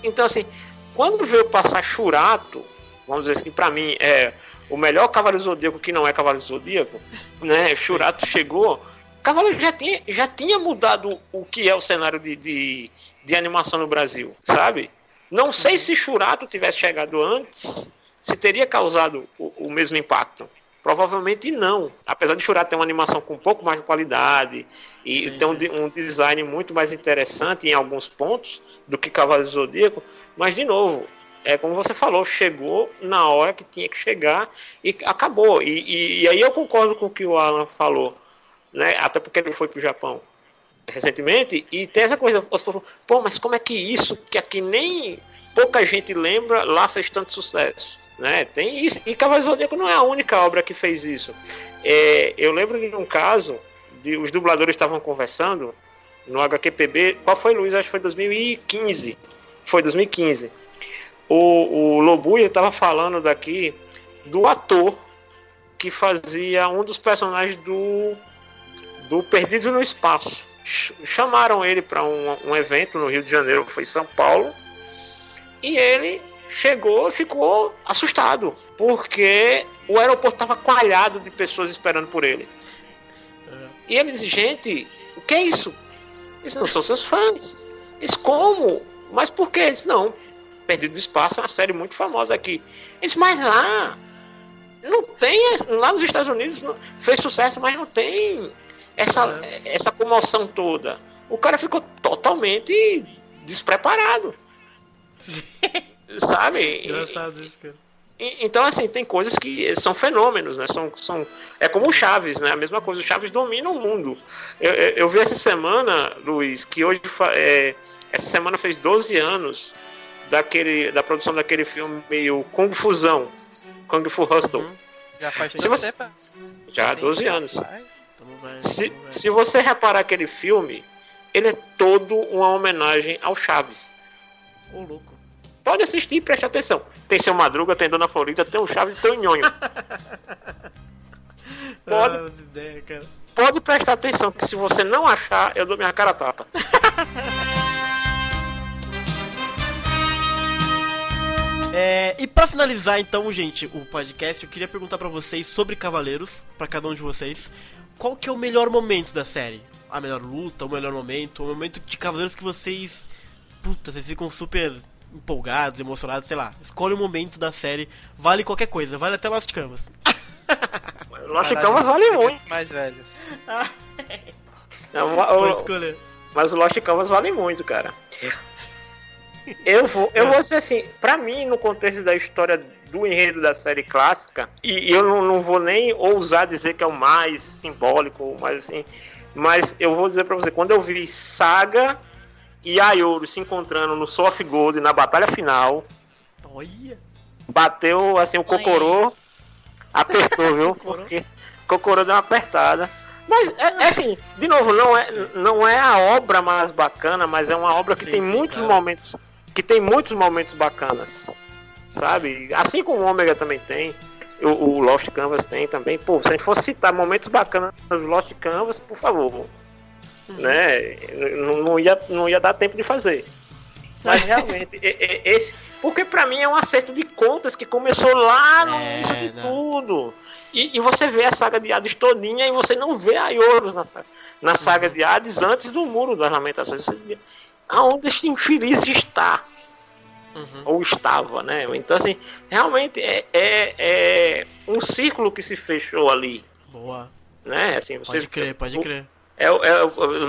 Speaker 6: Então, assim, quando veio passar Churato, vamos dizer assim, pra mim, é o melhor Cavaleiro Zodíaco que não é Cavaleiro Zodíaco, né? Churato chegou, Cavaleiro já tinha mudado o que é o cenário de animação no Brasil, sabe? Não sei se Churato tivesse chegado antes, se teria causado o mesmo impacto. Provavelmente não. Apesar de Churato ter uma animação com um pouco mais de qualidade e ter um design muito mais interessante em alguns pontos do que Cavaleiro Zodíaco, mas de novo, é como você falou, chegou na hora que tinha que chegar e acabou. E aí eu concordo com o que o Alan falou, né? Até porque ele foi pro Japão recentemente e tem essa coisa, pô, mas como é que isso, que aqui nem pouca gente lembra, lá fez tanto sucesso? Né? Tem isso. E Cavaleiro Zodíaco não é a única obra que fez isso. Eu lembro de um caso, os dubladores estavam conversando no HQPB. Qual foi, Luiz? Acho que foi 2015. Foi 2015. O Lobuya estava falando daqui do ator que fazia um dos personagens do Perdido no Espaço. Chamaram ele para um evento no Rio de Janeiro, foi em São Paulo, e ele chegou e ficou assustado, porque o aeroporto estava coalhado de pessoas esperando por ele. E ele disse, gente, o que é isso? Eles não são seus fãs. Eles como? Mas por quê? Eles não. Perdido no Espaço é uma série muito famosa aqui. Eles, mas lá não tem, lá nos Estados Unidos fez sucesso, mas não tem essa comoção toda. O cara ficou totalmente despreparado. Sabe?
Speaker 1: Engraçado isso, cara.
Speaker 6: Então, assim, tem coisas que são fenômenos, né? É como o Chaves, né? A mesma coisa, o Chaves domina o mundo. Eu vi essa semana, Luiz, que hoje essa semana fez 12 anos da produção daquele filme meio Kung Fusão, Kung Fu Hustle.
Speaker 4: Já faz
Speaker 6: tempo? Já há 12 anos.
Speaker 1: Então
Speaker 6: Se você reparar aquele filme, ele é todo uma homenagem ao Chaves.
Speaker 1: Ô, louco.
Speaker 6: Pode assistir e preste atenção. Tem Seu Madruga, tem Dona Florinda, tem o Chaves e tem o Nhonho. Pode prestar atenção, que se você não achar, eu dou minha cara a tapa.
Speaker 1: E pra finalizar então, gente, o podcast, eu queria perguntar pra vocês sobre Cavaleiros, pra cada um de vocês. Qual que é o melhor momento da série? A melhor luta, o melhor momento, o momento de Cavaleiros que vocês... Puta, vocês ficam super empolgados, emocionados, sei lá. Escolhe o momento da série, vale qualquer coisa, vale até Lost Canvas.
Speaker 6: Lost Canvas vale muito.
Speaker 4: Mais velho.
Speaker 1: Pode escolher.
Speaker 6: Mas o Lost Canvas vale muito, cara. Eu vou dizer assim, pra mim, no contexto da história do enredo da série clássica, e eu não vou nem ousar dizer que é o mais simbólico, mas eu vou dizer pra você, quando eu vi Saga e Aioro se encontrando no Soul of Gold na batalha final,
Speaker 1: olha,
Speaker 6: bateu assim o Cocorô, apertou, viu? Porque Cocorô deu uma apertada. Mas assim, de novo, não é a obra mais bacana, mas é uma obra que tem muitos momentos, que tem muitos momentos bacanas, sabe? Assim como o Ômega também tem, o Lost Canvas tem também. Pô, se a gente fosse citar momentos bacanas do Lost Canvas, por favor, né? Não ia dar tempo de fazer. Mas realmente, porque pra mim é um acerto de contas que começou lá no início de tudo. E você vê a saga de Hades todinha e você não vê a Aiorus na saga de Hades antes do Muro das Lamentações. Você vê aonde este infeliz está. Ou estava, né? Então, assim, realmente é um círculo que se fechou ali.
Speaker 1: Boa.
Speaker 6: Né? Assim,
Speaker 1: pode crer.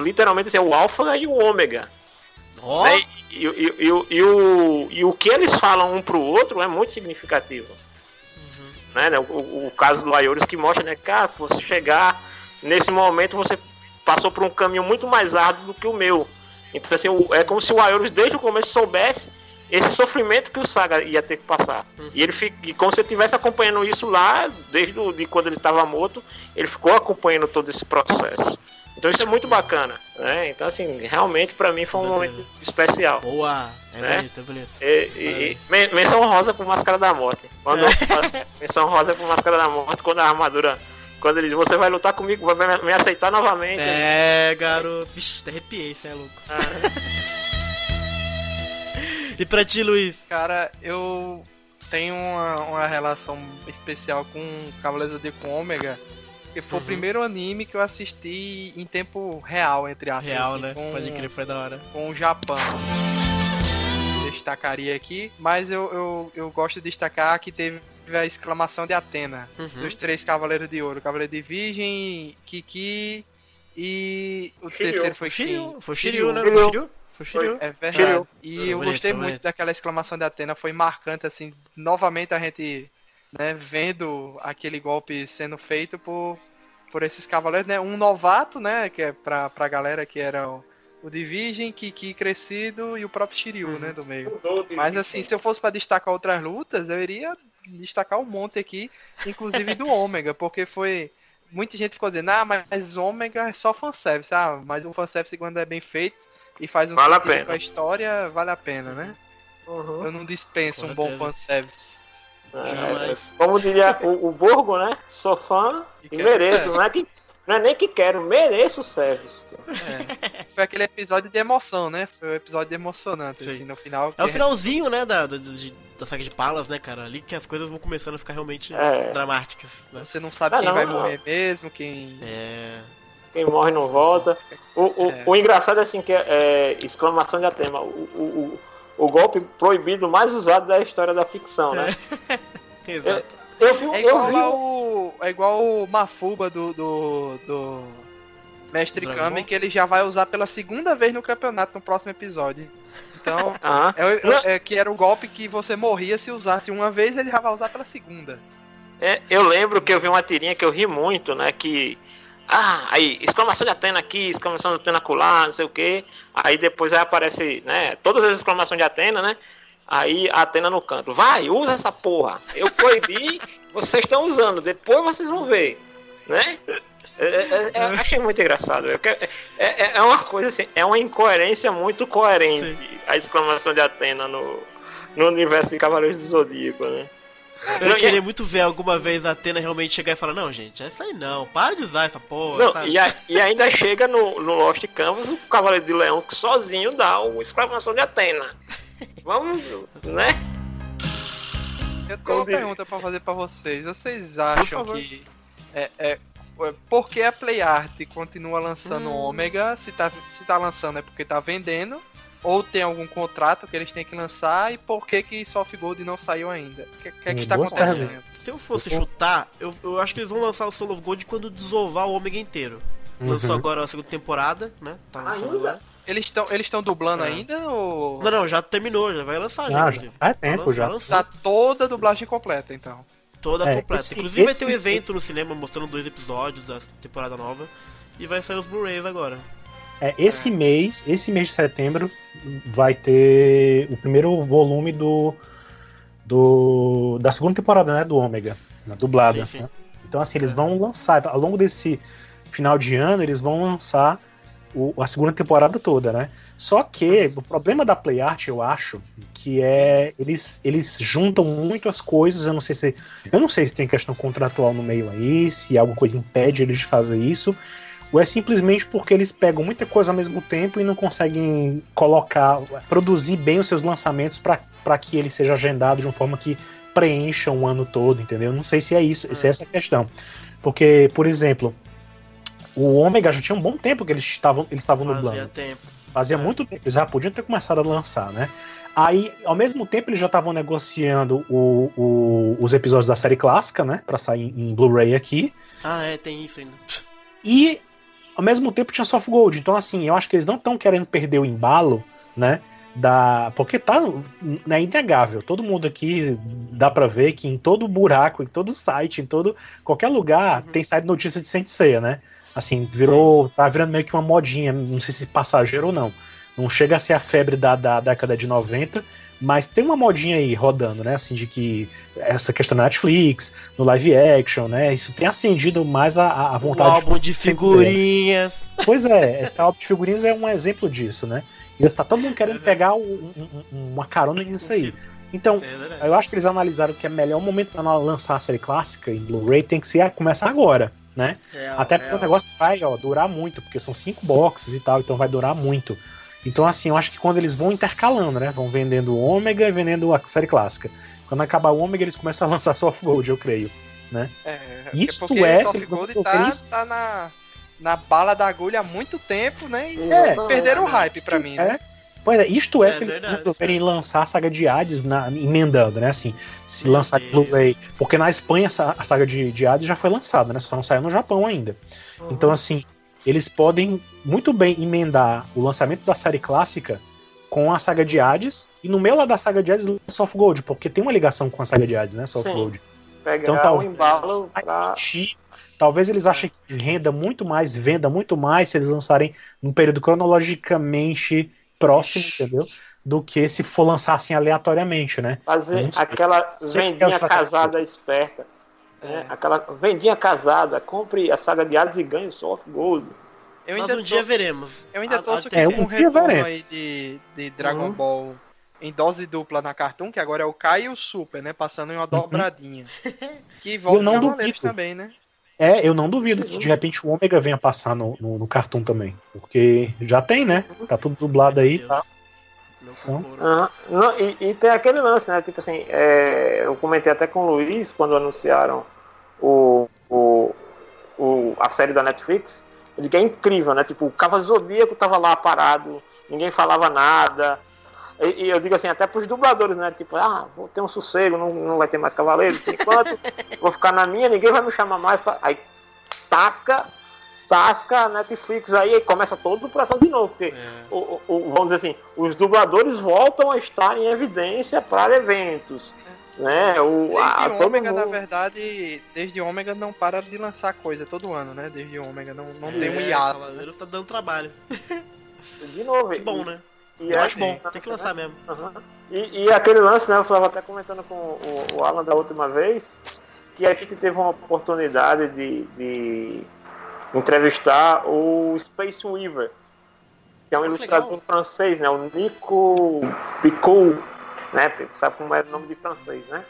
Speaker 6: Literalmente assim, é o Alfa e o Ômega.
Speaker 1: Oh.
Speaker 6: Né? E o que eles falam um pro outro é muito significativo. Né? O caso do Aiorus que mostra, né, cara, você chegar nesse momento, você passou por um caminho muito mais árduo do que o meu. Então, assim, é como se o Aiorus desde o começo soubesse esse sofrimento que o Saga ia ter que passar. E como se ele estivesse acompanhando isso lá, desde quando ele estava morto, ele ficou acompanhando todo esse processo. Então isso é muito bacana, né? Então assim, realmente pra mim foi um momento especial.
Speaker 1: Boa,
Speaker 6: né?
Speaker 1: bonito.
Speaker 6: E menção rosa pro Máscara da Morte. Menção rosa pro Máscara da Morte quando a armadura... Quando ele diz, você vai lutar comigo, vai me aceitar novamente.
Speaker 1: Garoto. Vixe, até arrepiei, você é louco. E pra ti, Luiz?
Speaker 4: Cara, eu tenho uma relação especial com Cavaleiros do Zodíaco Ômega, que foi o primeiro anime que eu assisti em tempo real, entre aspas.
Speaker 1: Real,
Speaker 4: assim,
Speaker 1: né? Pode crer, foi da hora.
Speaker 4: Com o Japão. Destacaria aqui, mas eu gosto de destacar que teve a exclamação de Atena, dos 3 Cavaleiros de Ouro. Cavaleiro de Virgem, Kiki e o terceiro foi quem?
Speaker 1: Foi Shiryu, né? Foi Shiryu?
Speaker 4: É verdade. E eu gostei muito daquela exclamação de Atena, foi marcante, assim, novamente a gente, né, vendo aquele golpe sendo feito por esses cavaleiros, né, um novato, né, que é pra galera que era o de Virgem, Kiki crescido e o próprio Shiryu, né, do meio. Mas assim, se eu fosse pra destacar outras lutas, eu iria destacar um monte aqui, inclusive do Ômega, porque foi... Muita gente ficou dizendo, mas Ômega é só fanservice, mas o fanservice quando é bem feito e faz um sentido com a história, vale a pena, né? Eu não dispenso um bom fanservice.
Speaker 6: Como diria o Borgo, né? Sou fã e mereço, não é nem que quero, mereço o service.
Speaker 4: Foi aquele episódio de emoção, né? Foi um episódio emocionante, assim, no final.
Speaker 1: É o finalzinho, né, da saga de Palas, né, cara? Ali que as coisas vão começando a ficar realmente dramáticas. Né?
Speaker 4: Você não sabe quem vai morrer mesmo, quem...
Speaker 6: Quem morre não volta. O engraçado é assim, que exclamação de Atena, o golpe proibido mais usado da história da ficção, né?
Speaker 1: Exato.
Speaker 4: É igual o Mafuba do Mestre Kami, que ele já vai usar pela segunda vez no campeonato no próximo episódio. Então, que era o golpe que você morria se usasse uma vez, ele já vai usar pela segunda.
Speaker 6: Eu lembro que eu vi uma tirinha que eu ri muito, né, que... aí, exclamação de Atena aqui, exclamação de Atena acolá, não sei o que. Aí depois aparece, né, todas as exclamações de Atena, né? Aí a Atena no canto, vai, usa essa porra. Eu proibi, vocês estão usando, depois vocês vão ver, né? Achei muito engraçado. É uma coisa assim, é uma incoerência muito coerente. Sim. A exclamação de Atena no universo de Cavaleiros do Zodíaco, né?
Speaker 1: Eu queria muito ver alguma vez a Atena realmente chegar e falar, não, gente, essa aí não, para de usar essa porra.
Speaker 6: Não, e ainda chega no Lost Canvas o Cavaleiro de Leão que sozinho dá uma exclamação de Atena. Vamos, né?
Speaker 4: Eu tenho uma pergunta pra fazer pra vocês. Vocês acham que por que a PlayArt continua lançando Ômega? Se tá lançando é porque tá vendendo, ou tem algum contrato que eles têm que lançar, e por que Soft Gold não saiu ainda? O que é que está acontecendo?
Speaker 1: Se eu fosse chutar, eu acho que eles vão lançar o Soul of Gold quando desovar o Ômega inteiro. Lançou agora a segunda temporada, né? Tá lançando agora.
Speaker 4: Eles estão dublando ainda, ou...
Speaker 1: Não, já terminou, já vai lançar já.
Speaker 3: Faz tempo já.
Speaker 4: Tá toda a dublagem completa, então.
Speaker 1: Toda completa. Inclusive vai ter um evento no cinema mostrando 2 episódios da temporada nova. E vai sair os Blu-rays agora.
Speaker 3: Esse mês de setembro, vai ter o primeiro volume da segunda temporada, né, do Ômega, na dublada.
Speaker 1: Sim.
Speaker 3: Né? Então, assim, eles vão lançar, ao longo desse final de ano, eles vão lançar a segunda temporada toda, né? Só que o problema da PlayArt, eu acho, que eles juntam muito as coisas. Eu não sei se tem questão contratual no meio aí, se alguma coisa impede eles de fazer isso, ou é simplesmente porque eles pegam muita coisa ao mesmo tempo e não conseguem produzir bem os seus lançamentos para que ele seja agendado de uma forma que preencha um ano todo, entendeu? Não sei se é isso, se é essa a questão. Porque, por exemplo, o Ômega já tinha um bom tempo que eles estavam dublando. Fazia muito tempo, eles já podiam ter começado a lançar, né? Aí, ao mesmo tempo, eles já estavam negociando os episódios da série clássica, né? Pra sair em Blu-ray aqui.
Speaker 1: Tem isso ainda.
Speaker 3: E, ao mesmo tempo, tinha Soft Gold. Então, assim, eu acho que eles não estão querendo perder o embalo, né? Porque é inegável. Todo mundo aqui dá pra ver que em todo buraco, em todo site, qualquer lugar, tem saído notícia de Saint Seiya, né? Assim, tá virando meio que uma modinha, não sei se passageiro ou não. Não chega a ser a febre da década de 90, mas tem uma modinha aí rodando, né? Assim, de que essa questão da Netflix, no live action, né? Isso tem acendido mais a vontade.
Speaker 1: Um álbum de figurinhas.
Speaker 3: Pois é, esse álbum de figurinhas é um exemplo disso, né? E está todo mundo querendo pegar uma carona nisso aí. Então, eu acho que eles analisaram que é melhor o momento para lançar a série clássica em Blu-ray tem que ser começar agora, né? Até porque o negócio vai durar muito, porque são 5 boxes e tal, então vai durar muito. Então, assim, eu acho que quando eles vão intercalando, né? Vão vendendo o Ômega e vendendo a série clássica. Quando acabar o Ômega, eles começam a lançar Soft Gold, eu creio, né?
Speaker 4: Isto se eles Gold tá na bala da agulha há muito tempo, né? E perderam o hype pra mim, né?
Speaker 3: Pois é, se eles resolverem lançar a saga de Hades emendando, né? Assim, se lançar Blu-ray. Porque na Espanha a saga de Hades já foi lançada, né? Só não saiu no Japão ainda. Então, assim, eles podem muito bem emendar o lançamento da série clássica com a saga de Hades, e no meio lá da saga de Hades, Soft Gold, porque tem uma ligação com a saga de Hades, né? Soft Gold.
Speaker 6: Então,
Speaker 3: talvez eles achem que venda muito mais se eles lançarem num período cronologicamente próximo, entendeu? Do que se for lançar assim aleatoriamente, né?
Speaker 6: Fazer aquela vendinha casada esperta. Aquela vendinha casada, compre a saga de Hades e ganhe o Soft Gold.
Speaker 1: Mas um dia veremos.
Speaker 4: Eu ainda torço que um retorno aí de Dragon Ball em dose dupla na Cartoon, que agora é o Kai e o Super, né? Passando em uma dobradinha. Que volta em Cavaleiros também, né?
Speaker 3: Eu não duvido que de repente o Ômega venha passar no Cartoon também. Porque já tem, né? Tá tudo dublado aí, tá?
Speaker 6: Não, e tem aquele lance, né? Tipo assim, eu comentei até com o Luiz quando anunciaram a série da Netflix. Eu digo que é incrível, né? Tipo, o Cavaleiro Zodíaco tava lá parado, ninguém falava nada. E eu digo assim, até pros dubladores, né? Tipo, vou ter um sossego, não vai ter mais Cavaleiros por enquanto, vou ficar na minha, ninguém vai me chamar mais. Aí tasca Netflix aí começa todo o processo de novo, porque vamos dizer assim, os dubladores voltam a estar em evidência para eventos, né?
Speaker 4: Desde Ômega, na verdade, desde Ômega não para de lançar coisa todo ano, né? Desde Ômega não tem um hiato.
Speaker 1: Cavaleiros tá dando trabalho.
Speaker 6: De novo.
Speaker 1: Que bom, né?
Speaker 6: E
Speaker 1: eu acho bom, tem que lançar mesmo.
Speaker 6: E aquele lance, né? Eu estava até comentando com o Alan da última vez, que a gente teve uma oportunidade de entrevistar o Space Weaver, que é um ilustrador francês, né? O Nico Picot, né? Sabe como é o nome de francês, né?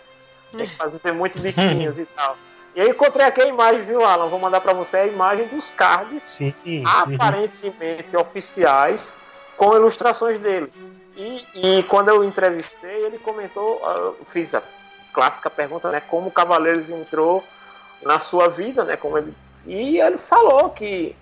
Speaker 6: Tem que fazer muito biquinhos e tal. E aí encontrei aqui a imagem, viu, Alan? Vou mandar pra você a imagem dos cards aparentemente oficiais com ilustrações dele. E quando eu entrevistei, ele comentou, fiz a clássica pergunta, né? Como o Cavaleiros entrou na sua vida, né? E ele falou que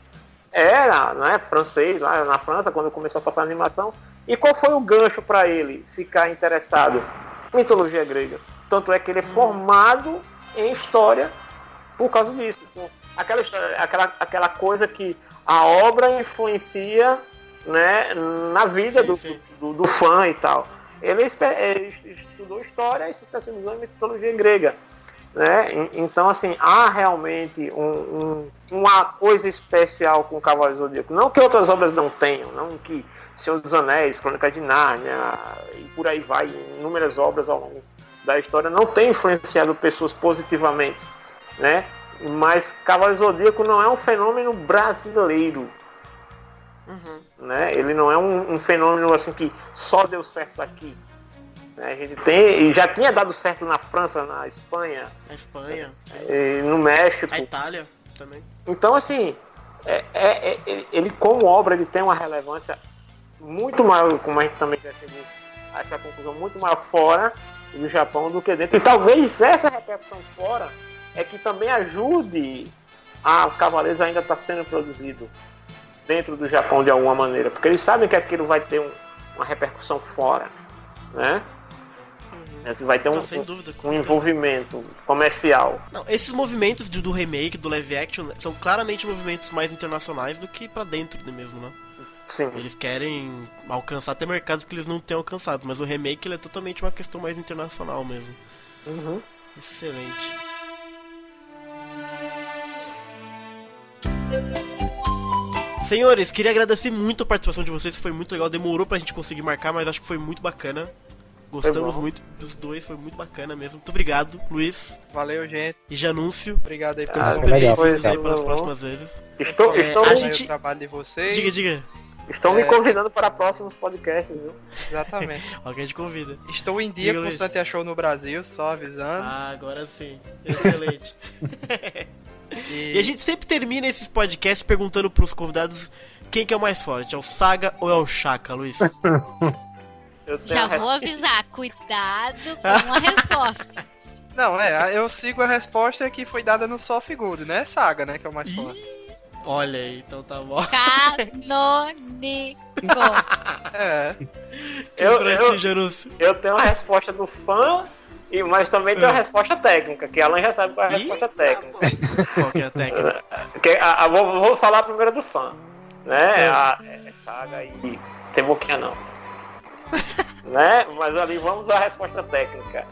Speaker 6: era, né, francês, lá na França, quando começou a passar a animação. E qual foi o gancho para ele ficar interessado em mitologia grega? Tanto é que ele é formado em história por causa disso. Aquela coisa que a obra influencia, né, na vida do fã e tal. Ele estudou história e se especializou em mitologia grega, né? Então, assim, há realmente uma coisa especial com o Cavaleiro Zodíaco. Não que outras obras não tenham, não que Senhor dos Anéis, Crônica de Nárnia e por aí vai, inúmeras obras ao longo da história não tem influenciado pessoas positivamente, né? Mas Cavaleiro Zodíaco não é um fenômeno brasileiro. Né? Ele não é um fenômeno assim que só deu certo aqui. Né? A gente tem, e já tinha dado certo na França, na Espanha, no México,
Speaker 1: na Itália também.
Speaker 6: Então, assim, ele como obra ele tem uma relevância muito maior, como a gente também já chegou a essa conclusão, muito maior fora do Japão do que dentro. E talvez essa repercussão fora é que também ajude a Cavaleiros ainda estar sendo produzido dentro do Japão de alguma maneira, porque eles sabem que aquilo vai ter uma repercussão fora, né? Vai ter um envolvimento comercial.
Speaker 1: Não, esses movimentos do remake, do live action, são claramente movimentos mais internacionais do que pra dentro mesmo, né?
Speaker 6: Sim.
Speaker 1: Eles querem alcançar até mercados que eles não têm alcançado, mas o remake ele é totalmente uma questão mais internacional mesmo. Excelente. Senhores, queria agradecer muito a participação de vocês, foi muito legal, demorou pra gente conseguir marcar, mas acho que foi muito bacana. Gostamos muito dos dois, foi muito bacana mesmo. Muito obrigado, Luiz.
Speaker 4: Valeu, gente.
Speaker 1: E Janúncio.
Speaker 4: Obrigado aí
Speaker 1: Estão
Speaker 4: pelo
Speaker 1: super
Speaker 3: legal.
Speaker 1: bem-vindos aí para as próximas vezes.
Speaker 6: Estou
Speaker 1: a
Speaker 4: o
Speaker 1: gente...
Speaker 4: trabalho de vocês.
Speaker 1: Diga.
Speaker 6: Estão me convidando para próximos podcasts, viu?
Speaker 4: Exatamente.
Speaker 1: Alguém te convida.
Speaker 4: Estou em dia
Speaker 1: Diga,
Speaker 4: com o
Speaker 1: Luiz.
Speaker 4: Santia Show no Brasil, só avisando.
Speaker 1: Ah, agora sim. Excelente. E a gente sempre termina esses podcasts perguntando pros convidados quem que é o mais forte, é o Saga ou é o Shaka, Luiz?
Speaker 6: Eu tenho
Speaker 2: Já vou avisar, cuidado com a resposta.
Speaker 4: Não, eu sigo a resposta que foi dada no Soft Gold, né? Saga, né? Que é o mais forte.
Speaker 1: Olha aí, então tá bom.
Speaker 2: Canônico.
Speaker 6: Eu-
Speaker 1: Pra
Speaker 6: eu-
Speaker 1: ti, Janúncio.
Speaker 6: Eu tenho a resposta do fã, mas também tenho a resposta técnica, que Alan já sabe qual é a
Speaker 1: Ih,
Speaker 6: resposta técnica.
Speaker 1: Qual que é a técnica?
Speaker 6: Vou falar primeiro do fã, né?
Speaker 1: É.
Speaker 6: Saga e tem boquinha não. Né? Mas ali vamos à resposta técnica.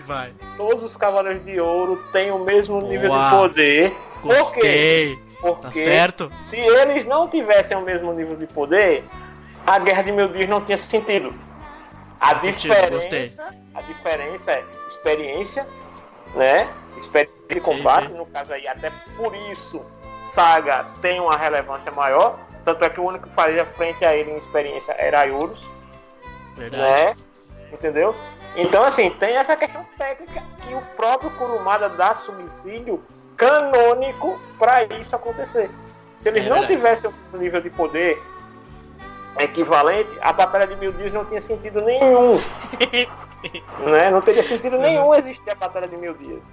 Speaker 1: Vai.
Speaker 6: Todos os Cavaleiros de Ouro têm o mesmo nível
Speaker 1: Uau.
Speaker 6: de poder. Por quê?
Speaker 1: Gostei.
Speaker 6: Porque
Speaker 1: Tá certo?
Speaker 6: se eles não tivessem o mesmo nível de poder, a Guerra de Mil Dias não tinha sentido.
Speaker 1: Faz sentido, gostei.
Speaker 6: A diferença é experiência, né? Experiência de combate, no caso aí, até por isso Saga tem uma relevância maior. Tanto é que o único que fazia frente a ele em experiência era Aiurus,
Speaker 1: Verdade.
Speaker 6: né? Entendeu? Então, assim, tem essa questão técnica que o próprio Kurumada dá subsídio canônico para isso acontecer. Se eles
Speaker 1: É
Speaker 6: não
Speaker 1: verdade.
Speaker 6: tivessem um nível de poder equivalente, a Batalha de Mil Dias não tinha sentido nenhum. Né? Não teria sentido nenhum existir a Batalha de Mil Dias.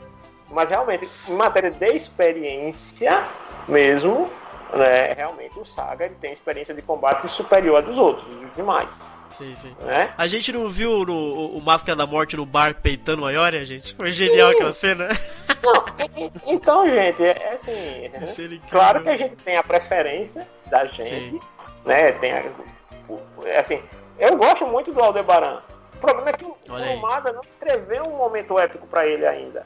Speaker 6: Mas realmente, em matéria de experiência mesmo, né, realmente o Saga ele tem experiência de combate superior a dos outros, dos demais.
Speaker 1: Sim.
Speaker 6: Né?
Speaker 1: A gente não viu o Máscara da Morte no bar peitando a Ioria, gente? Foi genial aquela cena.
Speaker 6: Não, então, gente, é assim.
Speaker 1: Cena incrível.
Speaker 6: Claro que a gente tem a preferência da gente,
Speaker 1: Sim.
Speaker 6: né? Assim, eu gosto muito do Aldebaran. O problema é que o
Speaker 1: Olha aí.
Speaker 6: Kurumada não escreveu um momento épico pra ele ainda,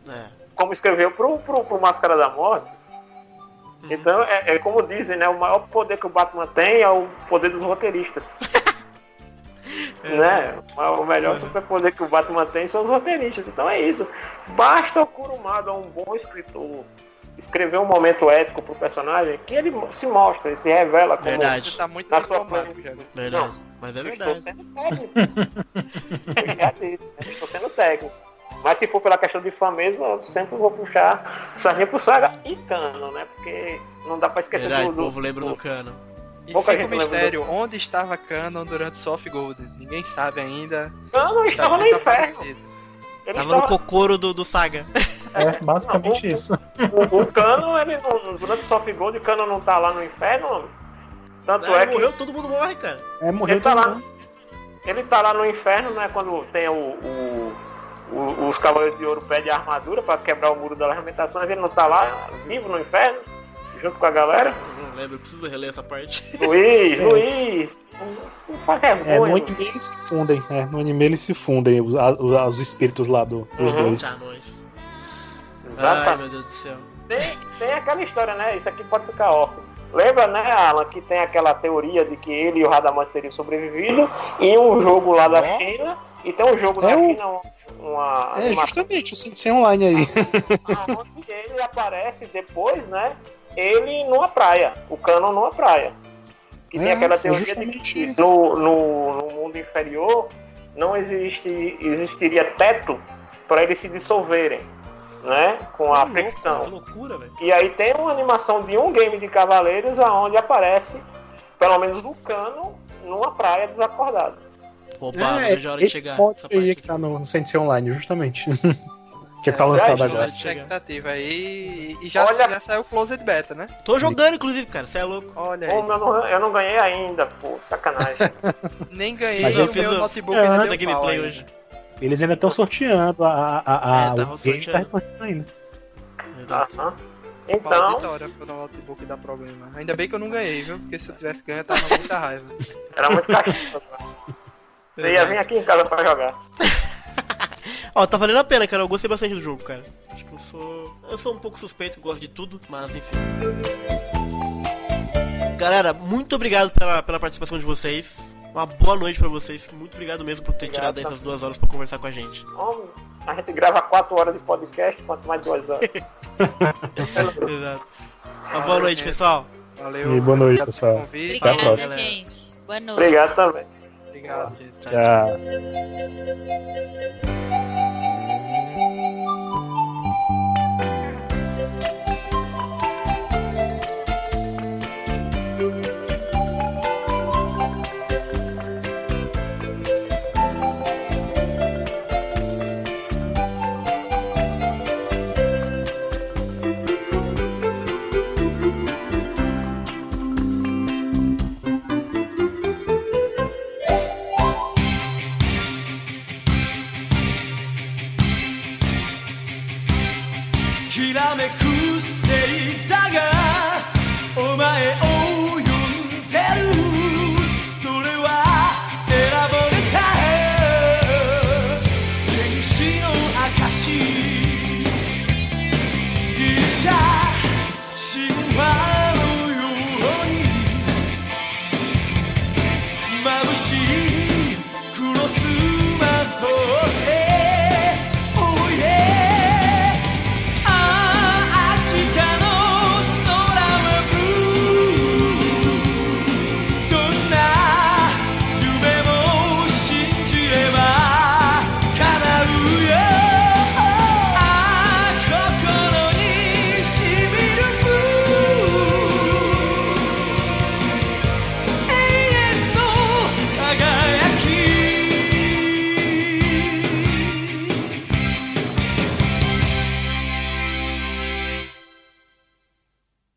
Speaker 1: É.
Speaker 6: como escreveu pro Máscara da Morte. Então, é como dizem, né? O maior poder que o Batman tem é o poder dos roteiristas. Né? O melhor superpoder que o Batman tem são os roteiristas. Então é isso. Basta o Kurumada, um bom escritor, escrever um momento épico pro personagem que ele se mostra, ele se revela como...
Speaker 1: Verdade.
Speaker 4: Você tá muito
Speaker 6: Na sua
Speaker 4: diplomático, já.
Speaker 1: Verdade.
Speaker 6: Não,
Speaker 1: Mas é
Speaker 6: eu
Speaker 1: verdade.
Speaker 6: estou sendo técnico. Eu já disse, eu estou sendo técnico. Mas se for pela questão de fã mesmo, eu sempre vou puxar sardinha pro Saga e Cano, né? Porque não dá pra esquecer
Speaker 1: Verdade, o
Speaker 6: do
Speaker 1: povo lembra do Cano.
Speaker 4: E
Speaker 6: Pouca
Speaker 4: fica o
Speaker 6: gente lembra
Speaker 4: mistério, onde estava Canon durante Soft Gold? Ninguém sabe ainda.
Speaker 6: Cano estava no
Speaker 4: Tá
Speaker 6: inferno.
Speaker 4: parecido.
Speaker 6: Ele
Speaker 1: Tava no
Speaker 6: estava...
Speaker 1: cocoro do Saga.
Speaker 3: É basicamente
Speaker 6: Não,
Speaker 3: isso.
Speaker 6: O Cano, ele não, durante o Soft Gold, o Cano não tá lá no inferno, homem. Tanto é que
Speaker 1: Morreu, todo mundo morre, cara.
Speaker 3: Morreu
Speaker 6: ele tá
Speaker 3: todo
Speaker 6: lá.
Speaker 3: mundo.
Speaker 6: Ele tá lá no inferno, né? Quando tem os Cavaleiros de Ouro pedem a armadura pra quebrar o muro das lamentações, ele não tá lá, vivo no inferno, junto com a galera.
Speaker 1: Eu não lembro, eu preciso reler essa parte.
Speaker 6: Luiz, não faz
Speaker 3: No
Speaker 6: vergonha.
Speaker 3: anime eles se fundem. No anime eles se fundem, os espíritos lá dos
Speaker 6: Uhum.
Speaker 3: dois.
Speaker 1: Tá, nós. Ai,
Speaker 6: Exatamente.
Speaker 1: meu Deus do céu.
Speaker 6: Tem aquela história, né? Isso aqui pode ficar órfão. Lembra, né, Alan, que tem aquela teoria de que ele e o Radamante seriam sobrevividos em um jogo lá da China, e tem um jogo da China, uma
Speaker 3: Justamente, o Sensei Online aí.
Speaker 6: onde ele aparece depois, né? Ele numa praia, o Canon numa praia. Que tem aquela teoria de
Speaker 3: justamente.
Speaker 6: que no mundo inferior não existiria teto para eles se dissolverem, né? Com a fricção.
Speaker 1: Que loucura, velho.
Speaker 6: E aí tem uma animação de um game de Cavaleiros onde aparece, pelo menos o Canon, numa praia desacordado.
Speaker 1: Roubado, vejo a hora de
Speaker 3: Esse
Speaker 1: chegar.
Speaker 3: mod
Speaker 1: essa
Speaker 3: aí
Speaker 1: parte.
Speaker 3: que tá no Sensei Online, justamente. Que tá lançado
Speaker 6: já,
Speaker 3: agora.
Speaker 4: Expectativa aí. E já,
Speaker 6: Olha-
Speaker 4: já saiu o Closed Beta, né?
Speaker 1: Tô jogando, inclusive, cara, você é louco.
Speaker 4: Olha aí.
Speaker 6: Como eu não ganhei ainda, pô, sacanagem.
Speaker 4: Nem ganhei
Speaker 3: Mas
Speaker 4: o
Speaker 3: eu
Speaker 1: fiz
Speaker 4: meu
Speaker 1: o-
Speaker 4: notebook
Speaker 3: eu
Speaker 4: ainda
Speaker 3: fiz
Speaker 1: a
Speaker 4: deu pau
Speaker 1: gameplay
Speaker 4: ainda.
Speaker 1: hoje.
Speaker 3: Eles ainda estão sorteando
Speaker 1: tá
Speaker 3: o game
Speaker 1: sorteando.
Speaker 3: tá sorteando ainda.
Speaker 1: Exato.
Speaker 6: Aham.
Speaker 4: Pau,
Speaker 6: Então,
Speaker 4: vitória quando o notebook dá problema. Ainda bem que eu não ganhei, viu? Porque se eu tivesse ganho, eu tava com muita raiva.
Speaker 6: era muito cachorro. Você ia vir aqui em casa pra jogar.
Speaker 1: Ó, tá valendo a pena, cara. Eu gostei bastante do jogo, cara. Acho que eu sou um pouco suspeito, gosto de tudo, mas enfim. Galera, muito obrigado pela participação de vocês. Uma boa noite pra vocês. Muito obrigado mesmo por ter tirado essas 2 horas pra conversar com a gente.
Speaker 5: A gente grava 4 horas de podcast, quanto mais 2 horas.
Speaker 1: Exato. Uma boa noite, pessoal.
Speaker 4: Valeu.
Speaker 3: E boa noite, pessoal.
Speaker 2: Obrigada,
Speaker 3: Até a próxima.
Speaker 2: gente. Boa noite.
Speaker 5: Obrigado também.
Speaker 4: Obrigado, gente.
Speaker 3: Tchau.